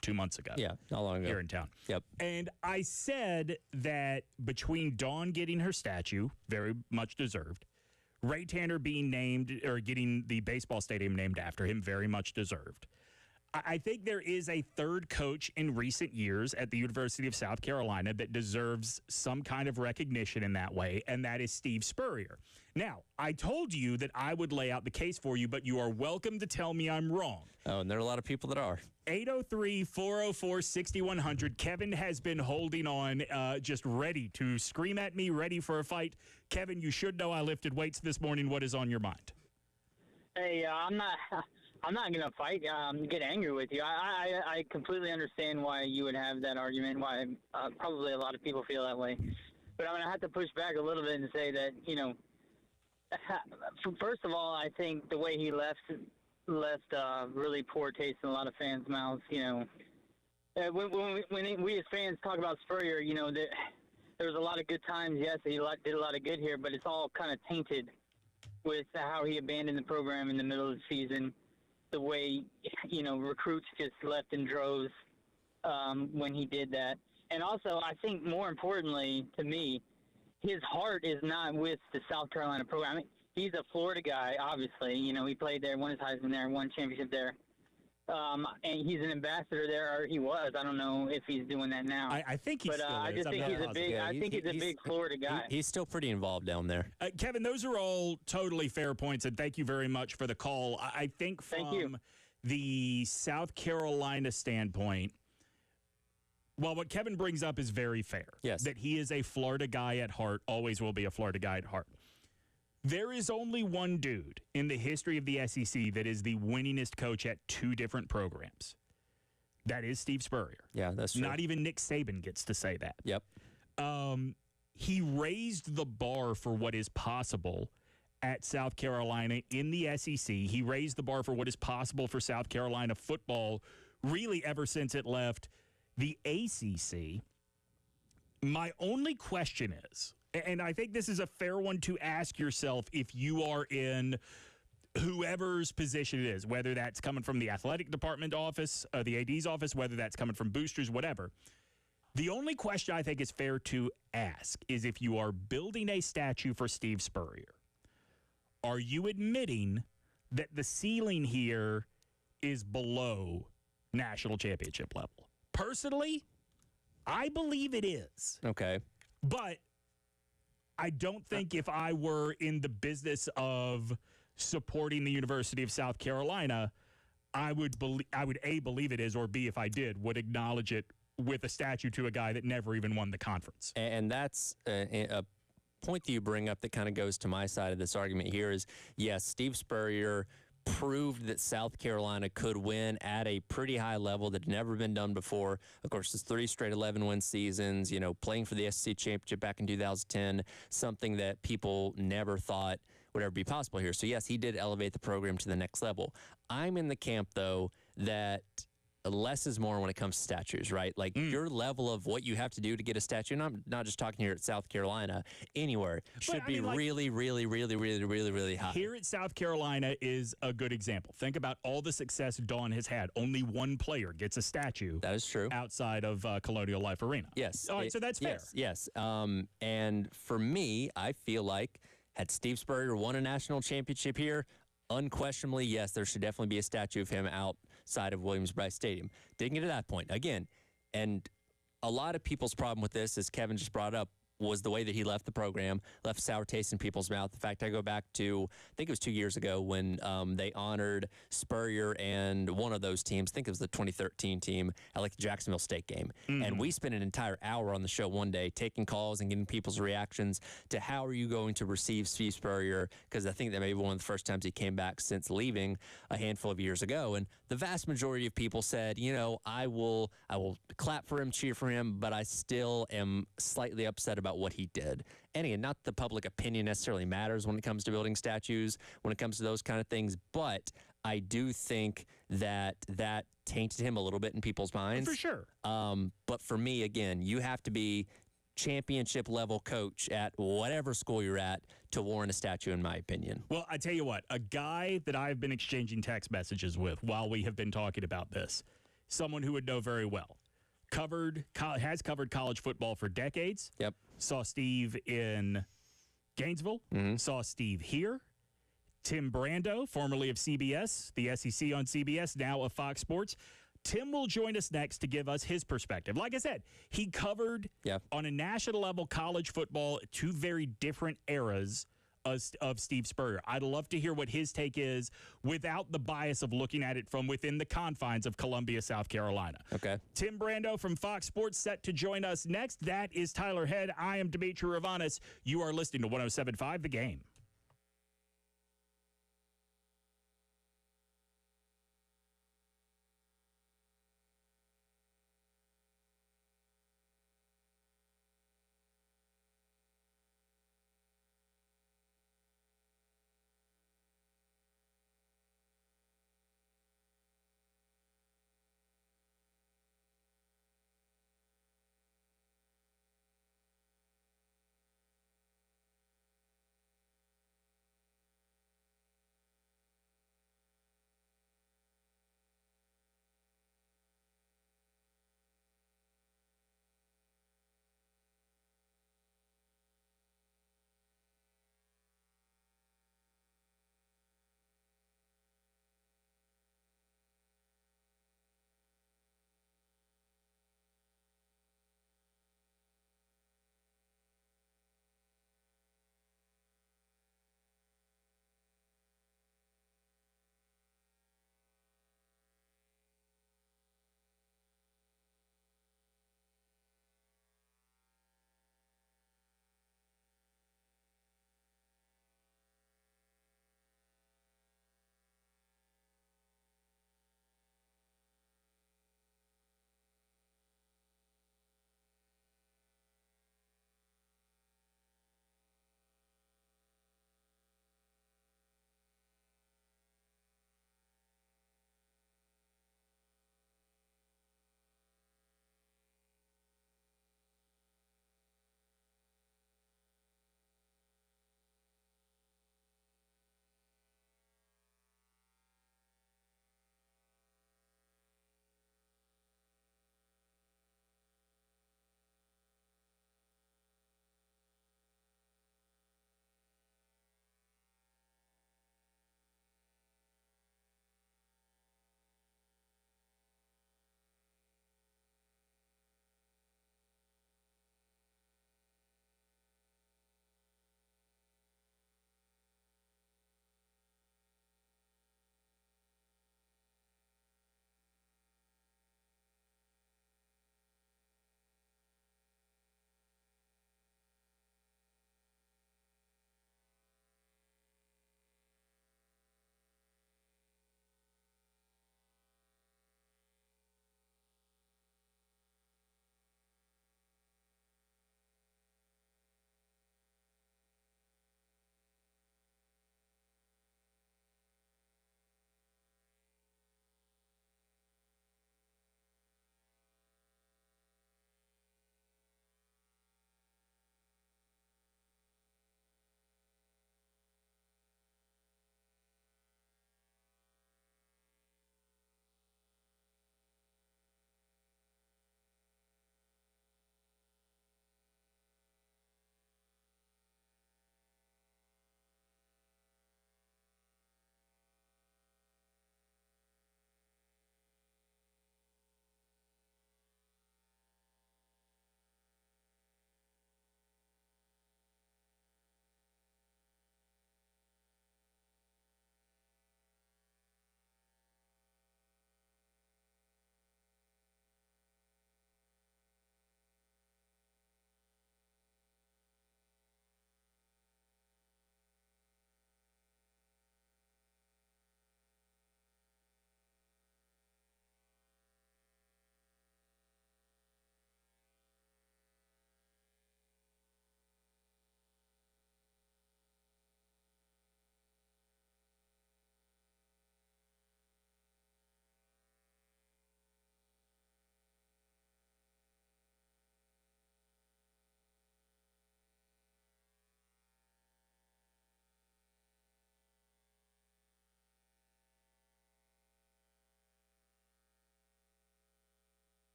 2 months ago? Yeah, not long ago. Here in town. Yep. And I said that between Dawn getting her statue, very much deserved, Ray Tanner being named or getting the baseball stadium named after him, very much deserved. I think there is a third coach in recent years at the University of South Carolina that deserves some kind of recognition in that way, and that is Steve Spurrier. Now, I told you that I would lay out the case for you, but you are welcome to tell me I'm wrong. Oh, and there are a lot of people that are. 803-404-6100. Kevin has been holding on, just ready to scream at me, ready for a fight. Kevin, you should know I lifted weights this morning. What is on your mind? Hey, I'm not going to fight, get angry with you. I completely understand why you would have that argument, why probably a lot of people feel that way. But I'm going to have to push back a little bit and say that, first of all, I think the way he left really poor taste in a lot of fans' mouths. When we as fans talk about Spurrier, there was a lot of good times. Yes, he did a lot of good here, but it's all kind of tainted with how he abandoned the program in the middle of the season. The way, recruits just left in droves when he did that. And also, I think more importantly to me, his heart is not with the South Carolina program. I mean, he's a Florida guy, obviously. He played there, won his Heisman there, won championship there. And he's an ambassador there, or he was. I don't know if he's doing that now. I think he's still I just think he's a big. I think he's a big Florida guy. He's still pretty involved down there. Kevin, those are all totally fair points, and thank you very much for the call. I think from the South Carolina standpoint, well, what Kevin brings up is very fair. Yes. That he is a Florida guy at heart, always will be a Florida guy at heart. There is only one dude in the history of the SEC that is the winningest coach at two different programs. That is Steve Spurrier. Yeah, that's true. Not even Nick Saban gets to say that. Yep. He raised the bar for what is possible at South Carolina in the SEC. He raised the bar for what is possible for South Carolina football really ever since it left the ACC. My only question is, and I think this is a fair one to ask yourself if you are in whoever's position it is, whether that's coming from the athletic department office, the AD's office, whether that's coming from boosters, whatever. The only question I think is fair to ask is if you are building a statue for Steve Spurrier, are you admitting that the ceiling here is below national championship level? Personally, I believe it is. Okay. But I don't think if I were in the business of supporting the University of South Carolina, I would A, believe it is, or B, if I did, would acknowledge it with a statue to a guy that never even won the conference. And that's a point that you bring up that kind of goes to my side of this argument here is, yes, Steve Spurrier proved that South Carolina could win at a pretty high level that had never been done before. Of course, it's 3 straight 11-win seasons, playing for the SEC championship back in 2010, something that people never thought would ever be possible here. So, yes, he did elevate the program to the next level. I'm in the camp, though, that less is more when it comes to statues, right? Like your level of what you have to do to get a statue, and I'm not just talking here at South Carolina, anywhere, should be really, really, really, really, really, really high. Here at South Carolina is a good example. Think about all the success Dawn has had. Only one player gets a statue. That is true. Outside of Colonial Life Arena. Yes. All right, so that's fair. Yes. And for me, I feel like had Steve Spurrier won a national championship here, unquestionably, yes, there should definitely be a statue of him outside of Williams-Brice Stadium. Didn't get to that point. Again, and a lot of people's problem with this, as Kevin just brought up, was the way that he left the program, left sour taste in people's mouth. In fact, I go back to, I think it was 2 years ago when they honored Spurrier and one of those teams, I think it was the 2013 team, at like the Jacksonville State game. Mm-hmm. And we spent an entire hour on the show one day taking calls and getting people's reactions to how are you going to receive Steve Spurrier, because I think that may be one of the first times he came back since leaving a handful of years ago. And the vast majority of people said, I will clap for him, cheer for him, but I still am slightly upset about what he did. And again, not the public opinion necessarily matters when it comes to building statues, when it comes to those kind of things, but I do think that tainted him a little bit in people's minds. For sure. But for me, again, you have to be championship level coach at whatever school you're at to warrant a statue, in my opinion. Well, I tell you what, a guy that I've been exchanging text messages with while we have been talking about this, someone who would know very well, has covered college football for decades. Yep. Saw Steve in Gainesville, saw Steve here. Tim Brando, formerly of CBS, the SEC on CBS, now of Fox Sports. Tim will join us next to give us his perspective. Like I said, he covered on a national level college football, two very different eras of Steve Spurrier. I'd love to hear what his take is without the bias of looking at it from within the confines of Columbia, South Carolina. Okay. Tim Brando from Fox Sports set to join us next. That is Tyler Head. I am Demetri Ravanis. You are listening to 107.5 The Game.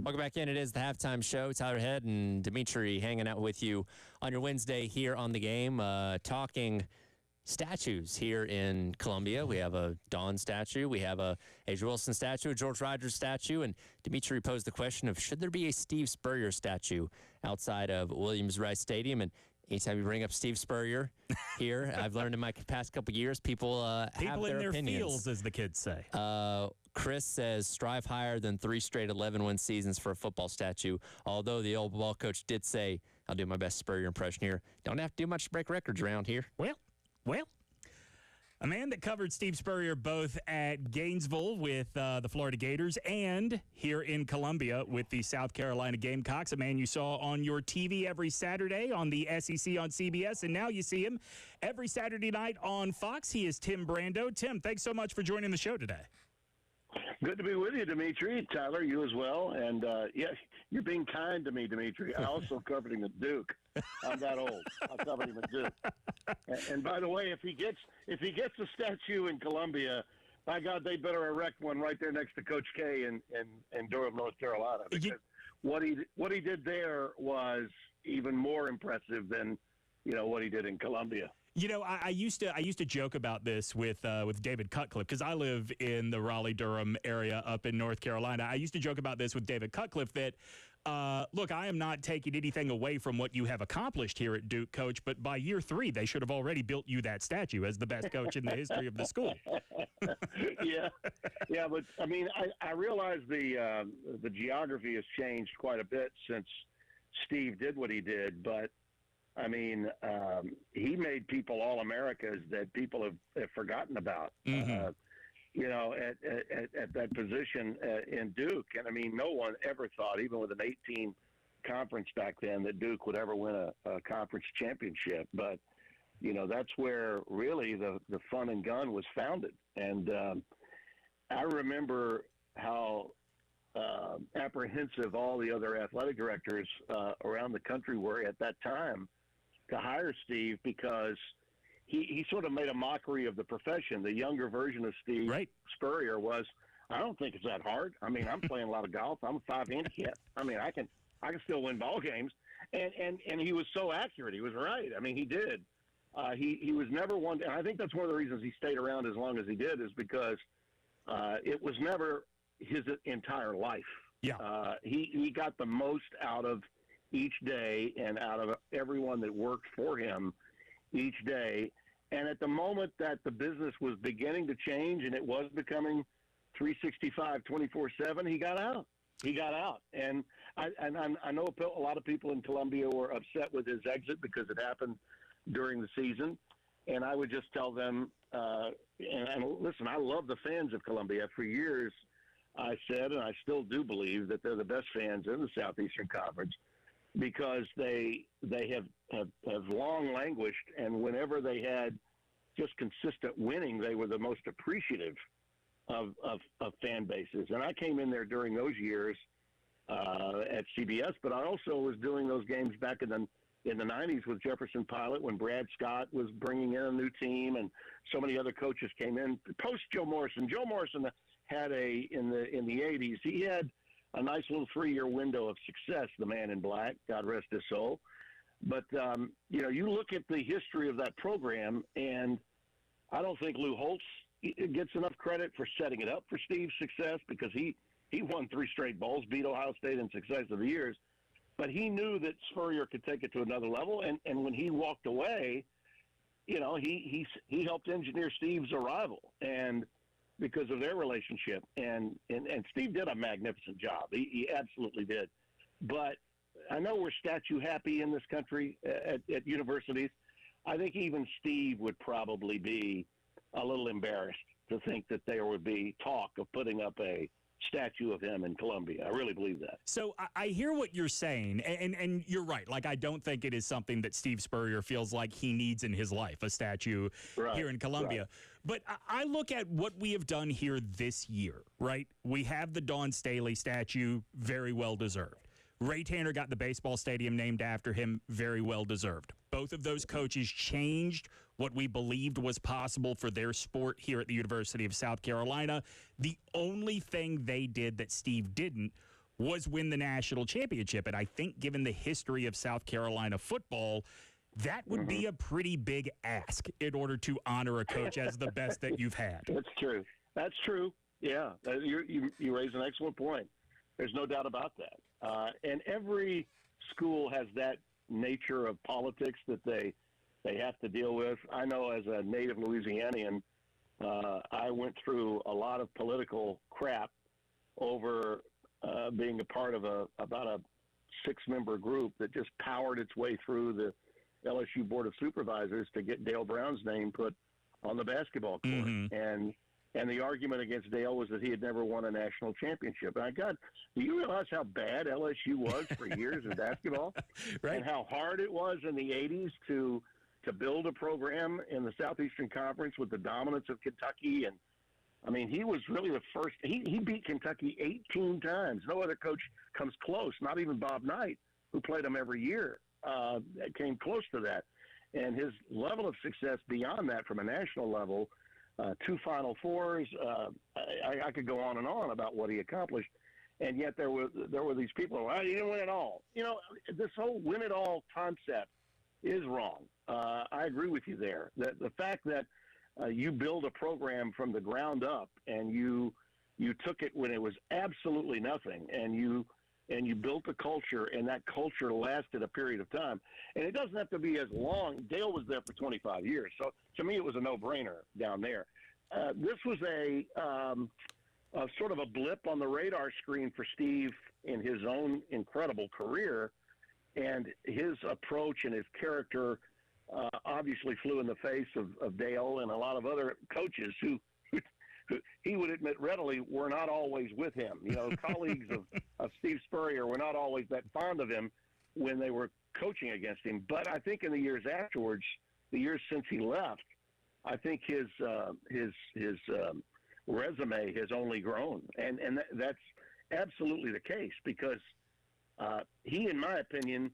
Welcome back in. It is the halftime show. Tyler Head and Demetri hanging out with you on your Wednesday here on The Game, talking statues here in Columbia. We have a Dawn statue. We have a Asia Wilson statue, a George Rogers statue. And Demetri posed the question of, should there be a Steve Spurrier statue outside of Williams-Rice Stadium? And anytime you bring up Steve Spurrier here, I've learned in my past couple of years, people have their in their opinions. feels, as the kids say. Chris says, strive higher than 3 straight 11-win seasons for a football statue. Although the old ball coach did say, I'll do my best Spurrier impression here, don't have to do much to break records around here. Well, a man that covered Steve Spurrier both at Gainesville with the Florida Gators and here in Columbia with the South Carolina Gamecocks, a man you saw on your TV every Saturday on the SEC on CBS, and now you see him every Saturday night on Fox. He is Tim Brando. Tim, thanks so much for joining the show today. Good to be with you, Demetri. Tyler, you as well. And, yes, you're being kind to me, Demetri. I also covered him at Duke. I'm that old. I covered him at Duke. And by the way, if he gets a statue in Columbia, by God, they better erect one right there next to Coach K in Durham, North Carolina. Because what he did there was even more impressive than, what he did in Columbia. I used to joke about this with David Cutcliffe, because I live in the Raleigh-Durham area up in North Carolina. I used to joke about this with David Cutcliffe that, look, I am not taking anything away from what you have accomplished here at Duke, Coach, but by year 3, they should have already built you that statue as the best coach in the history of the school. Yeah, but I mean, I realize the geography has changed quite a bit since Steve did what he did, but I mean, he made people All-Americas that people have forgotten about, at that position in Duke. And, I mean, no one ever thought, even with an 18 conference back then, that Duke would ever win a conference championship. But, that's where really the fun and gun was founded. And I remember how apprehensive all the other athletic directors around the country were at that time to hire Steve, because he sort of made a mockery of the profession. The younger version of Steve Spurrier was, I don't think it's that hard. I mean, I'm playing a lot of golf. I'm a 5 handicap. I mean, I can still win ball games. And he was so accurate. He was right. I mean, he did. He was never one, and I think that's one of the reasons he stayed around as long as he did, is because it was never his entire life. Yeah. He got the most out of each day and out of everyone that worked for him each day. And at the moment that the business was beginning to change and it was becoming 365, 24/7, he got out. And I know a lot of people in Columbia were upset with his exit because it happened during the season. And I would just tell them, and listen, I love the fans of Columbia. For years, I said, and I still do believe, that they're the best fans in the Southeastern Conference, because they have long languished, and whenever they had just consistent winning, they were the most appreciative of fan bases. And I came in there during those years at CBS, but I also was doing those games back in the 90s with Jefferson Pilot, when Brad Scott was bringing in a new team, and so many other coaches came in post Joe Morrison. Joe Morrison had in the 80s, he had a nice little 3-year window of success, the man in black, God rest his soul. But, you look at the history of that program, and I don't think Lou Holtz gets enough credit for setting it up for Steve's success, because he won 3 straight bowls, beat Ohio State in successive years. But he knew that Spurrier could take it to another level, and when he walked away, he helped engineer Steve's arrival, and because of their relationship. And Steve did a magnificent job. He absolutely did. But I know we're statue happy in this country at universities. I think even Steve would probably be a little embarrassed to think that there would be talk of putting up a statue of him in Columbia. I really believe that. So I hear what you're saying, and you're right. Like, I don't think it is something that Steve Spurrier feels like he needs in his life, a statue here in Columbia. Right. But I look at what we have done here this year, right? We have the Dawn Staley statue, very well deserved. Ray Tanner got the baseball stadium named after him, very well deserved. Both of those coaches changed what we believed was possible for their sport here at the University of South Carolina. The only thing they did that Steve didn't was win the national championship. And I think given the history of South Carolina football, that would be a pretty big ask in order to honor a coach as the best that you've had. That's true. That's true. Yeah, you raise an excellent point. There's no doubt about that. And every school has that nature of politics that they have to deal with. I know as a native Louisianian, I went through a lot of political crap over being a part of about a 6-member group that just powered its way through the LSU Board of Supervisors to get Dale Brown's name put on the basketball court. And the argument against Dale was that he had never won a national championship. And God, do you realize how bad LSU was for years in basketball? Right. And how hard it was in the 80s to build a program in the Southeastern Conference with the dominance of Kentucky. And, I mean, he was really the first. He beat Kentucky 18 times. No other coach comes close, not even Bob Knight, who played him every year, came close to that. And his level of success beyond that from a national level, 2 Final Fours, I could go on and on about what he accomplished. And yet there were these people, well, he didn't win it all. You know, this whole win it all concept is wrong. I agree with you there. The fact that you build a program from the ground up and you took it when it was absolutely nothing, and you built a culture, and that culture lasted a period of time. And it doesn't have to be as long. Dale was there for 25 years, so to me it was a no-brainer down there. This was a sort of a blip on the radar screen for Steve in his own incredible career, and his approach and his character obviously flew in the face of Dale and a lot of other coaches who he would admit readily were not always with him. You know, colleagues of Steve Spurrier were not always that fond of him when they were coaching against him. But I think in the years afterwards, the years since he left, I think his resume has only grown, and that's absolutely the case, because he, in my opinion,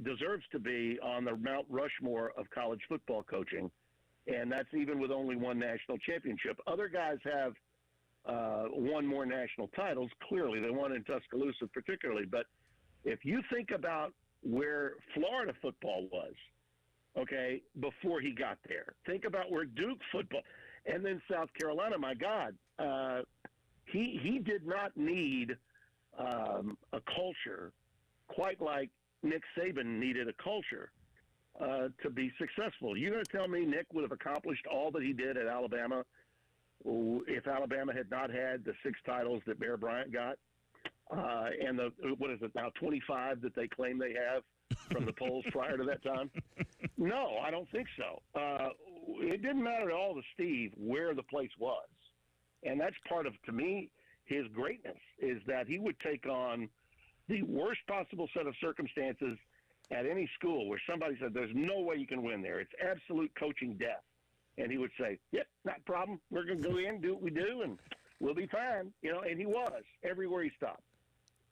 deserves to be on the Mount Rushmore of college football coaching, and that's even with only one national championship. Other guys have won more national titles. Clearly, they won in Tuscaloosa particularly. But if you think about where Florida football was, okay, before he got there, think about where Duke football, and then South Carolina. My God, he did not need a culture quite like Nick Saban needed a culture to be successful. You're going to tell me Nick would have accomplished all that he did at Alabama if Alabama had not had the 6 titles that Bear Bryant got, and the, what is it now, 25 that they claim they have from the polls prior to that time? No, I don't think so. It didn't matter at all to Steve where the place was. And that's part of, to me, his greatness, is that he would take on the worst possible set of circumstances at any school where somebody said, there's no way you can win there. It's absolute coaching death. And he would say, yep, not a problem. We're going to go in, do what we do, and we'll be fine. You know, and he was everywhere he stopped.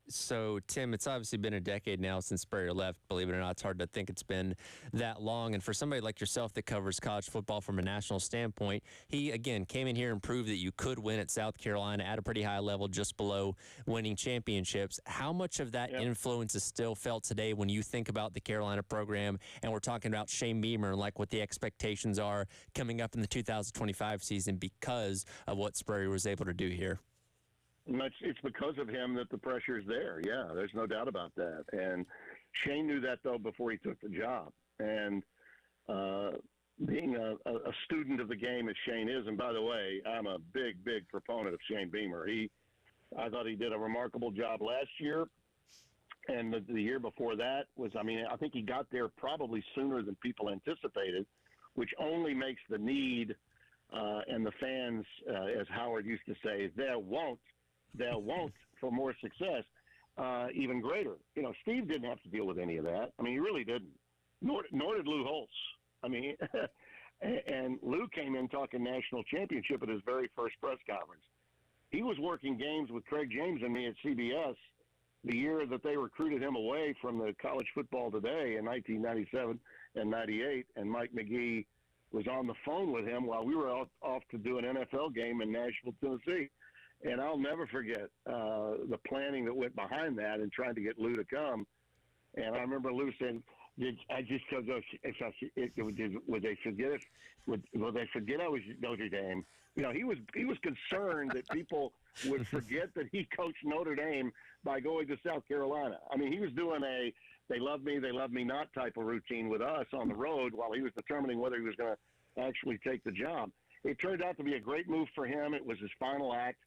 So, Tim, it's obviously been a decade now since Spurrier left. Believe it or not, it's hard to think it's been that long. And for somebody like yourself that covers college football from a national standpoint, he, again, came in here and proved that you could win at South Carolina at a pretty high level, just below winning championships. How much of that influence is still felt today when you think about the Carolina program, and we're talking about Shane Beamer and like what the expectations are coming up in the 2025 season because of what Spurrier was able to do here? And it's because of him that the pressure is there. Yeah, there's no doubt about that. And Shane knew that, though, before he took the job. And being a student of the game as Shane is, and by the way, I'm a big, big proponent of Shane Beamer. I thought he did a remarkable job last year. And the year before that was, I mean, I think he got there probably sooner than people anticipated, which only makes the need and the fans, as Howard used to say, they'll want for more success, even greater. You know, Steve didn't have to deal with any of that. I mean, he really didn't. Nor did Lou Holtz. I mean, and Lou came in talking national championship at his very first press conference. He was working games with Craig James and me at CBS the year that they recruited him away from the College Football Today in 1997 and 98, and Mike McGee was on the phone with him while we were off to do an NFL game in Nashville, Tennessee. And I'll never forget the planning that went behind that and trying to get Lou to come. And I remember Lou saying, "I just told us would they forget it? Will they forget I was Notre Dame?" You know, he was concerned that people would forget that he coached Notre Dame by going to South Carolina. I mean, he was doing a they love me not type of routine with us on the road while he was determining whether he was going to actually take the job. It turned out to be a great move for him. It was his final act.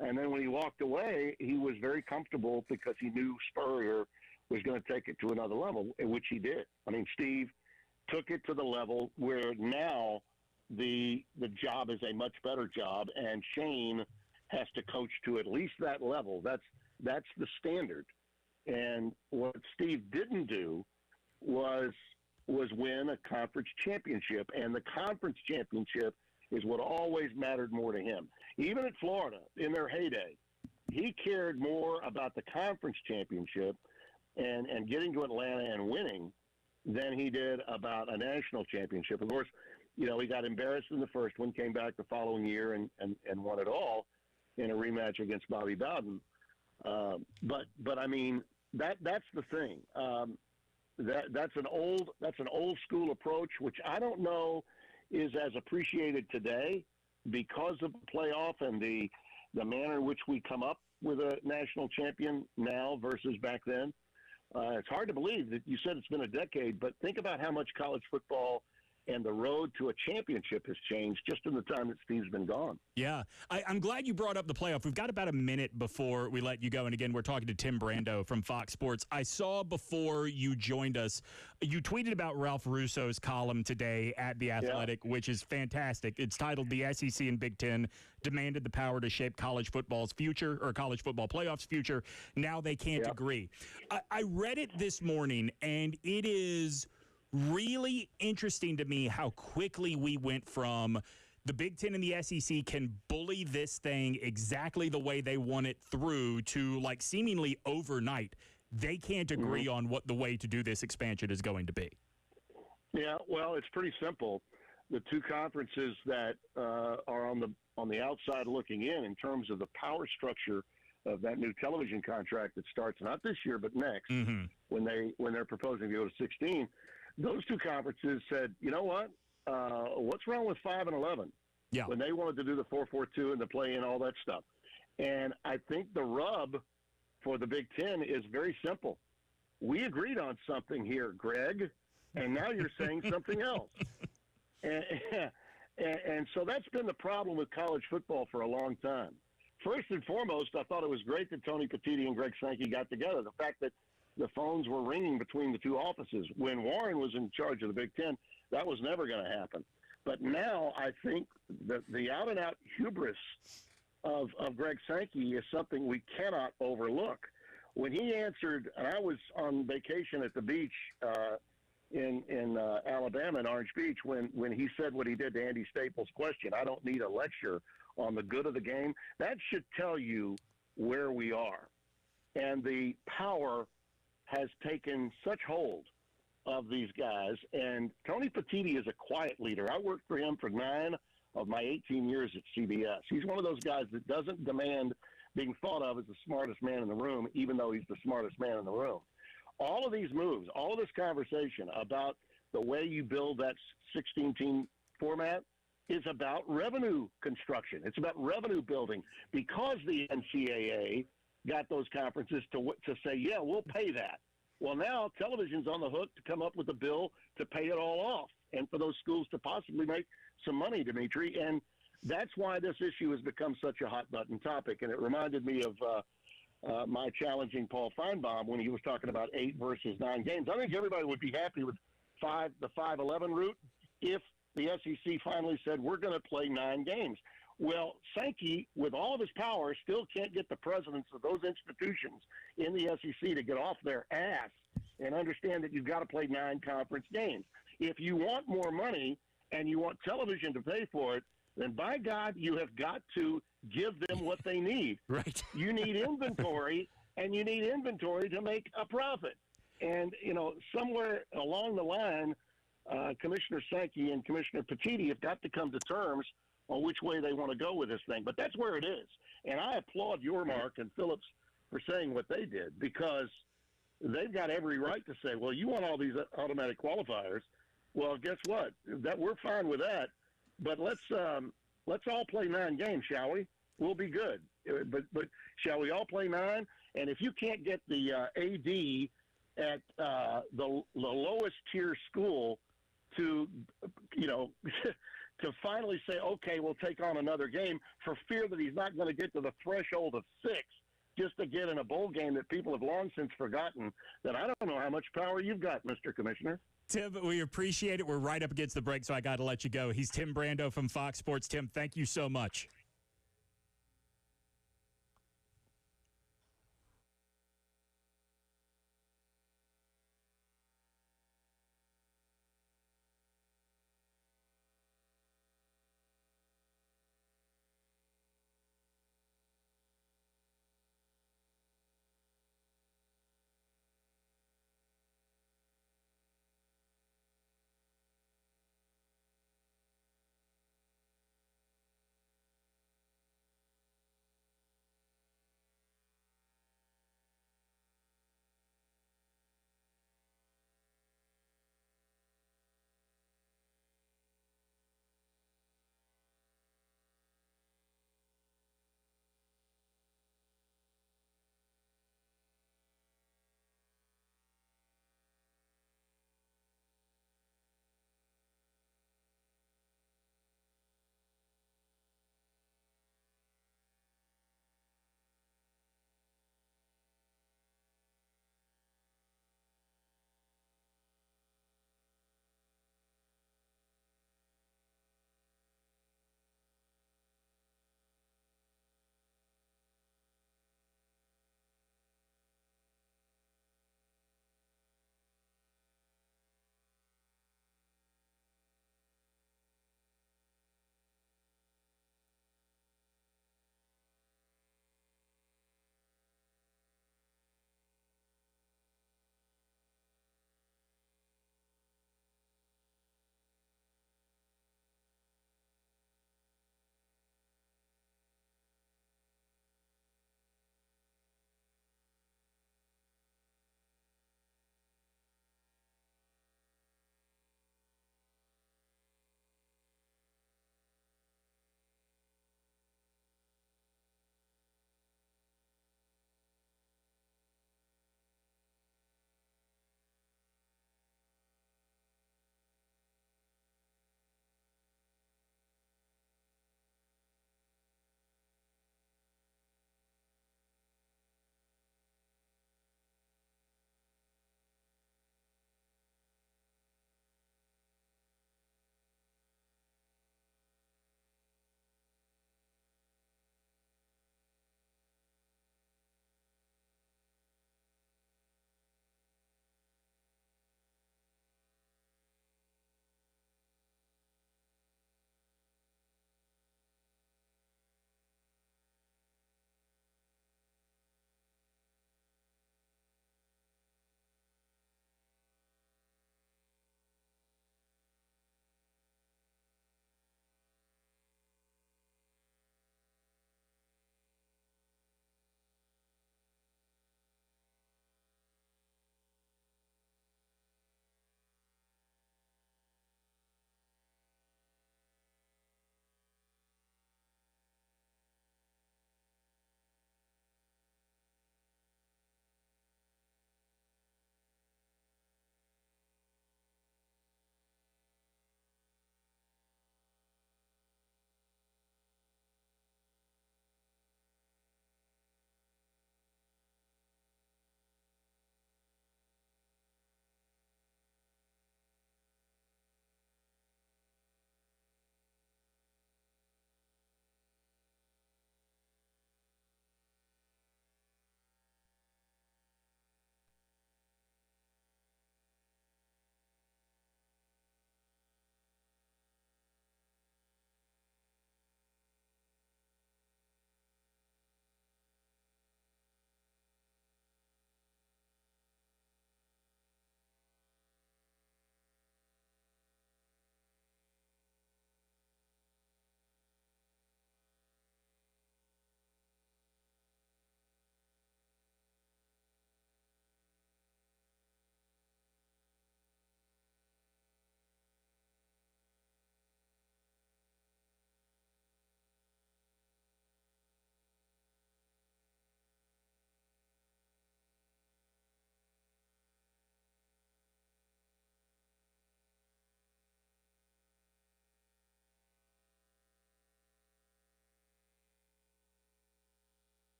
And then when he walked away, he was very comfortable because he knew Spurrier was going to take it to another level, which he did. I mean, Steve took it to the level where now the job is a much better job, and Shane has to coach to at least that level. That's the standard. And what Steve didn't do was win a conference championship, and the conference championship is what always mattered more to him. Even at Florida, in their heyday, he cared more about the conference championship and getting to Atlanta and winning than he did about a national championship. Of course, you know, he got embarrassed in the first one, came back the following year and won it all in a rematch against Bobby Bowden. But I mean, that's the thing. That's an old school approach, which I don't know is as appreciated today because of the playoff and the manner in which we come up with a national champion now versus back then. It's hard to believe that you said it's been a decade, but think about how much college football and the road to a championship has changed just in the time that Steve's been gone. Yeah. I'm glad you brought up the playoff. We've got about a minute before we let you go. And again, we're talking to Tim Brando from Fox Sports. I saw before you joined us, you tweeted about Ralph Russo's column today at The Athletic, which is fantastic. It's titled "The SEC and Big Ten Demanded the Power to Shape College Football's Future," or college football playoffs future. Now they can't agree. I read it this morning, and it is really interesting to me how quickly we went from the Big Ten and the SEC can bully this thing exactly the way they want it through to, like, seemingly overnight, they can't agree on what the way to do this expansion is going to be. Yeah, well, it's pretty simple. The two conferences that are on the outside looking in terms of the power structure of that new television contract that starts not this year but next, when they're proposing to go to 16. Those two conferences said, you know what? What's wrong with 5 and 11? Yeah. When they wanted to do the 4-4-2 and the play in all that stuff. And I think the rub for the Big Ten is very simple. We agreed on something here, Greg, and now you're saying something else. And so that's been the problem with college football for a long time. First and foremost, I thought it was great that Tony Petitti and Greg Sankey got together. The fact that the phones were ringing between the two offices. When Warren was in charge of the Big Ten, that was never going to happen. But now I think that the out-and-out hubris of Greg Sankey is something we cannot overlook. When he answered, and I was on vacation at the beach in Alabama, in Orange Beach, when he said what he did to Andy Staples' question, "I don't need a lecture on the good of the game," that should tell you where we are. And the power has taken such hold of these guys. And Tony Petitti is a quiet leader. I worked for him for 9 of my 18 years at CBS. He's one of those guys that doesn't demand being thought of as the smartest man in the room, even though he's the smartest man in the room. All of these moves, all of this conversation about the way you build that 16-team format is about revenue construction. It's about revenue building, because the NCAA got those conferences to say, yeah, we'll pay that. Well, now television's on the hook to come up with a bill to pay it all off and for those schools to possibly make some money, Demetri. And that's why this issue has become such a hot-button topic. And it reminded me of my challenging Paul Feinbaum when he was talking about 8 versus 9 games. I think everybody would be happy with the 5-11 route if the SEC finally said, we're going to play 9 games. Well, Sankey, with all of his power, still can't get the presidents of those institutions in the SEC to get off their ass and understand that you've got to play 9 conference games. If you want more money and you want television to pay for it, then by God, you have got to give them what they need. Right. You need inventory, and you need inventory to make a profit. And, you know, somewhere along the line, Commissioner Sankey and Commissioner Petitti have got to come to terms on which way they want to go with this thing. But that's where it is. And I applaud Yormark and Phillips for saying what they did, because they've got every right to say, well, you want all these automatic qualifiers. Well, guess what? That we're fine with that. But let's all play 9 games, shall we? We'll be good. But shall we all play 9? And if you can't get the AD at the lowest tier school to, to finally say, okay, we'll take on another game, for fear that he's not going to get to the threshold of 6 just to get in a bowl game that people have long since forgotten, then I don't know how much power you've got, Mr. Commissioner. Tim, we appreciate it. We're right up against the break, so I got to let you go. He's Tim Brando from Fox Sports. Tim, thank you so much.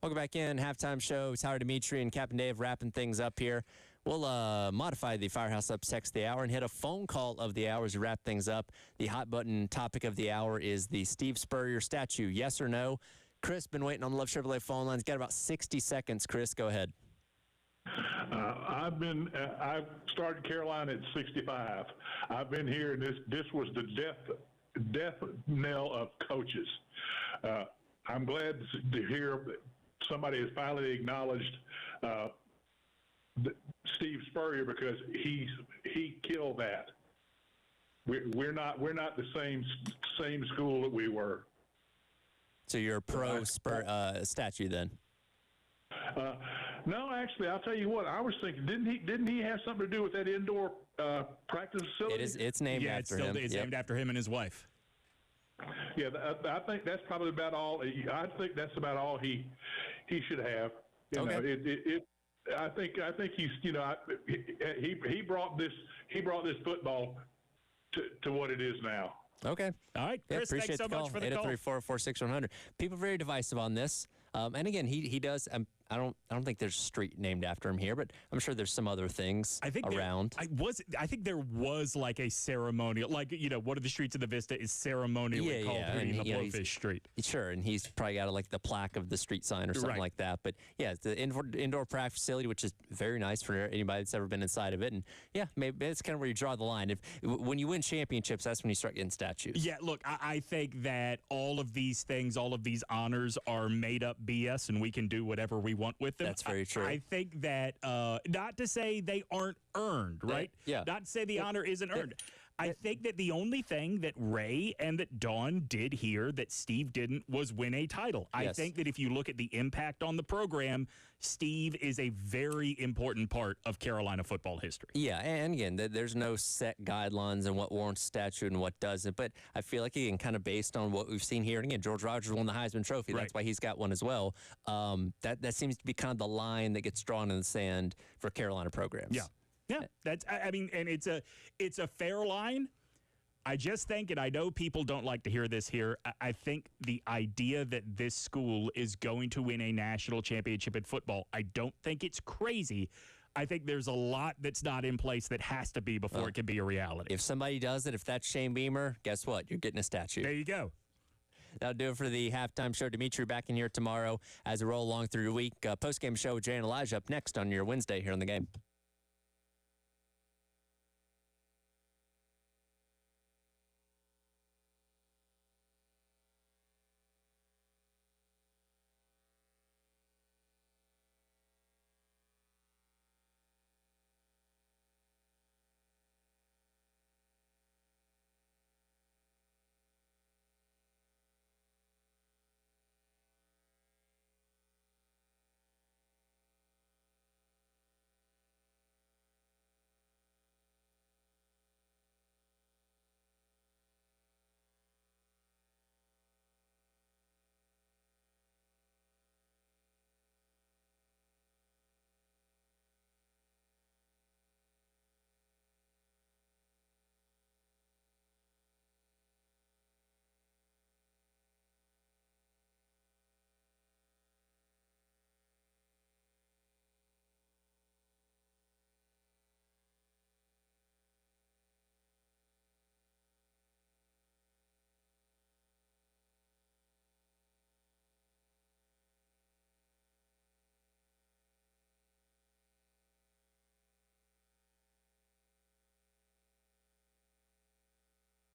Welcome back in. Halftime show. Tyler, Demetri, and Captain Dave wrapping things up here. We'll modify the Firehouse Ups text of the hour and hit a phone call of the hour as we wrap things up. The hot button topic of the hour is the Steve Spurrier statue. Yes or no? Chris, been waiting on the Love Chevrolet phone lines. Got about 60 seconds. Chris, go ahead. I started Carolina at 65. I've been here, and this was the death knell of coaches. I'm glad to hear that somebody has finally acknowledged Steve Spurrier, because he killed that. We're not the same school that we were. So you're a pro statue then? No, actually, I'll tell you what. I was thinking, didn't he have something to do with that indoor practice facility? It's named after him. It's named after him and his wife. Yeah, I think that's probably about all. I think that's about all he should have. You know, I think he's, you know, he brought this football to what it is now. Okay. All right, Chris, thanks so much for the call. 803-446-100. People are very divisive on this. And again, he does. I don't think there's a street named after him here, but I'm sure there's some other things around. I think there was like a ceremonial, like, you know, one of the streets of the Vista is ceremonially called the Blowfish Street. Sure, and he's probably got like the plaque of the street sign or something like that. But yeah, the indoor practice facility, which is very nice for anybody that's ever been inside of it. And yeah, maybe that's kind of where you draw the line. When you win championships, that's when you start getting statues. Yeah, look, I think that all of these things, all of these honors are made up BS, and we can do whatever we want with them. That's very true. I think that, not to say they aren't earned, right? Yeah. Not to say the honor isn't earned. I think that the only thing that Ray and that Dawn did here that Steve didn't was win a title. I think that if you look at the impact on the program, Steve is a very important part of Carolina football history. Yeah, and again, there's no set guidelines on what warrants statue and what doesn't, but I feel like, again, kind of based on what we've seen here, and again, George Rogers won the Heisman Trophy. That's why he's got one as well. That seems to be kind of the line that gets drawn in the sand for Carolina programs. Yeah. Yeah, I mean, and it's a fair line. I just think, and I know people don't like to hear this here, I think the idea that this school is going to win a national championship in football, I don't think it's crazy. I think there's a lot that's not in place that has to be before it can be a reality. If somebody does it, if that's Shane Beamer, guess what? You're getting a statue. There you go. That'll do it for the halftime show. Demetri back in here tomorrow as we roll along through the week. Post-game show with Jay and Elijah up next on your Wednesday here on The Game.